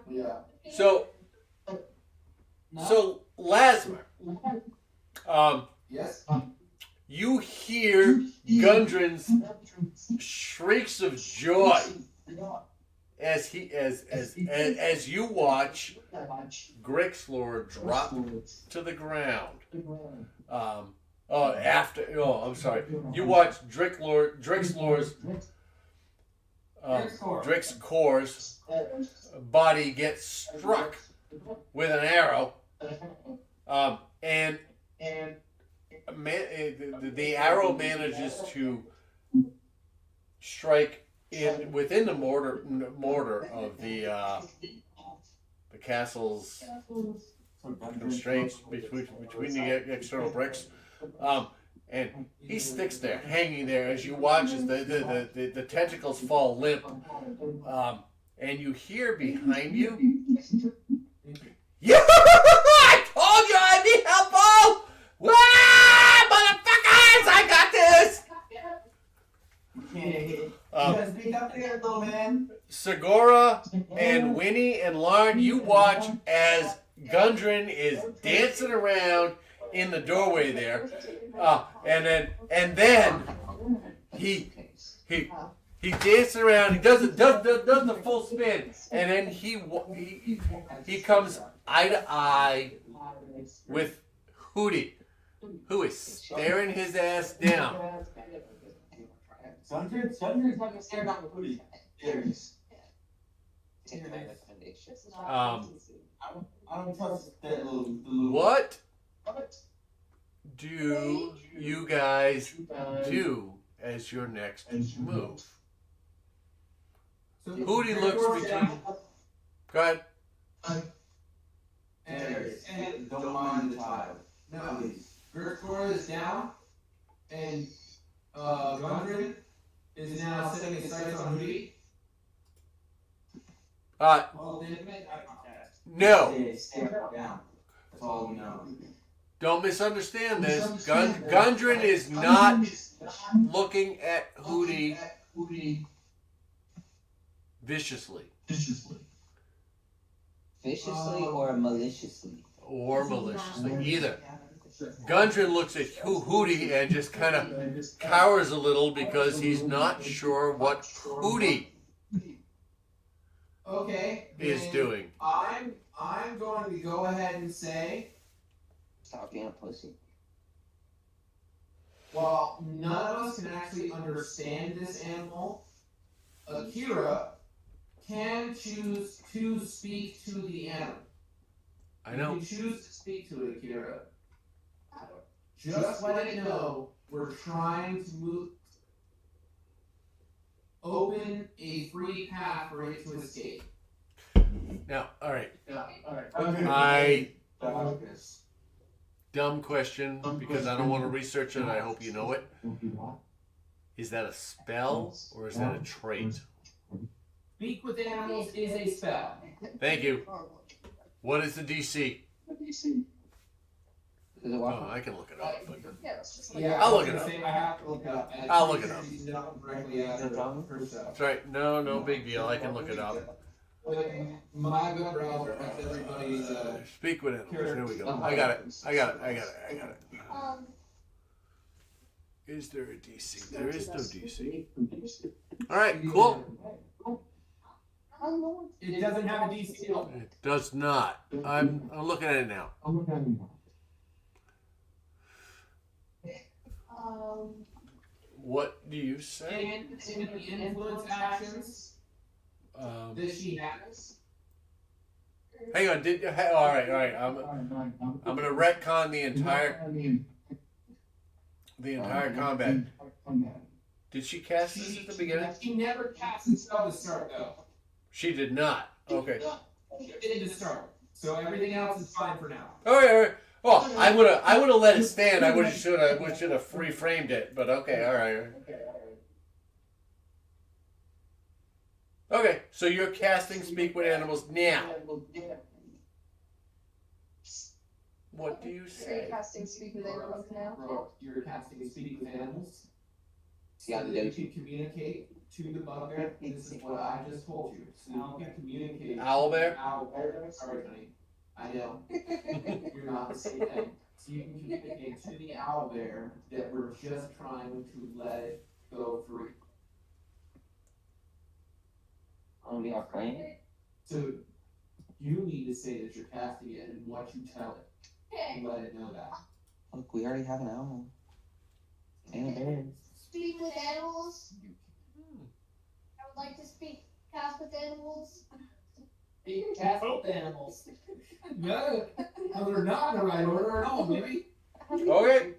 Yeah. So Lasmer, Yes. you hear Gundren's shrieks of joy as you watch Grixlor drop to the ground. I'm sorry. You watch Drixlor's body get struck with an arrow, and the arrow manages to strike within the mortar of the castle's constraints between the external bricks. And he sticks there, hanging there as you watch as the tentacles fall limp. And you hear behind you, "Yeah, I told you I'd be helpful! Wah, motherfuckers, I got this!" You guys beat up there, little man. Segura and Winnie and Lauren, you watch as Gundren is dancing around in the doorway there, and then he dances around. He does the full spin, and then he comes eye to eye with Hootie, who is staring his ass down. Sundridge haven't stared down the booty. I don't trust that little. What do you guys do as your next move? Hootie looks between. Go ahead. And don't mind the child. No, Gertrude is down, and Gundren is now setting his sights on Hootie. No. Down. That's all we know. Don't misunderstand this. Gundren is not looking at Hootie viciously. Viciously or maliciously? Or maliciously, either. Gundren looks at Hootie and just kind of cowers a little because he's not sure what Hootie is doing. I'm going to go ahead and say, Stop being a pussy. while none of us can actually understand this animal, Akira can choose to speak to the animal. I know. You can choose to speak to it, Akira. Just let it know we're trying to open a free path for it to escape. Now, all right. Okay. Dumb question, because I don't want to research it. I hope you know it. Is that a spell or is that a trait? Speak with animals is a spell. Thank you. What is the DC? Oh, I can look it up. But I'll look it up. I have to look it up. I'll look it up. She's not correctly after herself. That's right. No big deal. I can look it up. My good browser has everybody's. Speak with animals. There we go. I got it. Is there a DC? There is no DC. All right, cool. It doesn't have a DC. It does not. I'm looking at it now. What do you say? And the influence actions that she has. Hang on. All right. I'm gonna retcon the entire combat. Did she cast this at the beginning? She never cast a spell to start though. She did not. Okay. She did to start. So everything else is fine for now. All right. Well, I would have let it stand. I should have reframed it. But okay. All right. Okay. So you're casting Speak with Animals now. What do you Are you say? casting Speak with Animals now? You're casting Speak with Animals. Yeah, So that you can communicate to the bugbear. This is what I just told you. So you can communicate. Owlbear? Owlbear. Sorry, honey. I know. You're not the same thing. So you can communicate to the owlbear that we're just trying to let it go free. Want to be our friend? So you need to say that you're casting it and what you tell it. And let it know that. Look, we already have an owl. And a bear. Speak with animals. I would like to cast with animals. Cast with animals. No, they're not in the right order at all, maybe. Okay.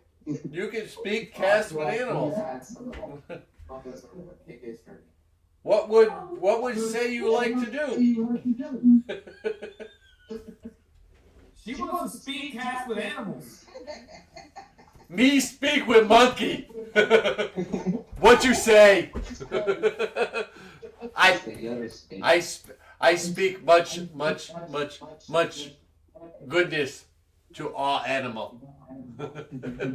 You can speak cast with animals. What would say you like to do? She wants to speak cast with animals. Me speak with monkey. What you say? I speak much goodness to all animal.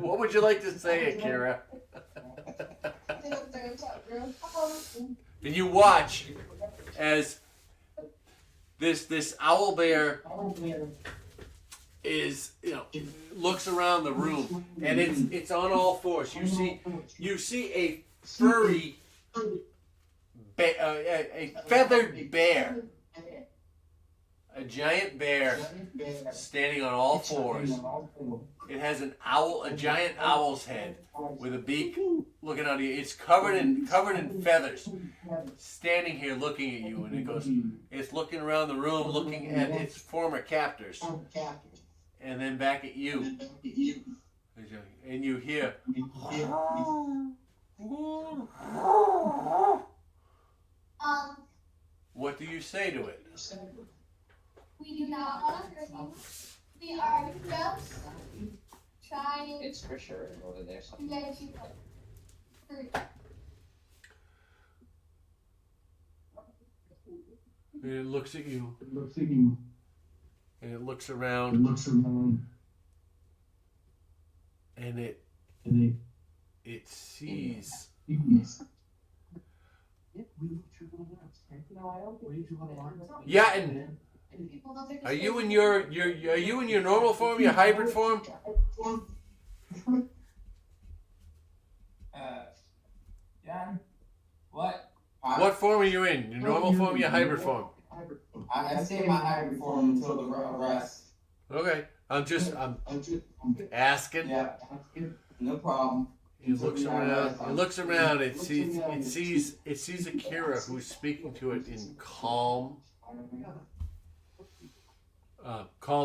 What would you like to say, Akira? And you watch as this owl bear is, looks around the room, and it's on all fours. You see a furry, a feathered bear, a giant bear standing on all fours. It has a giant owl's head with a beak looking out at you. It's covered in feathers, standing here looking at you, and it's looking around the room, looking at its former captors, and then back at you, and you hear. What do you say to it? We do not want to hurt you. We are just trying. It's for sure over there. To get you free. And it looks at you. And it looks around. And it sees. Yeah, and are you in your normal form, your hybrid form? Jan? What? What form are you in? Your normal form, your hybrid form? I stay in my hybrid form until the rest. Okay, I'm asking. Yeah, no problem. It looks around. It sees Akira, who's speaking to it in calm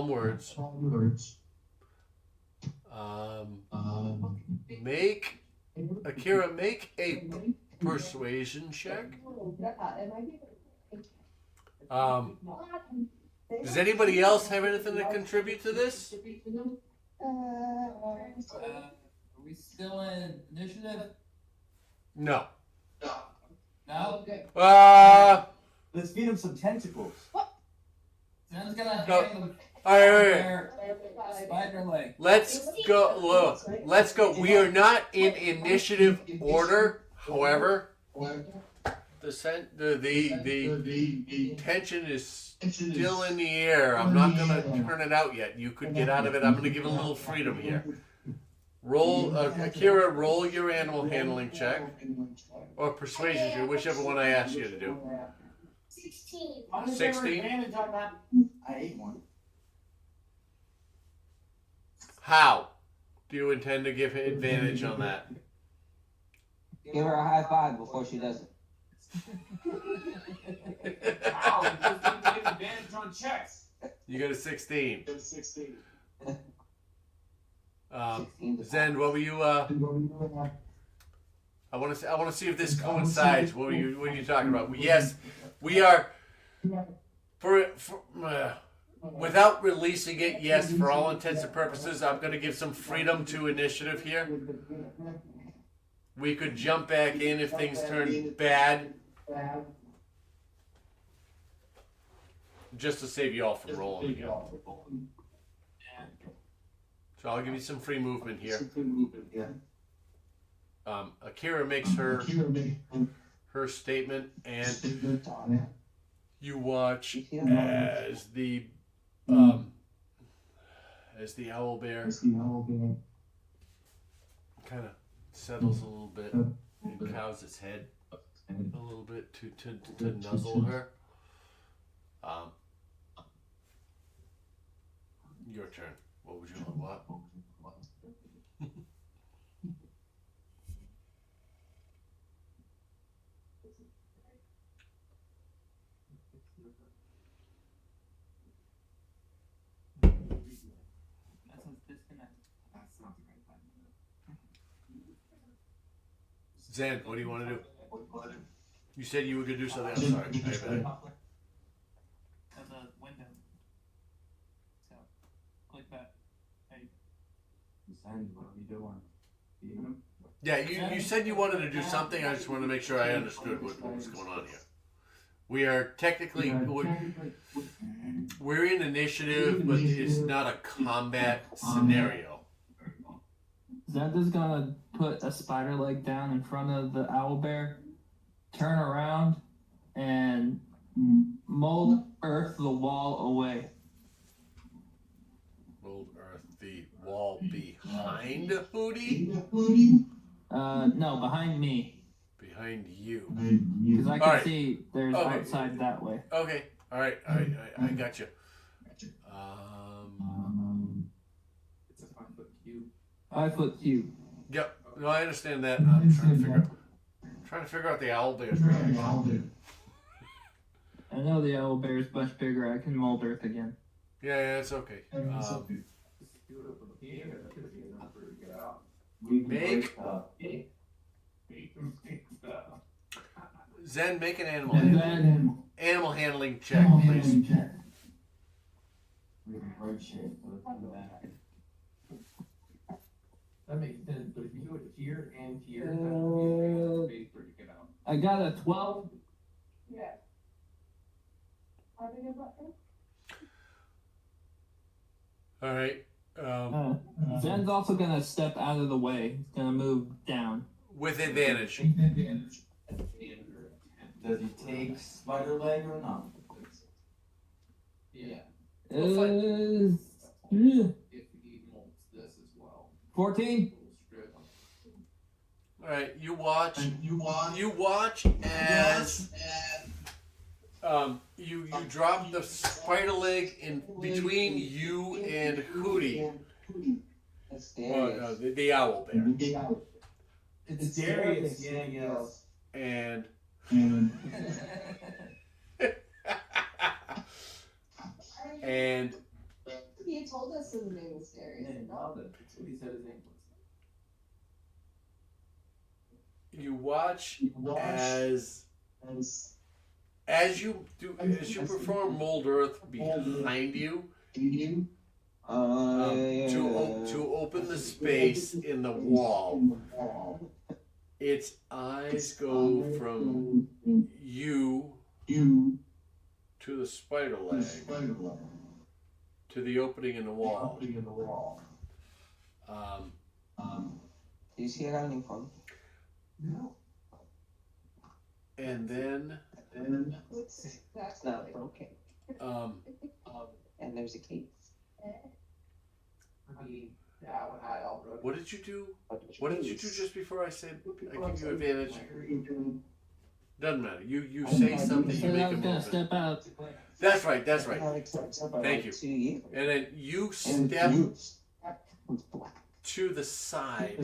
words. Make a persuasion check. Does anybody else have anything to contribute to this? Are we still in initiative? No. No? Let's feed him some tentacles. Someone's gonna No. hang them. All right. Spider leg. Let's go. Let's go. We are not in initiative order. However, the tension is still in the air. I'm not gonna turn it out yet. You could get out of it. I'm gonna give it a little freedom here. Roll, Akira. Roll your animal handling check or persuasion check, whichever one I asked you to do. 16. 16. I ate one. How do you intend to give advantage on that? Give her a high five before she does it. Wow, because you get advantage on checks. You got a 16. Zen, what were you? I want to see if this coincides. What are you talking about? Yes, we are. Without releasing it, yes, for all intents and purposes, I'm going to give some freedom to initiative here. We could jump back in if things turn bad. Just to save you all from rolling again. So I'll give you some free movement here. Akira makes her statement, and you watch as the owl bear kind of settles a little bit and cows its head a little bit to nuzzle her. Your turn. What would you want? What? Zen, what do you want to do? You said you were going to do something. I'm sorry. There's a window. So, click that. Hey. And what are we doing? Feeding him? Yeah, you said you wanted to do something. I just wanted to make sure I understood what was going on here. We are technically we're in initiative, but it's not a combat scenario. Zenda's gonna put a spider leg down in front of the owlbear, turn around, and mold earth the wall away. Mold earth the wall behind Hootie? No, behind me. Behind you. Because I can Alright. see there's Okay. outside that way. Okay. Alright, I got you. It's a 5-foot cube. 5 foot cube. Yep. No, I understand that. I'm trying to figure out the owlbear's reaction. I know the owlbear is much bigger. I can mold earth again. Yeah, it's okay. Make Zen, make an animal handling check, please. We can break shit, so let's do that. That makes sense, but if you do it here and here, that would be a space where you get out. I got a 12. Yeah. How big is that thing? All right. Zen's also gonna step out of the way. He's gonna move down. With advantage. Does he take spider leg or not? Yeah. Is If he molds this as well. 14. All right. You watch as you drop the spider leg in between you and Hootie. That's Darius. The owl bear. It's Darius, yes. And and He told us his name was Darius. That's what he said his name was. you watch as you perform mold earth behind you to open the space in the wall. Its eyes go from you to the spider leg to the opening in the wall. Do you see it having fun? No. And then That's not broken. And there's a case. I mean, that one had all broken. what did you do? What did you do just before I said I give you advantage? Doesn't matter. You say something, you So I make a was gonna movement. step out. That's right. Thank you. 2 years. And then you step to the side,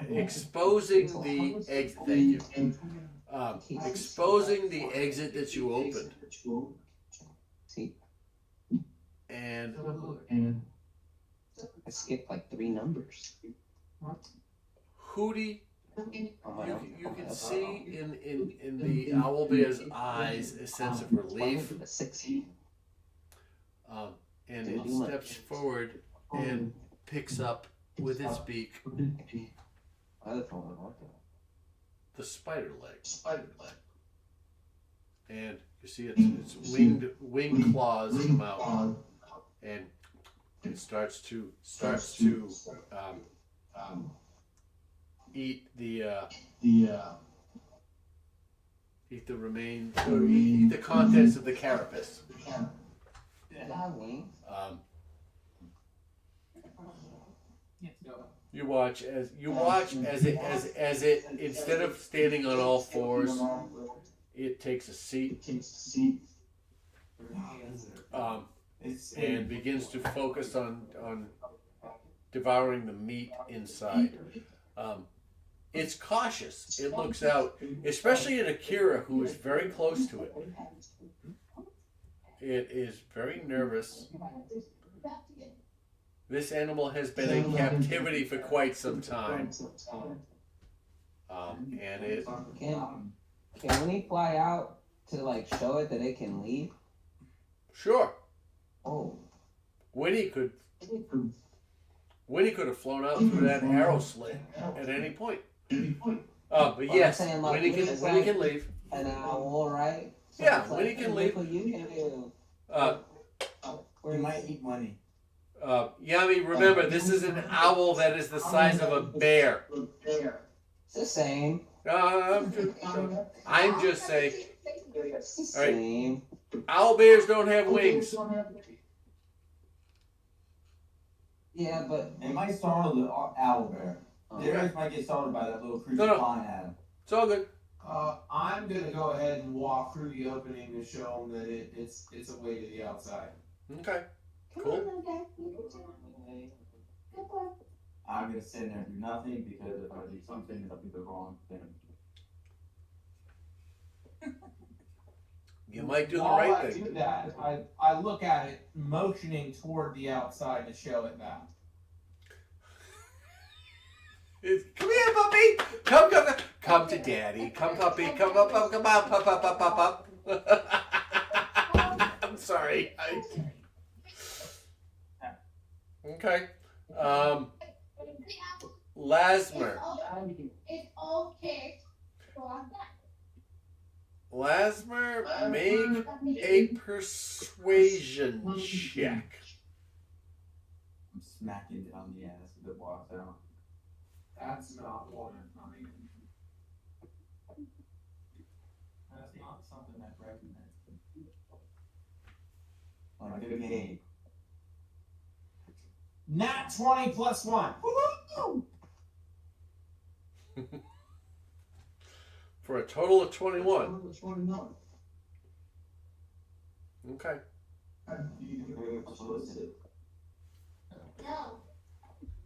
exposing the exit. Thank you. Exposing the exit that you opened. See, And I skipped like 3 numbers. Hootie, On my own. you can see in the owlbear's eyes a sense of relief. A 6. And it steps forward and picks up with its beak Other phone went off. the spider leg. And you see its winged claws come out, and it starts to eat eat the remains, or eat the contents of the carapace. You watch as it instead of standing on all fours, it takes a seat and begins to focus on devouring the meat inside. It's cautious. It looks out, especially at Akira, who is very close to it. It is very nervous. This animal has been in captivity for quite some time. And it... Can we fly out to like show it that it can leave? Sure. Oh. Winnie could Winnie could have flown out through that arrow slit at any point. But I'm yes, saying, like, Winnie it's can leave. An owl, right? So Yeah, it's like, Winnie can hey, leave. look what you can do. You might eat money. Yami, remember, this is an owl that is the size of a bear. It's the same. I'm just saying. It's the All right. same. Owl bears don't have wings. Yeah, but It might startle the owl bear. Darius might get startled by that little creature No. flying at him. It's all good. I'm gonna go ahead and walk through the opening to show them that it's a way to the outside. Okay. Come Cool. on, little guy. You can do it. Good boy. I'm gonna sit there and do nothing because if I do something, it'll be the wrong thing. You might do the While right I thing. do that, I look at it, motioning toward the outside to show it that. Come here, puppy. Come to daddy. Come, puppy. Come up. Come on, up. I'm sorry. Okay. Lasmer. It's okay. Go on that. Lasmer, make a persuasion check. I'm smacking it on the ass if it walks out. That's not water coming. That's not something I'd recommend. Like a game. Nat 20 plus 1. For a total of 21. Okay.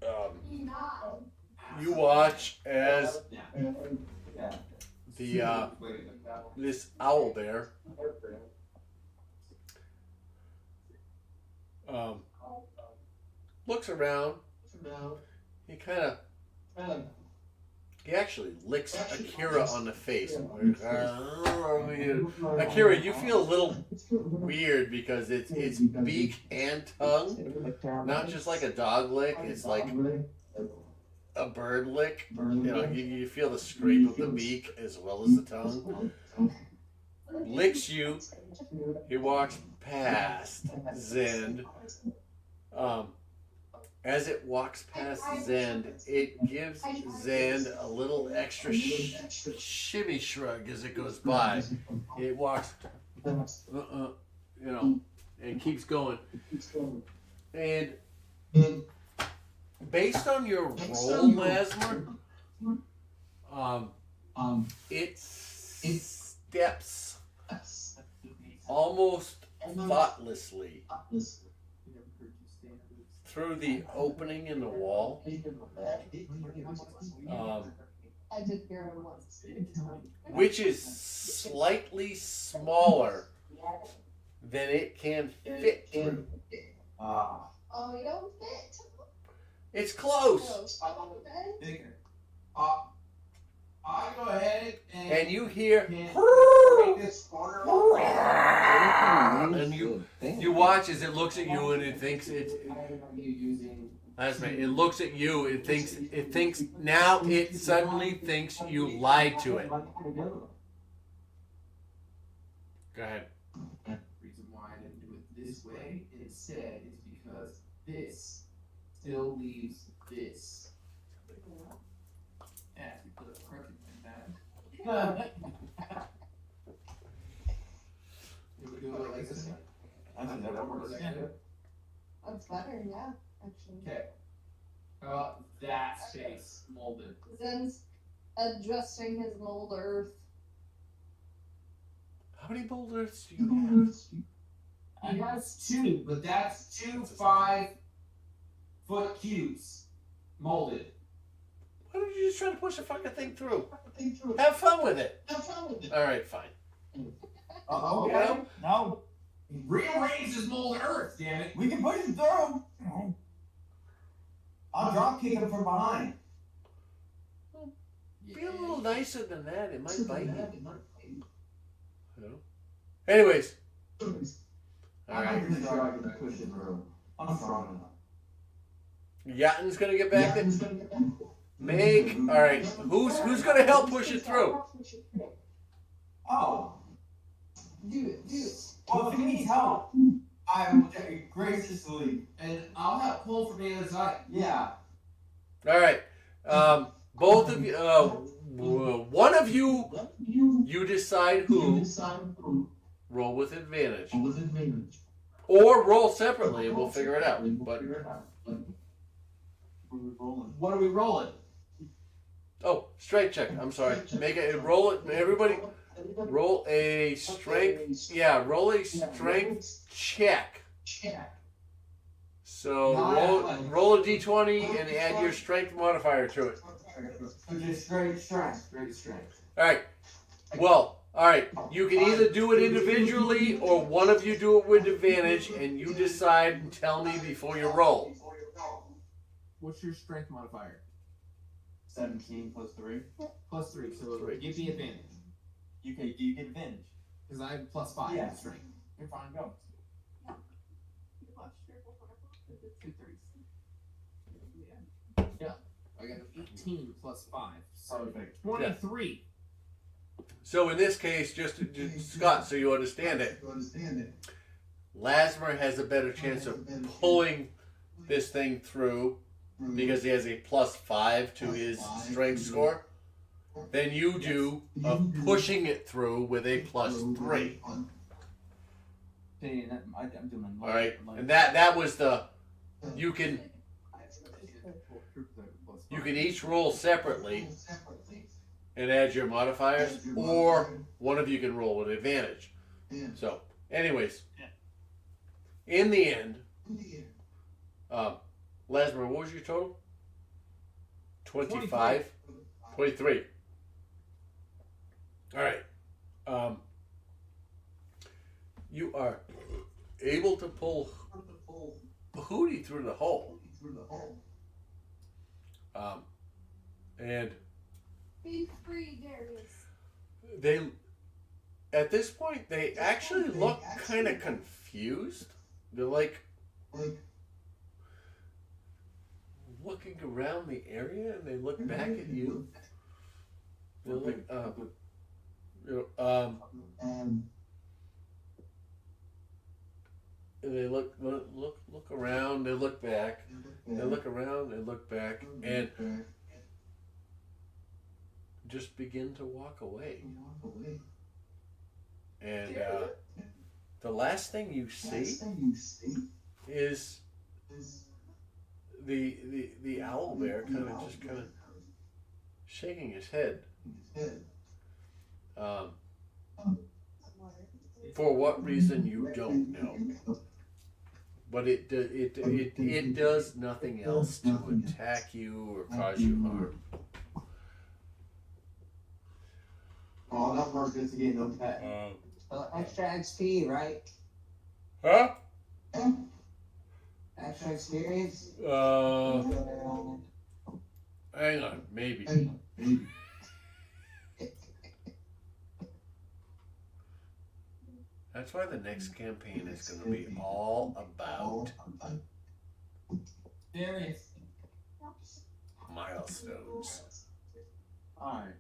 No, he's not. You watch as Yeah. the this owl bear looks around. He kind of he actually licks Akira on the face. Akira, you feel a little weird because it's beak and tongue, not just like a dog lick. It's like a bird lick. You know, you feel the scrape of the beak as well as the tongue. Licks you. He walks past Zend. As it walks past Zend, it gives Zend a little extra shimmy shrug as it goes by. It walks, you know, and keeps going. And based on your roll, Lasmer, it steps almost thoughtlessly through the opening in the wall. I did hear him once. Which is slightly smaller than it can fit through. Oh, you don't fit. It's close. Bigger. I go ahead And you hear, break this corner off. and you watch as it looks at you and it thinks it's. That's right. It looks at you. It thinks now. It suddenly thinks you lied to it. Go ahead. The reason why I didn't do it this way instead is because this still leaves this. Yeah, if you put it crooked like that. You would do it like this. Actually, that works. That's better, yeah, actually. Okay. That space molded. Zen's adjusting his mold earth. How many boulders do you have? He has 2, but that's 2 5-foot cubes molded. Why don't you just try to push the fucking thing through? Have fun with it. All right, fine. Uh-oh. You know? No. Rearrange his mold earth, damn it. We can push him through. I'll drop kick him from behind. Be a little nicer than that. It might bite you. You know? Anyways. All right. I'm pretty sure I can push it through. I'm strong enough. Yatten's gonna get back in. Make all right. Who's gonna help push it through? Oh, dude. Well, if he needs help, I will graciously. And I'll help pull from the other side. Yeah. All right. Both of you. One of you. You decide who. Roll with advantage. Or roll separately, and we'll figure it out. But What are we rolling? oh, strength check. I'm sorry. Make it. Roll it. Everybody. Roll a strength. Yeah, roll a strength check. So roll a d20 and add your strength modifier to it. So just straight strength. All right. Well, all right. You can either do it individually or one of you do it with advantage, and you decide and tell me before you roll. What's your strength modifier? 17 plus 3. Plus 3, so give me advantage. You get advantage. Because I have plus 5 Yeah. in strength. You're fine, go. Yeah. I got an 18 plus 5. So Perfect. 23. So in this case, just Scott, so you understand it, Lasmer has a better chance of pulling this thing through because he has a plus 5 to his strength score than you do of pushing it through with a plus 3. I'm doing All right, and that was the you can each roll separately and add your modifiers, or one of you can roll with advantage. So, anyways, in the end, Lasmer, what was your total? 25? 23. All right. You are able to pull Hootie through the hole. And Be free, Darius. they, at this point, they actually look kind of confused. They're like looking around the area, and they look back at you. They're like, and they look around. They look back. They look around. They look back, and just begin to walk away. And the last thing you see is the owl bear kind of shaking his head. For what reason you don't know, but it does nothing else to attack you or cause you harm. Oh, that works good to get no pet. Extra XP, right? Huh? Extra experience? Hang on, maybe. That's why the next campaign is going to be all about Darius. milestones. Alright.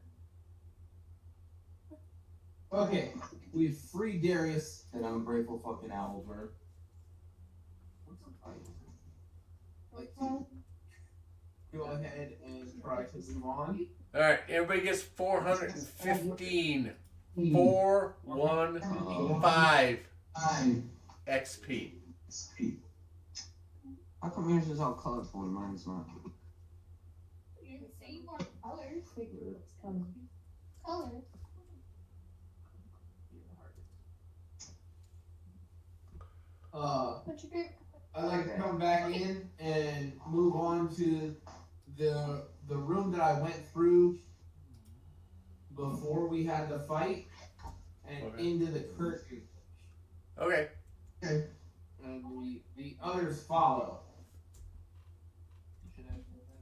Okay, we've freed Darius. And I'm grateful fucking owl bird. Go ahead and try to move on. Alright, everybody gets 415. 415 XP. How come yours is all colorful and mine's not? You didn't say you want colors. Colors. What's your favorite? I'd like to come back in and move on to the room that I went through before we had the fight and into the curtain. Okay. And the others follow.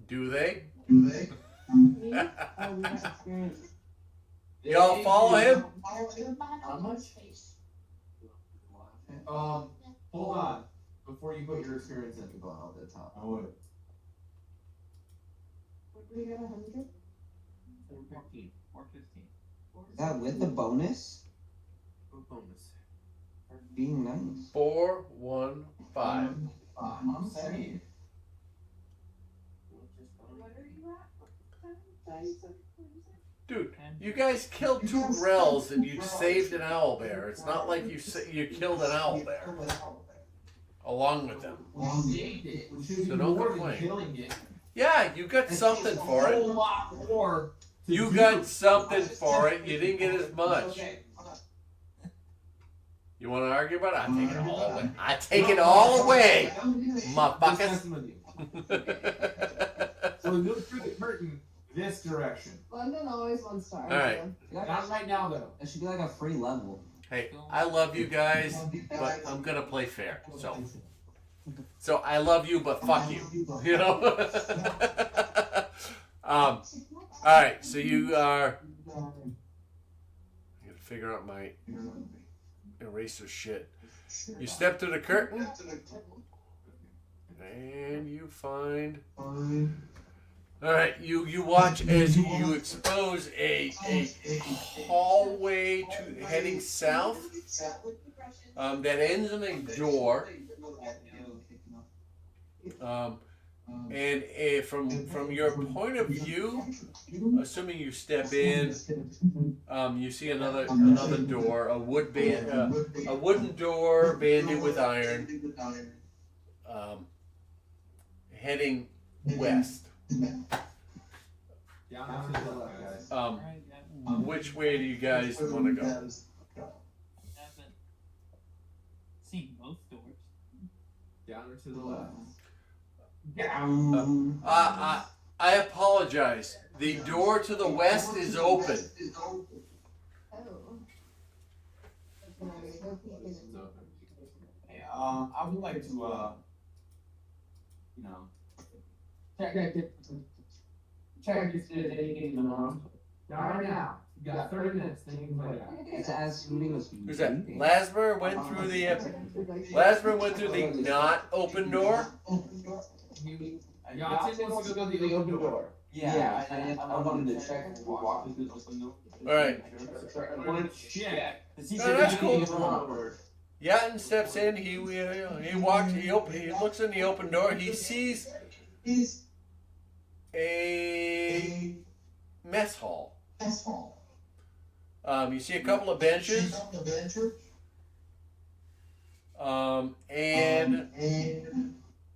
Do they? Me? Oh, we got experience. Y'all follow him? How much? Hold on. Before you put your experience in, go out at the top. I would. What did we get 100? 415. 415. Is that with the bonus? What bonus? For being nice. 415. I'm saying. What are you at? Dude, you guys killed 2 grells and you saved an owlbear. It's not like you killed an owlbear along with them. Saved it, which is So don't more than complain. killing it. Yeah, you got something for A it. whole lot more. to You do. got something for it. You didn't get as much. You want to argue about it? I take it all away. I take it all away, Just motherfuckers. messing with you. So we move through the curtain this direction. London always wants to argue. Alright. Not right now, though. It should be like a free level. Hey, I love you guys, but I'm gonna play fair. So I love you, but fuck you. You know. All right. So you are. I gotta figure out my eraser shit. You step through the curtain, and you find. All right, you watch as you expose a hallway to heading south that ends in a door, and from your point of view, assuming you step in, you see another door, a wooden door banded with iron, heading west. Down to the left, guys. Which way do you guys want to go? Haven't seen both doors. Down or to the left. I apologize. The door to the west is open. Oh. It's open. Hey, I would like to, check if there's anything in the room. Not right now. You got 30 minutes. Thinking about that. It's as meaningless. Who's that? Lasmer went through the not open door. Johnson wants to go to the open door. Yeah, I wanted to check if we walked through the open door. Alright. I wanted to check. To see if Oh, there's that's anything cool. in the room. Yatin steps in. He walks. He looks in the open door. He sees a mess hall. You see a couple of benches. And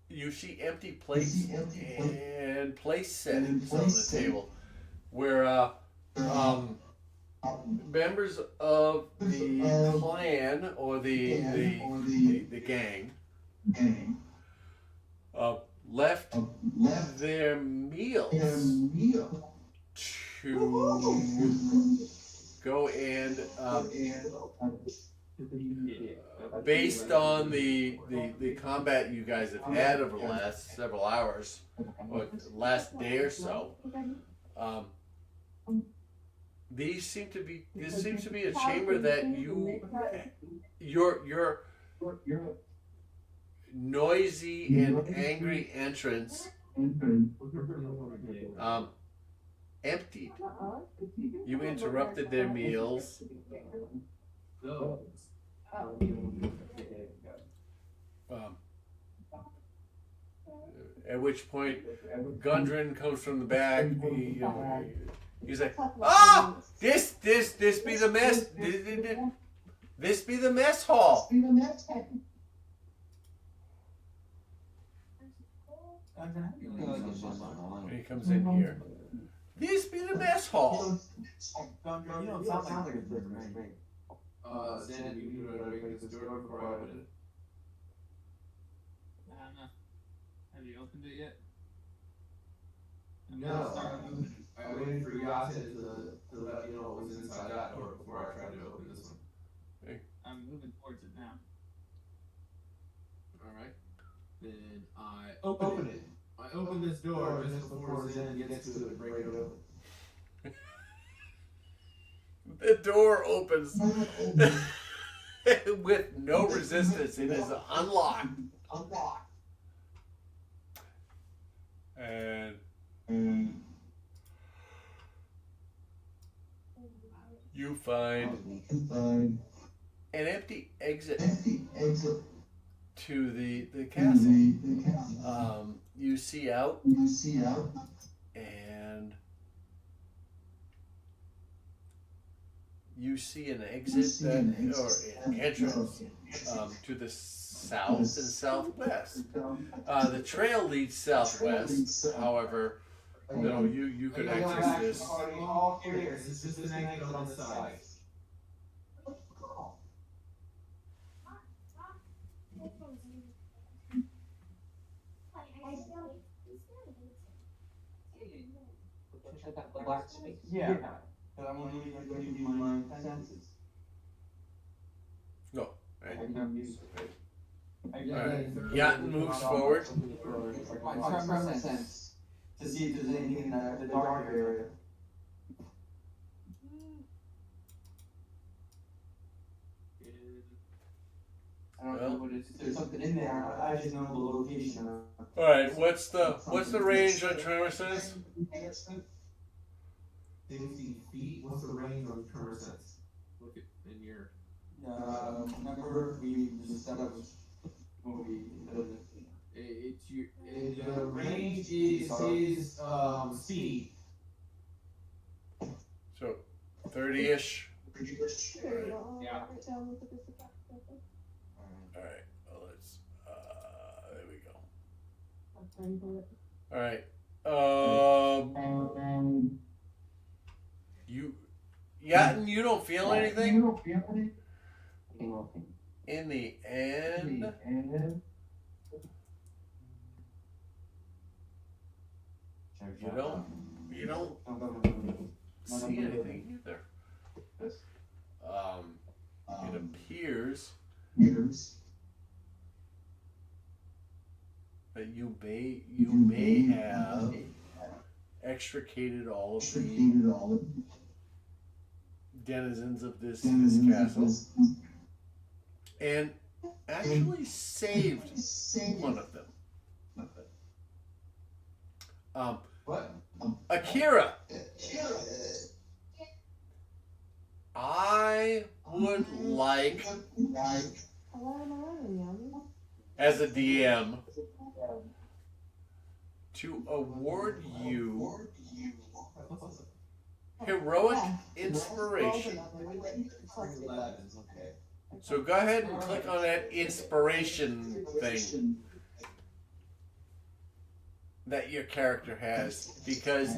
you see empty plates and place settings on the table, where members of the clan or the gang left their meals to go and based on the combat you guys have had over the last several hours or last day or so, this seems to be a chamber that your noisy and angry entrance emptied. You interrupted their meals. At which point, Gundren comes from the back. He's like, "Ah, this be the mess. This be the mess hall." And he comes in here. This be the mess hall. You don't sound like a good man. Stan, you can break this door before I open it. I don't know. Have you opened it yet? No, I waited for Yasin to let me know what was inside that door before I tried to open this one. I'm moving towards it now. Alright. Then I open it. I open this door just before Zen gets to it and break it open. The door opens with no resistance. It is unlocked. And You find an empty exit to the castle. You see out, and you see an exit or an entrance to the south and southwest. The trail leads southwest. However, you could access this. All here. It's just an exit on the side. Check out the black space. Yeah. But I'm only going to give you my senses. No. Right. Alright. Yacht moves forward. My first sense. To see if there's anything in the dark area. I don't know what it is. If there's something in there, I just know the location. All right. What's the range on tremor sense? 60 feet. What's the range on tremor sense? Look at in your. Remember we just said that was when we. It's your. The range is his speed. So, 30-ish. Yeah. All right. Well, let's. There we go. All right. Yatin, you don't feel anything? In the end. You don't see anything either. It appears that you may have extricated all of the denizens of this castle and actually saved one of them. What? Akira, I would like, as a DM, to award you heroic inspiration. So go ahead and click on that inspiration thing that your character has, because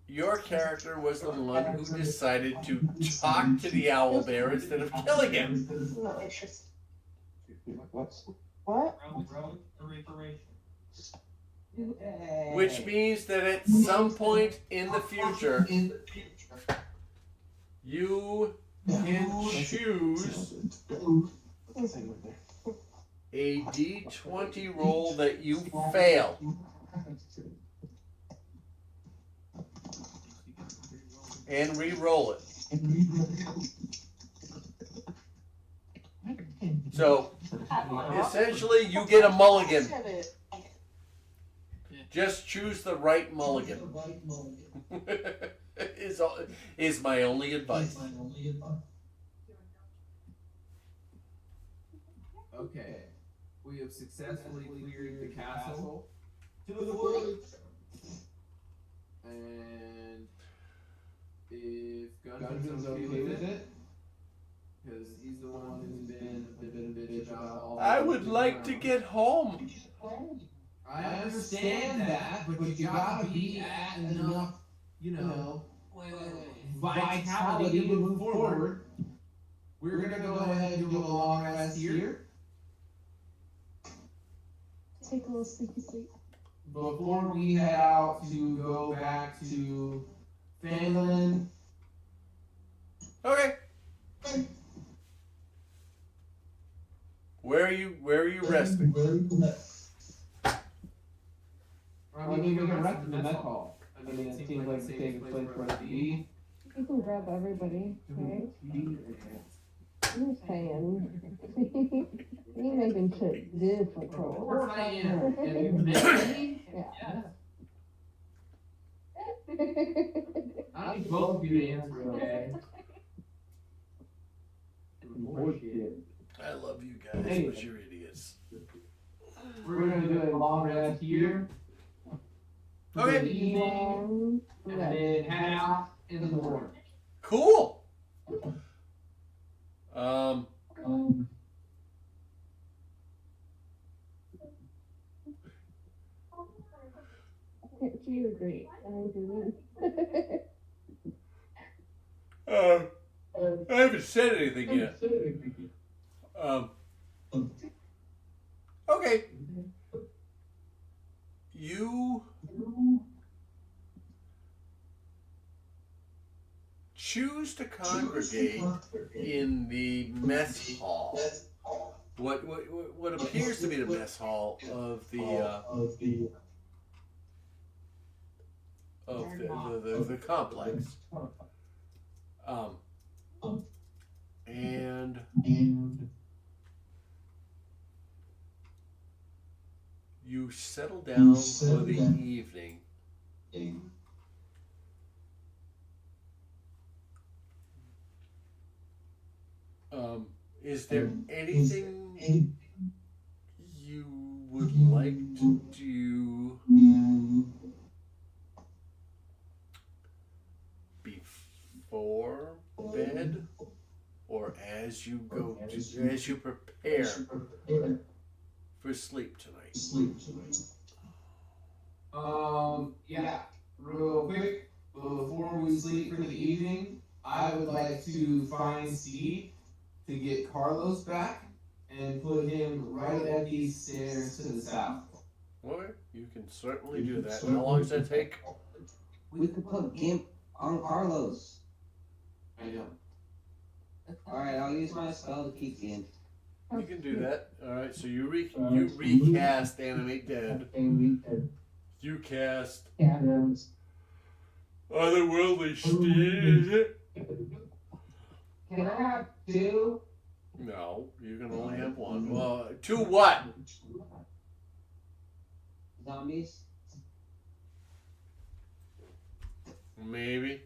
your character was the one who decided to talk to the owlbear instead of killing him. What? Which means that at some point in the future, you can choose a D20 roll that you fail. And re-roll it. So, essentially, you get a mulligan. Just choose the right mulligan. is my only advice. Okay. We have successfully cleared the castle to the woods. And if Gunson's okay with it, because he's the one who's been a bit of a bitch about all. I would like to get home. I understand that, but you gotta be at enough, vitality to move forward. We're gonna go ahead and do a long rest here. Take a little sleepy sleep. Before we head out to go back to Phandalin. Okay. Where are you resting? I mean, we can rest in the mess hall. I mean, it seems like the safest place for us to be. You can grab everybody, right? You're saying. You're making shit difficult. We're playing. Yeah. I need both of you to answer, okay? Bullshit. I love you guys, Hey. but you're idiots. We're gonna do a long rest here. For the Okay. evening, and then half in the morning. Cool. You agree. I agree. I haven't said anything yet. Okay. You choose to congregate in the mess hall. What appears to be the mess hall of the complex. And you settle down for the evening. Is there anything you would like to do before bed, or as you prepare for sleep tonight? Yeah, real quick, before we sleep for the evening, I would like to find Steve to get Carlos back and put him right at these stairs to the south. Okay, you can certainly do that. How long does that take? We could put Gimp on Carlos. I know. Alright, I'll use my spell to keep Gimp. You can do that. All right. So you recast Animate Dead. You cast Otherworldly Steve. Can I have two? No, you can only have one. Well, two what? Zombies? Maybe.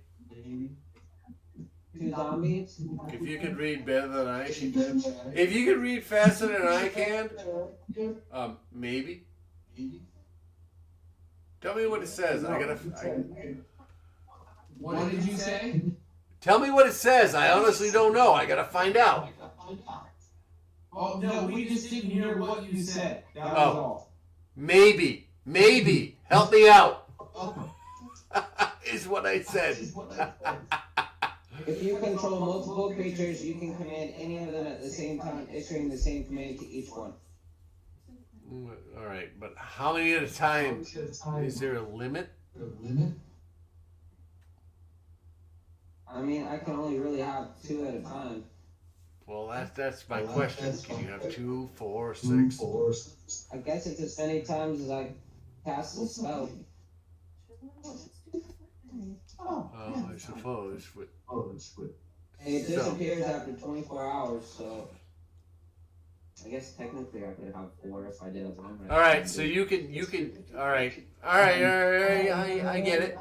Two zombies? If you can read better than I can. If you can read faster than I can, maybe. Tell me what it says. What did you say? Tell me what it says. I honestly don't know. I gotta find out. Oh, no, we just didn't hear what you said. That was all. Maybe. Help me out. Is what I said. If you control multiple creatures, you can command any of them at the same time, issuing the same command to each one. All right, but how many at a time? Is there a limit? I mean, I can only really have two at a time. Well, that's my question. Can you have 2, 4, 6? I guess it's as many times as I cast the spell. I suppose. It disappears after 24 hours, so I guess technically I could have 4 if I did a limit. All right, so you can. All right. I get it.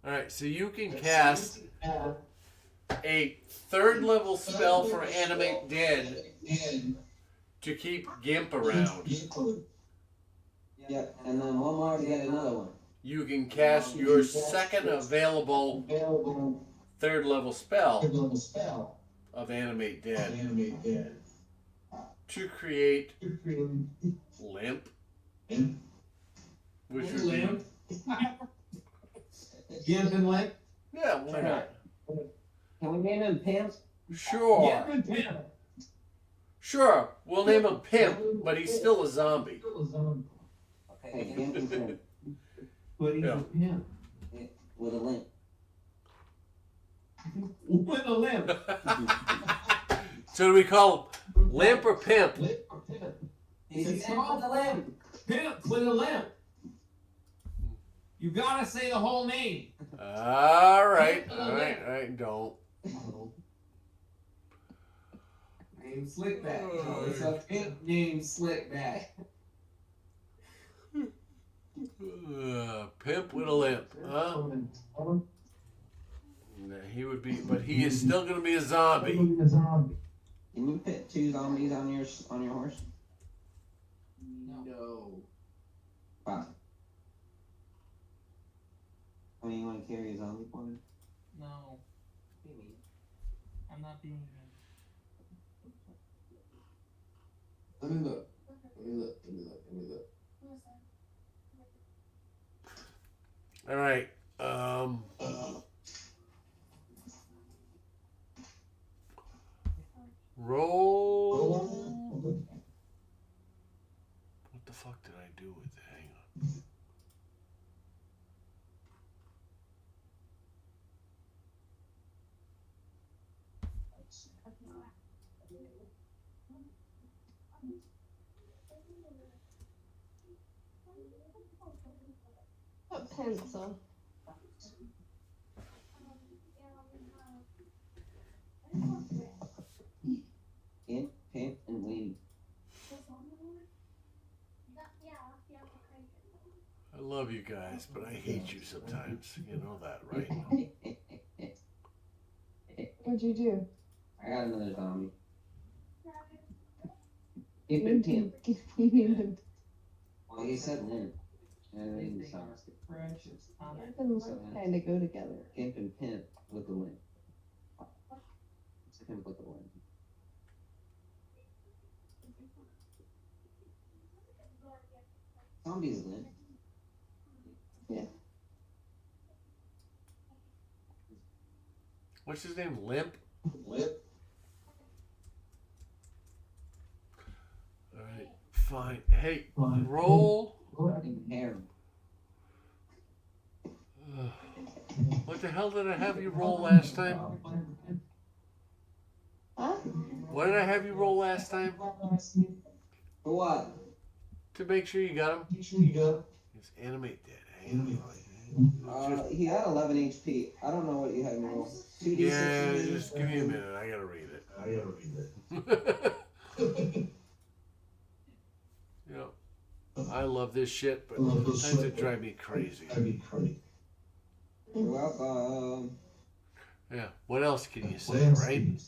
All right, so you can cast a 3rd level spell for Animate Dead to keep Gimp around. Yep, and then one more to get another one. You can cast your second available 3rd level spell of Animate Dead to create Limp, which would be Gimp and Limp? yeah, why not? Can we name him Pimp? Sure. Gimp and Pimp. Sure, we'll name him Pimp, but he's still a zombie. Okay, Gimp and Pimp. But he's Yeah. a pimp. With a limp. With a limp. So do we call him Limp or Pimp? He's called the limp. Pimp with a limp. You gotta say the whole name. All right, don't. Named Slickback. It's a pimp named Slickback. Pimp with a limp, huh? Nah, he would be, but he is still gonna be a zombie. Can you fit 2 zombies on your horse? No. Wow. I mean, you want to carry a zombie for me? No. I'm not being. Let me look. All right. Roll. What the fuck did I do with it? Hang on. A pencil. Pimp, pimp, and win. I love you guys, but I hate you sometimes. You know that, right? What'd you do? I got another zombie. Pimp and pimp. Well, he said limp. And then sounds kind of go together. Pimp and pimp with the limp. It's pimp with the limp. Zombies limp. Yeah. What's his name? Limp? Limp. All right, fine. Hey, roll. Hair. What the hell did I have you roll last time? Huh? What did I have you roll last time? For what? To make sure you got him. It's animate dead. Hang on. He had 11 HP. I don't know what you had me roll. 2d6. Yeah, just give me a minute. I gotta read it. Yeah. I love this shit, but sometimes it drives me crazy. You're welcome. Yeah. What else can you say, right?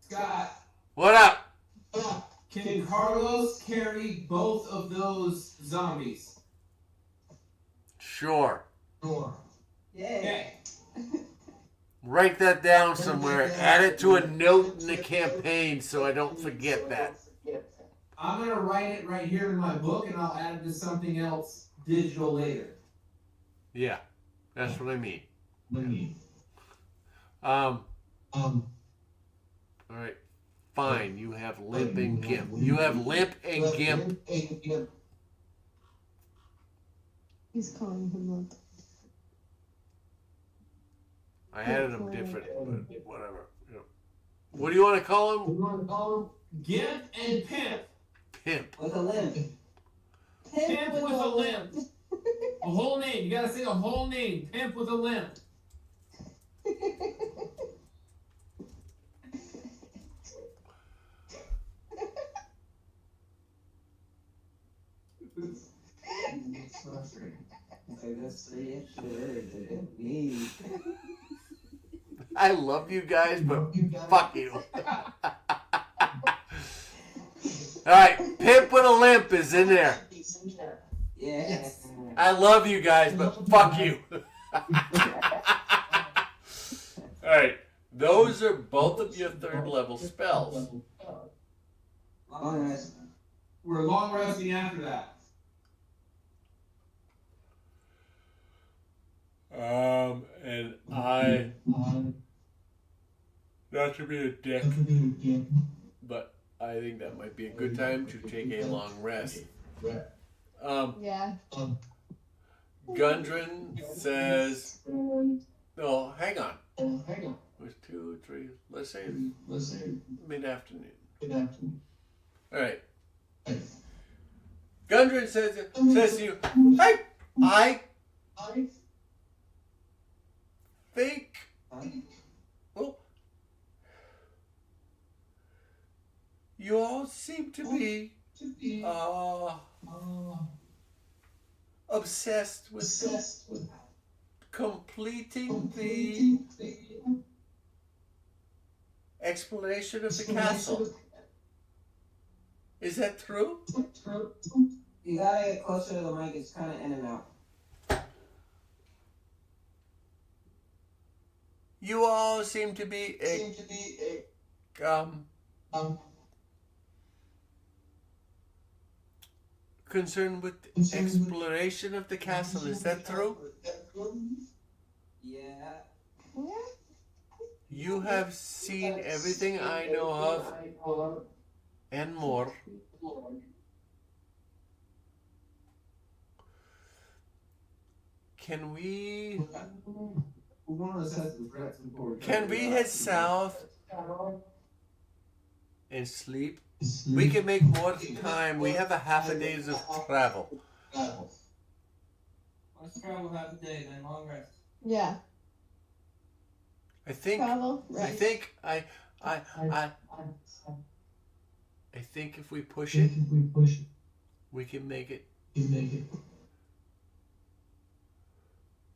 Scott, What up? can Carlos carry both of those zombies? Sure. Okay. Write that down somewhere. Add it to a note in the campaign so I don't forget that. I'm gonna write it right here in my book, and I'll add it to something else digital later. Yeah, that's what I mean. All right, fine. You have limp and gimp. You have limp and gimp. He's calling him up. I added them different, but whatever. Yeah. What do you want to call him? Gimp and Pimp. Pimp. With a limp. Pimp with a limp. A whole name. You gotta say a whole name. Pimp with a limp. I love you guys, but fuck you. All right, Pimp with a limp is in there. Yes. I love you guys, but fuck you. All right, those are both of your 3rd level spells. Long rest. We're long resting after that. And I, not to be a dick, but I think that might be a good time to take a long rest. Yeah. Gundren says, no, hang on. It was 2, 3, let's say mid-afternoon. All right. Gundren says to you, I think, well, you all seem to be obsessed with completing the explanation of the castle. Is that true? You gotta get closer to the mic, it's kind of in and out. You all seem to be concerned with the exploration of the castle. Is that true? Yeah. You have seen everything I know of and more. Can we head south and sleep? We can make more time. We have a half a day's of travel. Let's travel half a day, then long rest. Yeah. I think if we push it, we can make it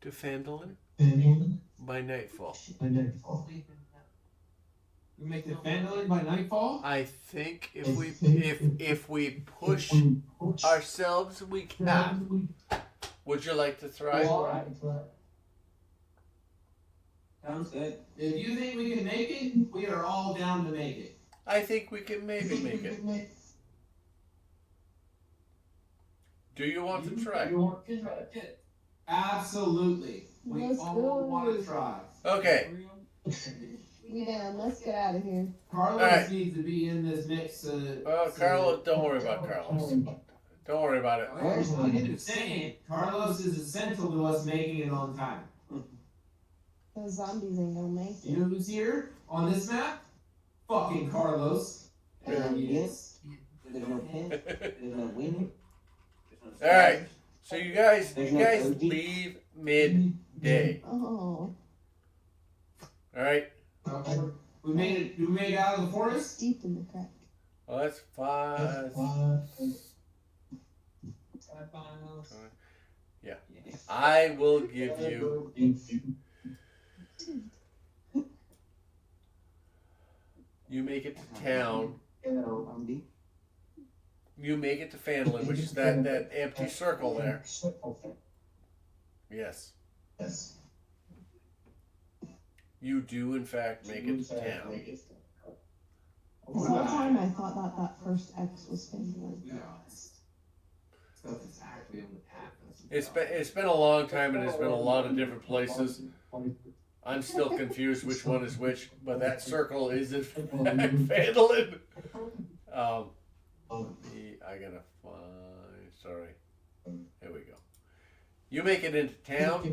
to Phandalin by nightfall. We make the Phandalin by nightfall? I think if we push ourselves, we can. Would you like to try? Sounds good. If you think we can make it, we are all down to make it. I think we can maybe make it. Do you want to try? Absolutely. We Let's all go. want to try. Okay. We down. Let's get out of here. Carlos Alright. needs to be in this mix. Carlos, don't worry about Carlos. Don't worry about it. I'm saying, Carlos is essential to us making it on time. Those zombies ain't gonna make You it. know who's here on this map? Fucking Carlos. There he is. There's no pin, there's no win. All right. So you guys leave midday. Oh. All right. We made it. We made it out of the forest. Deep in the crack. Well, that's 5. Yeah. I will give you. You make it to town. You make it to Phandalin, which is that empty circle there. Yes. You do, in fact, make it to town. This whole time I thought that first X was Phandalin. It's been a long time, and it's been a lot of different places. I'm still confused which one is which, but that circle is in Phandalin. I gotta find. Sorry. Here we go. You make it into town.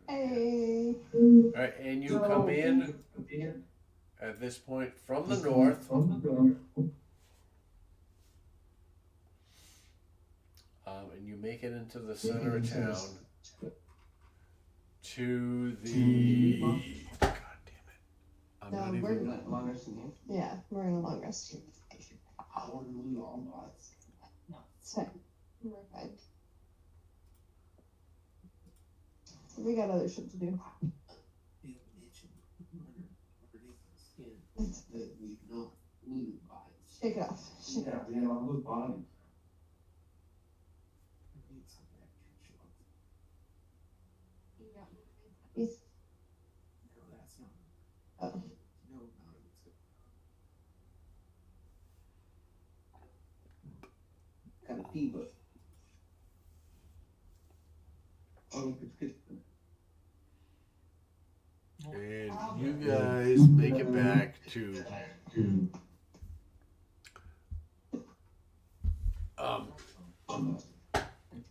Hey. All right, and you come in at this point from the north. And you make it into the center of town to the. God damn it! I'm not even. Long rest in here. Yeah, we're in a long rest here. It's fine. We're fine. We got other shit to do. Shake it off. Shake it off. He's- Oh. Got a fever. And you guys make it back to.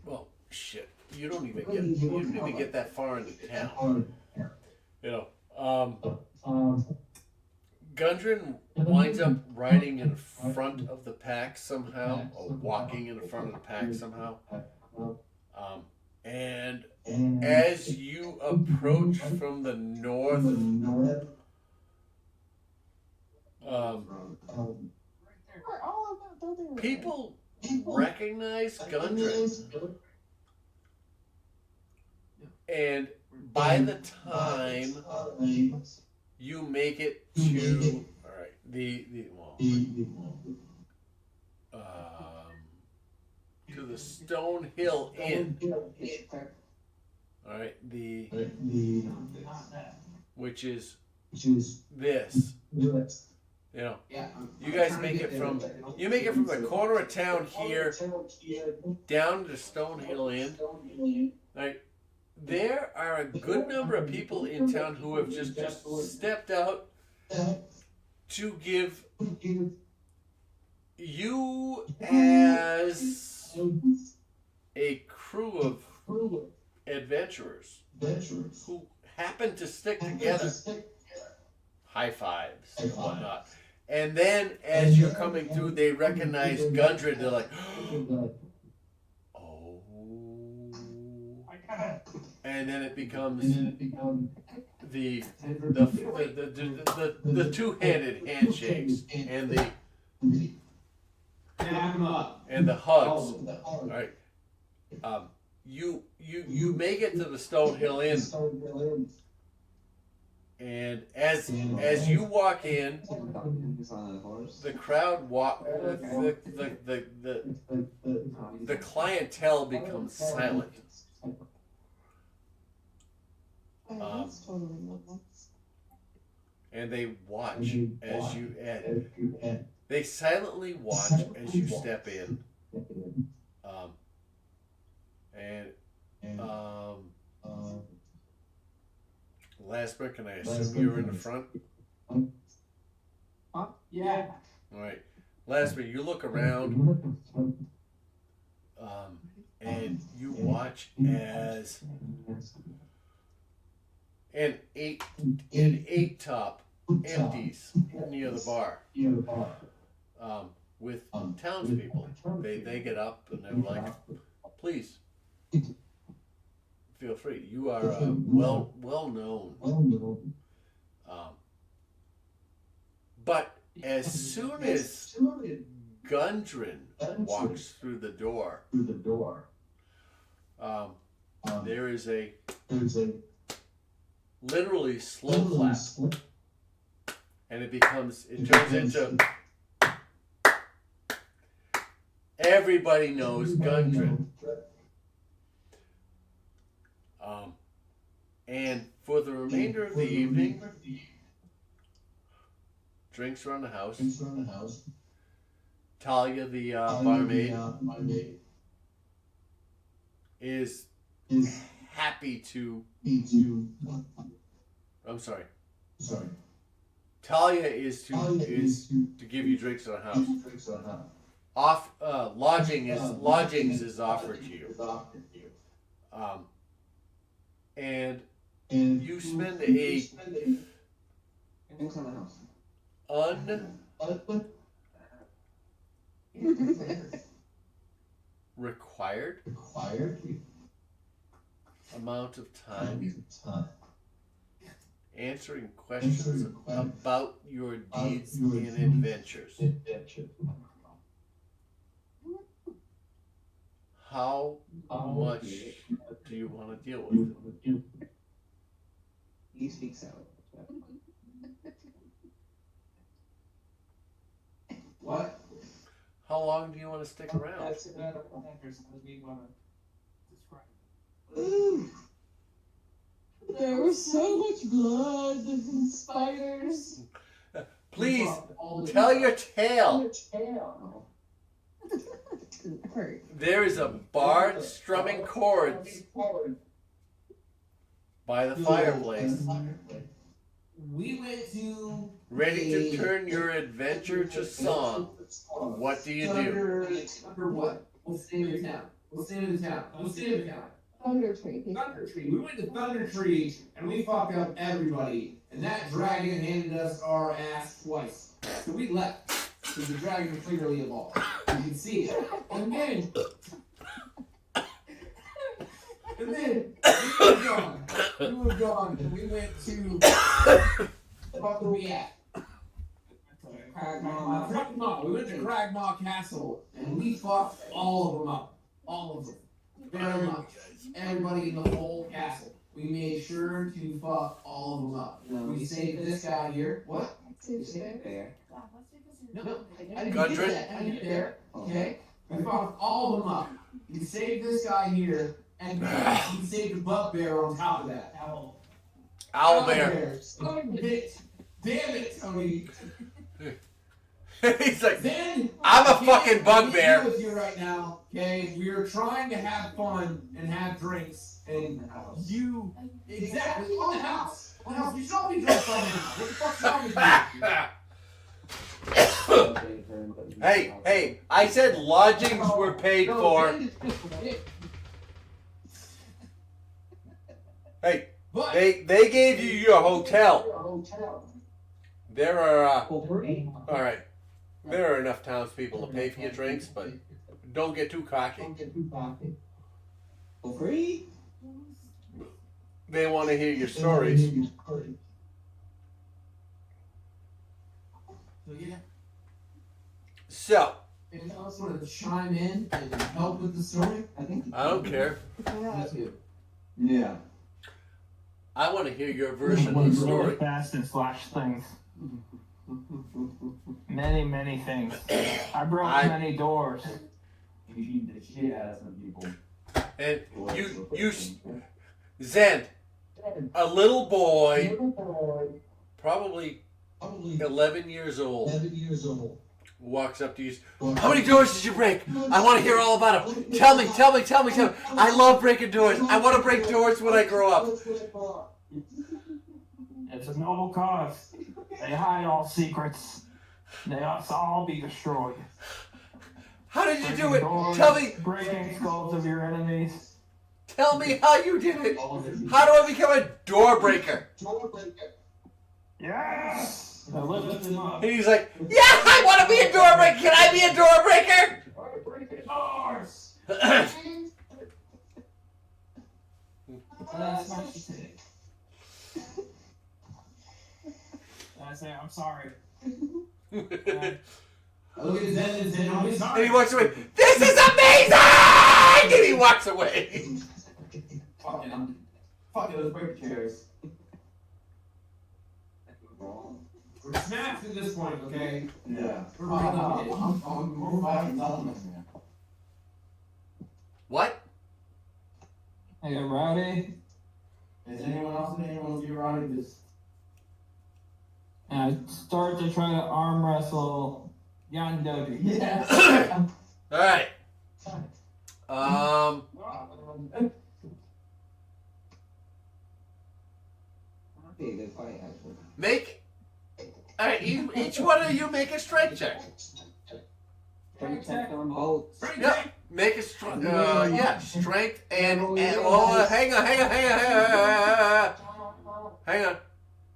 Well, shit. You don't even get that far into town. You know. Gundren winds up riding in front of the pack somehow, or walking in front of the pack somehow. And as you approach from the north, people recognize Gundren. And by the time you make it to, all right, to the Stone Hill Inn, all right, which is this. You know, you guys make it from the corner of town here down to Stone Hill Inn. Right, there are a good number of people in town who have just stepped out to give you, as a crew of adventurers who happen to stick together, high fives and whatnot. And then as you're coming through, they recognize Gundren. They're like, oh. And then it becomes the two-handed handshakes and the hugs. All right. You make it to the Stone Hill Inn, and as you walk in, the crowd the clientele becomes silent. And they watch as you they silently watch as you step in. Lasper, can I assume you're in the front? Yeah. All right, Lasper, you look around, and you watch as an eight top empties near the bar, with townspeople. They get up and they're like, please, feel free. You are well known. But as soon as Gundren walks through the door, there is a literally slow clap, and it turns into everybody knows Gundren. And for the remainder of the evening, drinks around the house. Talia, the barmaid, is happy to. I'm sorry. Talia is to give you drinks in the house. Lodgings is offered to you. And you spend a unrequired amount of time answering questions about your deeds and adventures. How much do you want to deal with? He speaks out. What? How long do you want to stick around? There was so much blood and spiders. Please, tell your tale. There is a bard strumming chords by the fireplace, We went to ready to turn your adventure to song. What do you do? Thunder what? What's the name of the town? What's the name of the town? What's the name of the town? Thunder Tree. Thunder Tree. We went to Thunder Tree and we fucked up everybody. And that dragon handed us our ass twice. So we left. Because the dragon clearly evolved. You can see it. And then we moved on. And we went to fuck were we at? Cragmaw. We went to Cragmaw Castle, and we fucked all of them up. All of them. Very much. Everybody in the whole castle. We made sure to fuck all of them up. No. We saved this guy here. What? You saved Bear. No, I didn't get that. I didn't get there. Okay? We fucked all of them up. We saved this guy here, and we saved the bugbear on top of that. Owlbear. Son of a bitch. Damn it, Tony. He's like, Then I'm a I fucking can't bugbear. deal with you right now, okay? We are trying to have fun and have drinks, and you exactly on the house. On the house. You should all be drunk right now. What the fuck's wrong with you? Hey, I said lodgings were paid for. Hey, But they gave you your hotel. There are, alright, there are enough townspeople to pay for your drinks, but don't get too cocky. For free? They want to hear your stories. so yeah, So, anyone else want to chime in and help with the story? I don't care. Me too. Yeah. I want to hear your version of the story. Really fast and flash things. Many things. I broke many doors. You beat the shit out of some people. And you, Zen, a little boy, probably 11 years old, walks up to you. How many doors did you break? I want to hear all about them. Tell me. I love breaking doors. I want to break doors when I grow up. It's a noble cause. They hide all secrets. They must all be destroyed. How did you do Breaking it? doors, Tell me. Breaking skulls of your enemies. Tell me how you did it. How do I become a door breaker? Yes! I lifted them up. And he's like, yeah, I want to be a door breaker. Can I be a door breaker? Breaking doors! That's my mistake. I say, I'm sorry. Look at Zen and Zen. I'm And sorry. he walks away. This is amazing! And he walks away. Fucking, let's break the chairs. We're snaps at this point, okay? Yeah. We're right up it. We're fighting something. What? I got rowdy. Is anyone else in anyone of you running this? And I start to try to arm wrestle Yandoji. Yeah. All right. Be a good fight, actually. Make. All right. Each one of you make a strength check. Strength check on both. Yep. Make a strength. Strength and oh, hang on. Hang on.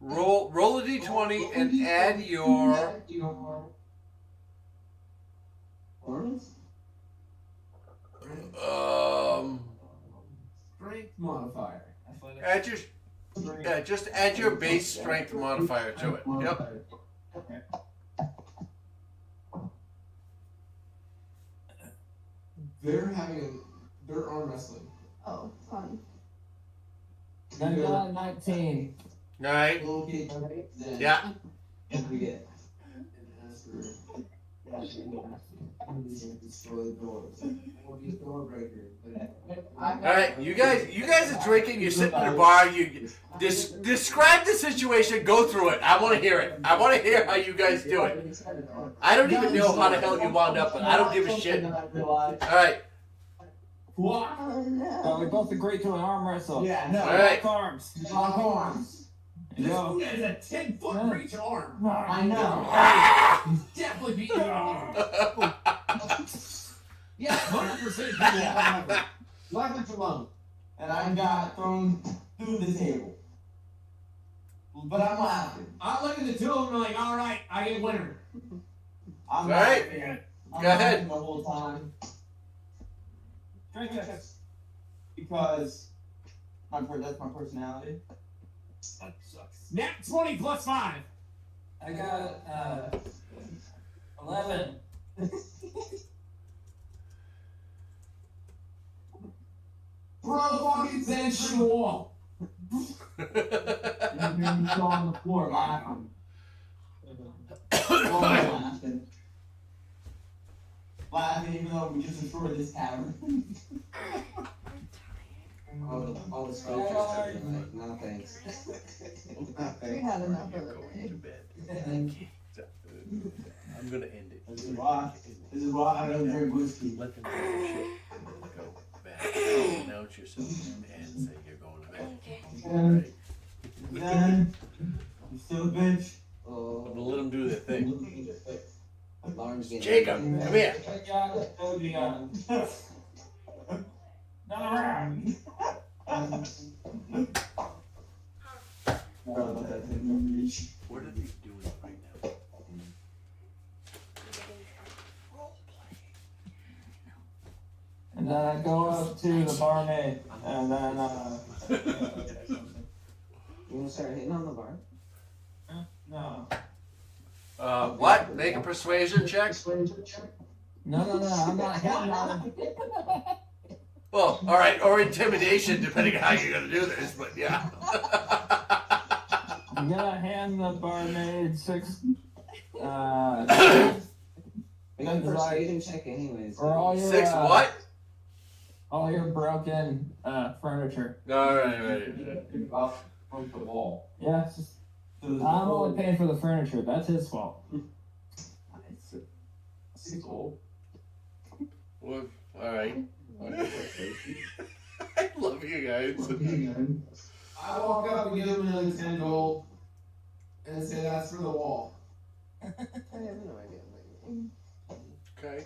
Roll a d20 and add your. Strength modifier. Add your. Yeah, just add your base strength modifier to it. Yep. They're arm wrestling. Oh, fun. I got 19. All right. Okay, then. Yeah. If we get. And as for destroy doors. We'll be a door breaker. All right. You guys are drinking. You're sitting in a bar. You describe the situation. Go through it. I want to hear it. I want to hear how you guys do it. I don't even know how the hell you wound up, but I don't give a shit. All right. What? We both agreed to an arm wrestle. Yeah, no. All right. Lock arms. Lock arms. This Yo. dude has a 10-foot reach arm. I know. He's definitely beating your arm. Yeah, 100%. Leverage alone. And I got thrown through the table. But I'm laughing. I look at the two of them like, all right, I get winner. I'm All right. laughing. I'm Go ahead. laughing the whole time. Strength checks. Because that's my personality. That sucks. Nat 20 plus 5. I got 11. Throw fucking sand through the wall. And then you saw on the floor laughing. Laughing. Laughing even though we just destroyed this tavern. All the sculptures are like, no thanks. No We thanks. had enough of You're it. going to bed. I'm gonna end it. This is why I don't drink whiskey. Let them do their shit. Go back. Announce yourself and say you're going to bed. And then, you still a bitch? I'm gonna let them do their thing. Lauren's getting Jacob, angry. come here. Not around. What are they doing right now? And then I go up to the barmaid, and then You wanna start hitting on the bar? no. What? Make a persuasion check? No, I'm not hitting on it. Well, alright, or intimidation, depending on how you're gonna do this, but yeah. I'm gonna hand the barmaid 6. Make a persuasion check anyways. For all your 6 what? all your broken furniture. Alright. From the wall. Yeah, it's just, I'm only paying for the furniture. That's his fault. It's old. Well, alright. I love you guys. I walk up and give him another 10 gold and say that's for the wall. I have no idea. Okay.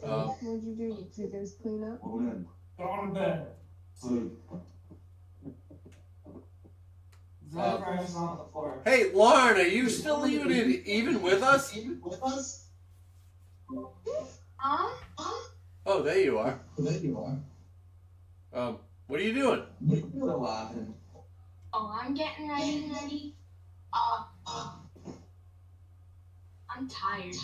What'd you do? Did you guys clean up? Well, then, Go on bed. sleep. Zach crashes on the floor. Hey, Lauren, are you still even with us? Huh? Oh, there you are. What are you doing? Still laughing. Oh, I'm getting ready. I'm tired.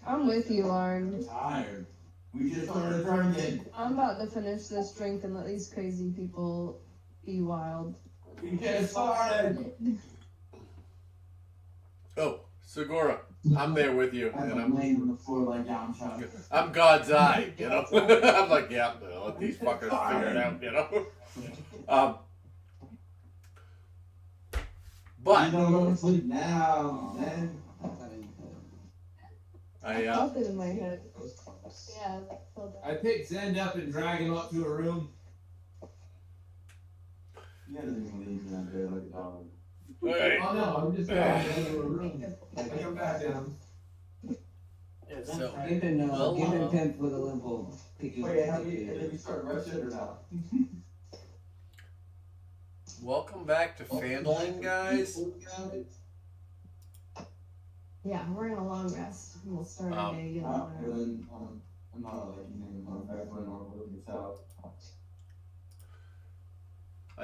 I'm with you, Lauren. Tired. We just started drinking. I'm about to finish this drink and let these crazy people be wild. We just started. Oh, Segura, I'm there with you, and I'm laying on the floor like Yamcha. I'm God's eye, you know. I'm like, yeah, let these fuckers figure it out, you know. But You don't go to sleep now, man. I felt it in my head. Yeah, I felt that. I pick Zend up and drag him up to a room. You guys didn't leave me out there like a dog. Hey. Oh no, I'm just dragging him to a room. I come back down. So, Give him pimp with a limbo. Wait, how do you start rushing or not? welcome back to Phandalin, guys. Yeah, we're in a long rest. And we'll start our day again. Well, then, I'm not like anything on Franklin or Williams out. I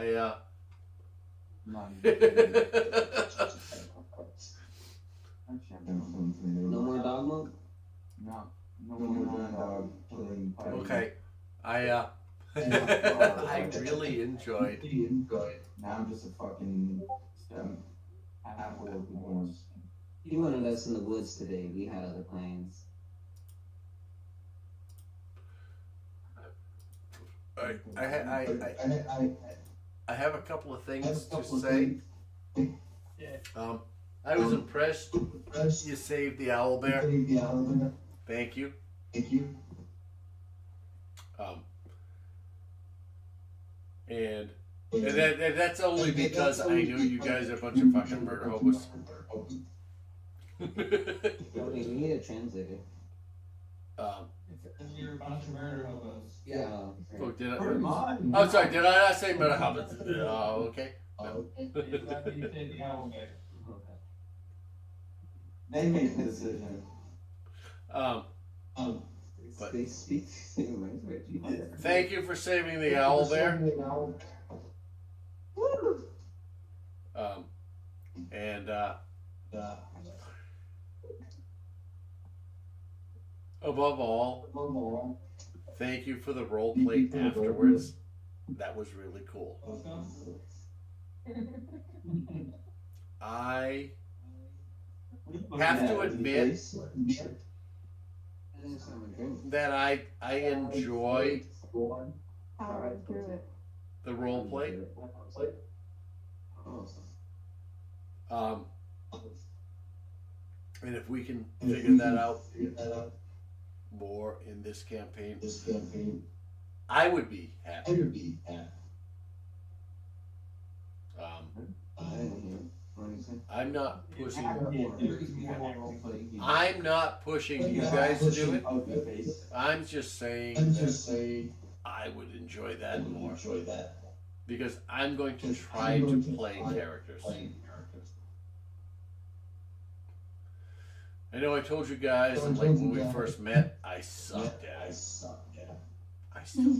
Actually, I've been feeling pretty good. No more dog mode? No more dog killing. okay. I really enjoyed. Now I'm just a fucking apple of the horns. He wanted us in the woods today. We had other plans. I have a couple of things to say. I was impressed. You saved the owlbear. Thank you. And that's only because I know you guys are a bunch of fucking murder hobos. We need a translator. You're a bunch of murder hobos. Yeah. Oh, did I? Pretty much. Oh, sorry. Did I not say murder hobos? Oh, okay. They made the decision. But They speak the same language. thank you for saving the owlbear. And above all, thank you for the role play afterwards. That was really cool. I have to admit that I enjoy Powering through it. the role play. And if we can figure that out more in this campaign, I would be happy. I'm not pushing. I'm not pushing you guys to do it. I'm just saying that I would enjoy that more because I'm going to try to play characters. I know I told you guys that, like, when we first met, I sucked at it. I still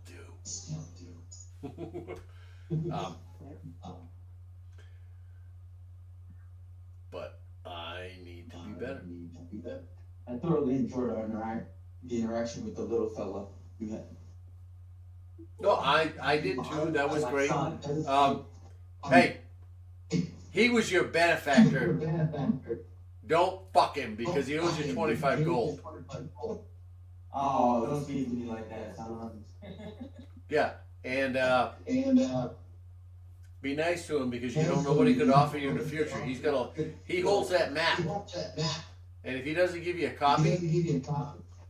do. But I need to be better. I thoroughly enjoyed the interaction with the little fella you had. No, I did too. That was great. Hey, he was your benefactor. Don't fuck him because he owes you 25 gold. Oh, don't speak to me like that, son. Yeah, and be nice to him because you don't know what he could offer you in the future. He holds that map, and if he doesn't give you a copy,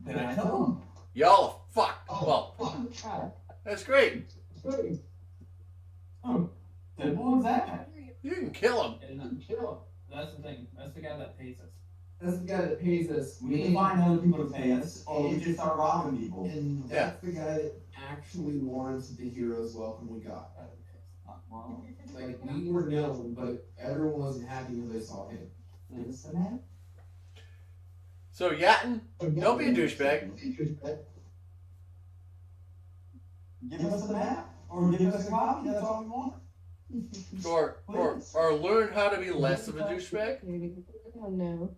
Then I tell him. y'all are fucked. Well, that's great. Oh, simple as that. You can kill him. That's the thing. That's the guy that pays us. That's the guy that pays us. We can find other people to pay us, or we just start robbing people. And that's the guy that actually warranted the hero's welcome we got. Like, we were known, but everyone wasn't happy when they saw him. So Yatin, don't be a douchebag. Give us a map, or give us a copy, that's all we want. Or learn how to be less of a douchebag. Oh no.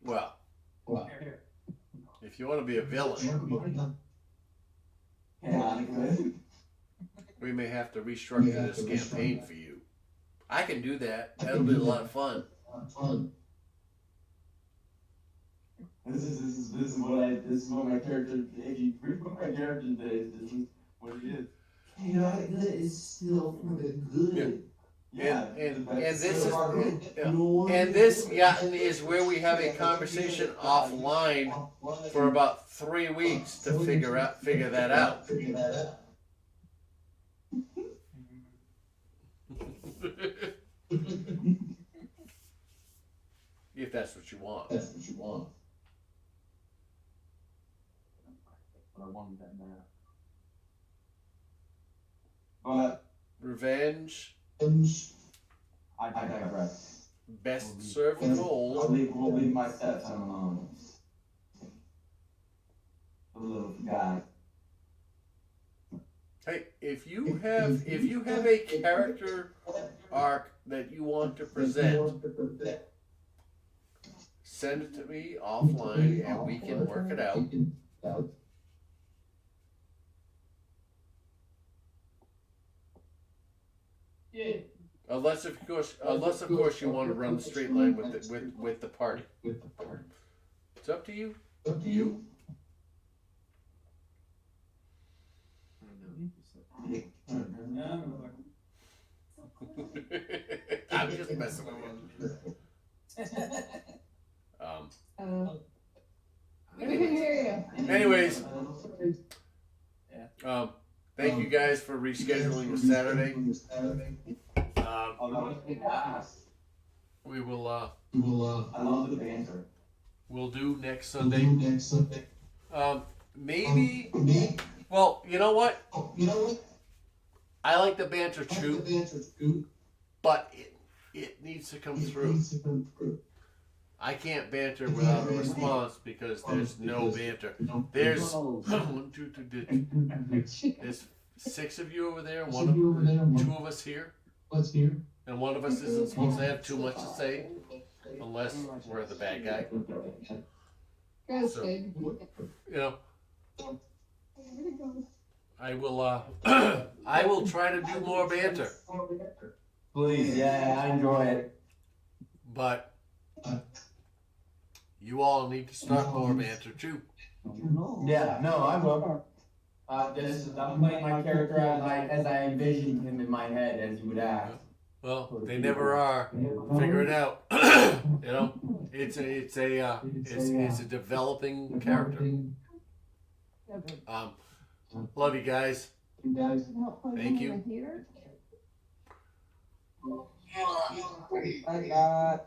Well, if you want to be a villain, we may have to restructure this campaign for you. I can do that. That'll be a lot of fun. This is what my character. If you read what my character is, this is what it is. Chaotic good is still for the good. Yeah, and this Yatin is where we have a conversation offline for about 3 weeks to figure that out. If that's what you want. But I wanted that map. But Revenge, I digress. best served gold. We'll leave my stepson alone. The little guy. Hey, if you have a character arc that you want to present, send it to me offline and we can work it out. Unless of course you want to run the straight line with the party. It's up to you. I'm just messing with you. We can hear you. Anyways, thank you guys for rescheduling the Saturday. We will. I love the banter. We'll do next Sunday. Maybe. Well, you know what? I like the banter too, but it needs to come through. I can't banter without a response because there's no banter. There's 1, 2, 3. There's 6 of you over there, and 2 of us here, and one of us isn't supposed to have too much to say. unless we're the bad guy. That's So- good. You know, I will. I will try to do more banter, Please, yeah, I enjoy it. but you all need to start more banter too. Yeah, no, I will. I'm playing my character as I envisioned him in my head as he would act. Well, they never are. Figure it out. You know, it's a developing character. Love you guys. Thank you. I got